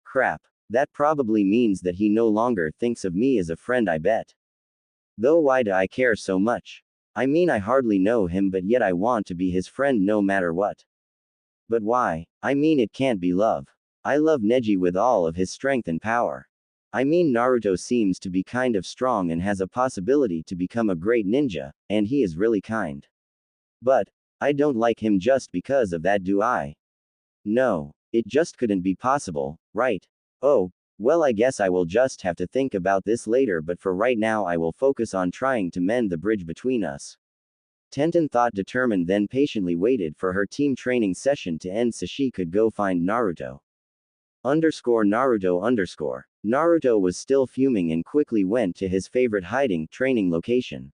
S1: Crap. That probably means that he no longer thinks of me as a friend, I bet. Though why do I care so much? I mean, I hardly know him, but yet I want to be his friend no matter what. But why? I mean, it can't be love. I love Neji with all of his strength and power. I mean, Naruto seems to be kind of strong and has a possibility to become a great ninja, and he is really kind. But I don't like him just because of that, do I? No, it just couldn't be possible, right? Oh, well, I guess I will just have to think about this later, but for right now I will focus on trying to mend the bridge between us. Tenten thought, determined, then patiently waited for her team training session to end so she could go find Naruto. Naruto. Naruto was still fuming and quickly went to his favorite training location.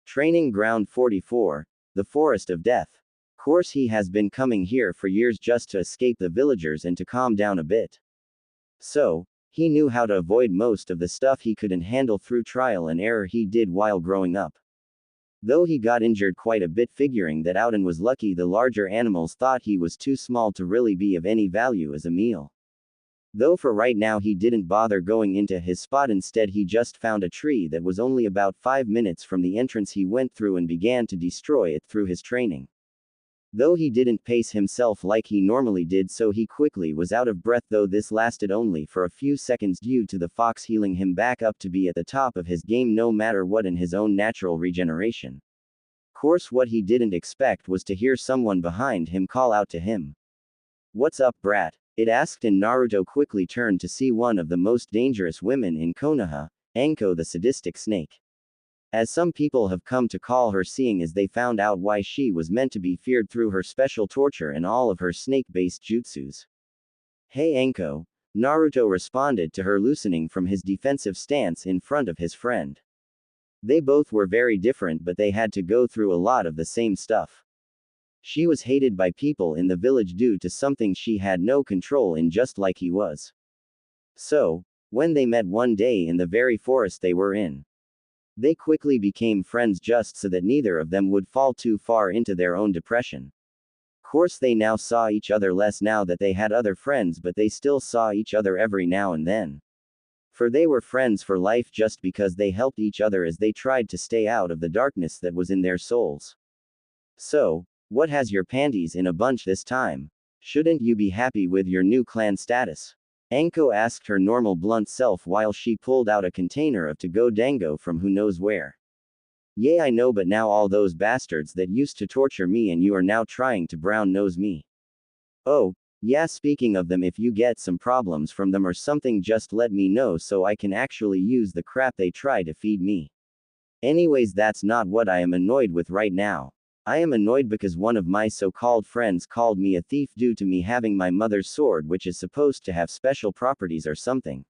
S1: Training Ground 44, the Forest of Death. Course he has been coming here for years just to escape the villagers and to calm down a bit. So, he knew how to avoid most of the stuff he couldn't handle through trial and error he did while growing up. Though he got injured quite a bit figuring that out and was lucky the larger animals thought he was too small to really be of any value as a meal. Though for right now he didn't bother going into his spot, instead he just found a tree that was only about 5 minutes from the entrance he went through and began to destroy it through his training. Though he didn't pace himself like he normally did, so he quickly was out of breath, though this lasted only for a few seconds due to the fox healing him back up to be at the top of his game no matter what in his own natural regeneration. Course what he didn't expect was to hear someone behind him call out to him. "What's up, brat?" it asked, and Naruto quickly turned to see one of the most dangerous women in Konoha, Anko the sadistic snake. As some people have come to call her, seeing as they found out why she was meant to be feared through her special torture and all of her snake-based jutsus. "Hey Anko, Naruto responded to her, loosening from his defensive stance in front of his friend. They both were very different, but they had to go through a lot of the same stuff. She was hated by people in the village due to something she had no control in, just like he was. So, when they met one day in the very forest they were in, they quickly became friends just so that neither of them would fall too far into their own depression. Course they now saw each other less now that they had other friends, but they still saw each other every now and then. For they were friends for life just because they helped each other as they tried to stay out of the darkness that was in their souls. So, what has your panties in a bunch this time? Shouldn't you be happy with your new clan status? Anko asked her normal blunt self while she pulled out a container of to-go dango from who knows where. Yeah, I know, but now all those bastards that used to torture me and you are now trying to brown-nose me. Oh, yeah, speaking of them, if you get some problems from them or something, just let me know so I can actually use the crap they try to feed me. Anyways, that's not what I am annoyed with right now. I am annoyed because one of my so-called friends called me a thief due to me having my mother's sword, which is supposed to have special properties or something.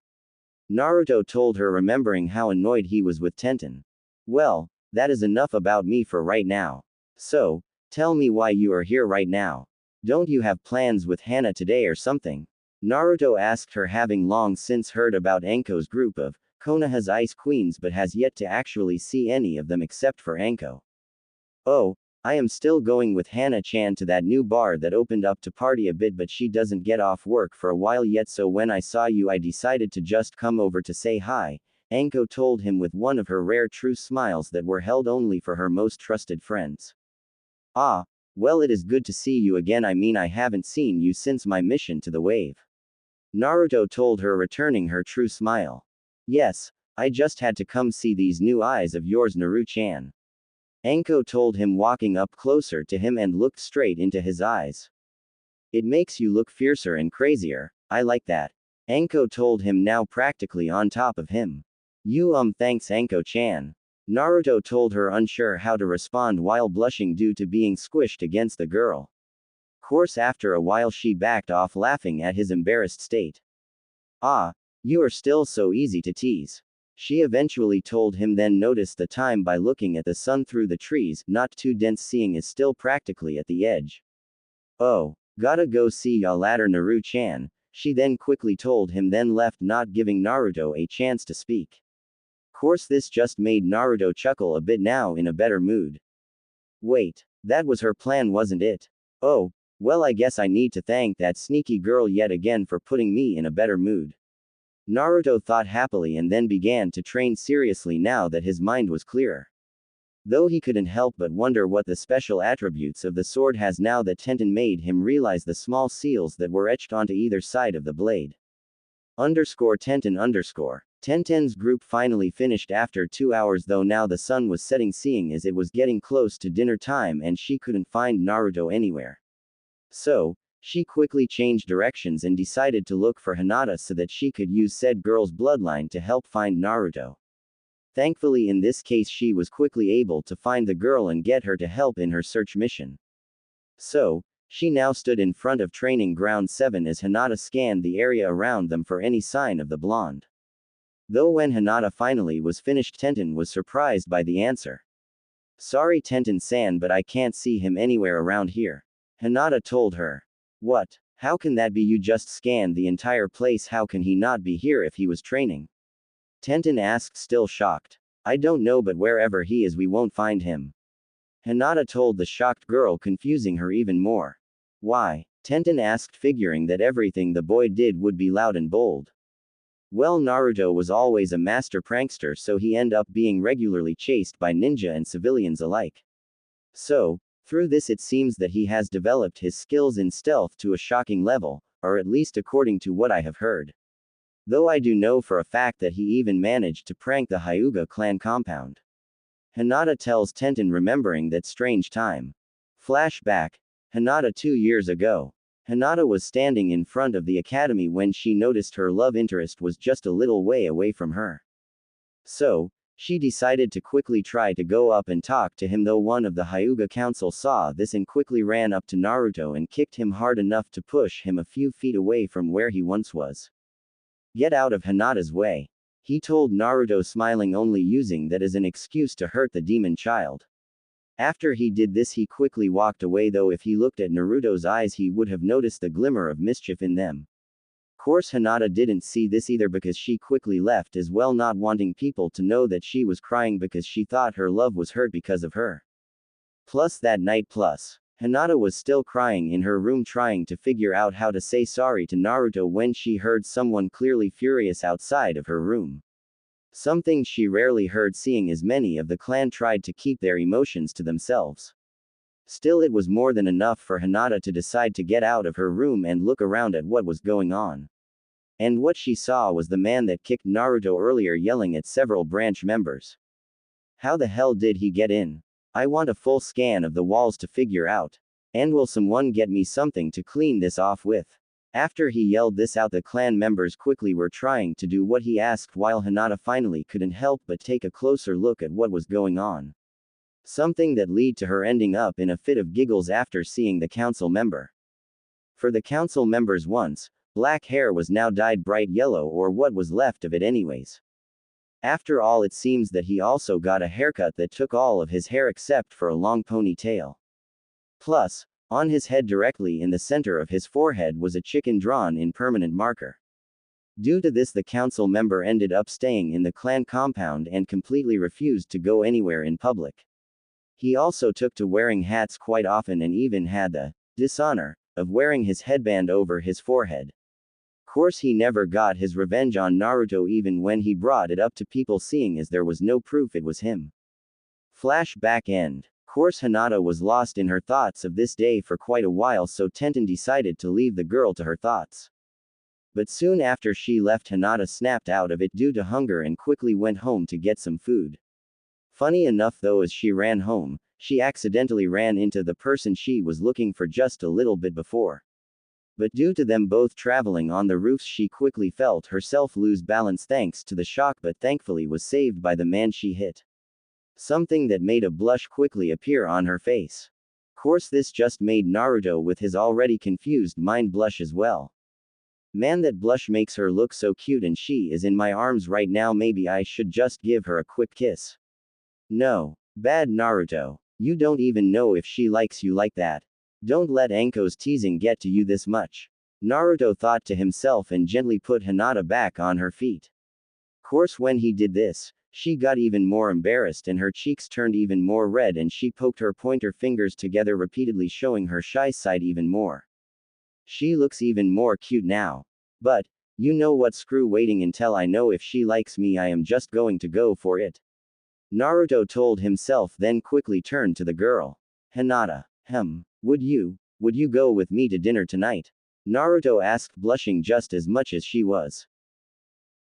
S1: Naruto told her, remembering how annoyed he was with Tenten. Well, that is enough about me for right now. So, tell me why you are here right now. Don't you have plans with Hana today or something? Naruto asked her, having long since heard about Anko's group of Konoha's Ice Queens but has yet to actually see any of them except for Anko. Oh, I am still going with Hana-chan to that new bar that opened up to party a bit, but she doesn't get off work for a while yet, so when I saw you I decided to just come over to say hi, Anko told him with one of her rare true smiles that were held only for her most trusted friends. Ah, well, it is good to see you again. I mean, I haven't seen you since my mission to the wave. Naruto told her, returning her true smile. Yes, I just had to come see these new eyes of yours, Naru-chan. Anko told him, walking up closer to him and looked straight into his eyes. It makes you look fiercer and crazier. I like that. Anko told him, now practically on top of him. Thanks Anko-chan. Naruto told her, unsure how to respond while blushing due to being squished against the girl. Course after a while she backed off, laughing at his embarrassed state. Ah, you are still so easy to tease. She eventually told him, then noticed the time by looking at the sun through the trees, not too dense, seeing is still practically at the edge. Oh, gotta go see ya later, Naru-chan, she then quickly told him, then left, not giving Naruto a chance to speak. Course this just made Naruto chuckle a bit, now in a better mood. Wait, that was her plan, wasn't it? Oh, well, I guess I need to thank that sneaky girl yet again for putting me in a better mood. Naruto thought happily and then began to train seriously now that his mind was clearer. Though he couldn't help but wonder what the special attributes of the sword has now that Tenten made him realize the small seals that were etched onto either side of the blade. _Tenten_. Tenten's group finally finished after 2 hours, though now the sun was setting, seeing as it was getting close to dinner time and she couldn't find Naruto anywhere. So, she quickly changed directions and decided to look for Hinata so that she could use said girl's bloodline to help find Naruto. Thankfully, in this case, she was quickly able to find the girl and get her to help in her search mission. So, she now stood in front of Training Ground 7 as Hinata scanned the area around them for any sign of the blonde. Though when Hinata finally was finished, Tenten was surprised by the answer. Sorry Tenten-san, but I can't see him anywhere around here. Hinata told her. What? How can that be? You just scanned the entire place, how can he not be here if he was training? Tenten asked, still shocked. I don't know, but wherever he is we won't find him. Hinata told the shocked girl, confusing her even more. Why? Tenten asked, figuring that everything the boy did would be loud and bold. Well, Naruto was always a master prankster, so he ended up being regularly chased by ninja and civilians alike. So, through this it seems that he has developed his skills in stealth to a shocking level, or at least according to what I have heard. Though I do know for a fact that he even managed to prank the Hyuga clan compound. Hinata tells Tenten, remembering that strange time. Flashback. Hinata 2 years ago. Hinata was standing in front of the academy when she noticed her love interest was just a little way away from her. So, she decided to quickly try to go up and talk to him, though one of the Hyuga council saw this and quickly ran up to Naruto and kicked him hard enough to push him a few feet away from where he once was. Get out of Hinata's way. He told Naruto, smiling, only using that as an excuse to hurt the demon child. After he did this, he quickly walked away, though if he looked at Naruto's eyes he would have noticed the glimmer of mischief in them. Course Hinata didn't see this either, because she quickly left as well, not wanting people to know that she was crying because she thought her love was hurt because of her. Plus that night, Hinata was still crying in her room, trying to figure out how to say sorry to Naruto when she heard someone clearly furious outside of her room. Something she rarely heard, seeing as many of the clan tried to keep their emotions to themselves. Still, it was more than enough for Hinata to decide to get out of her room and look around at what was going on. And what she saw was the man that kicked Naruto earlier, yelling at several branch members. How the hell did he get in? I want a full scan of the walls to figure out. And will someone get me something to clean this off with? After he yelled this out, the clan members quickly were trying to do what he asked, while Hinata finally couldn't help but take a closer look at what was going on. Something that led to her ending up in a fit of giggles after seeing the council member. For the council members, once black hair was now dyed bright yellow, or what was left of it anyways. After all, it seems that he also got a haircut that took all of his hair except for a long ponytail. Plus, on his head directly in the center of his forehead was a chicken drawn in permanent marker. Due to this, the council member ended up staying in the clan compound and completely refused to go anywhere in public. He also took to wearing hats quite often, and even had the dishonor of wearing his headband over his forehead. Course he never got his revenge on Naruto, even when he brought it up to people, seeing as there was no proof it was him. Flashback end. Course Hinata was lost in her thoughts of this day for quite a while, so Tenten decided to leave the girl to her thoughts. But soon after she left, Hinata snapped out of it due to hunger and quickly went home to get some food. Funny enough though, as she ran home, she accidentally ran into the person she was looking for just a little bit before. But due to them both traveling on the roofs, she quickly felt herself lose balance thanks to the shock, but thankfully was saved by the man she hit. Something that made a blush quickly appear on her face. Course this just made Naruto with his already confused mind blush as well. Man, that blush makes her look so cute, and she is in my arms right now. Maybe I should just give her a quick kiss. No. Bad Naruto. You don't even know if she likes you like that. Don't let Anko's teasing get to you this much. Naruto thought to himself and gently put Hinata back on her feet. Course when he did this, she got even more embarrassed and her cheeks turned even more red, and she poked her pointer fingers together repeatedly, showing her shy side even more. She looks even more cute now. But, you know what, screw waiting until I know if she likes me, I am just going to go for it. Naruto told himself, then quickly turned to the girl. Hinata. Would you go with me to dinner tonight? Naruto asked, blushing just as much as she was.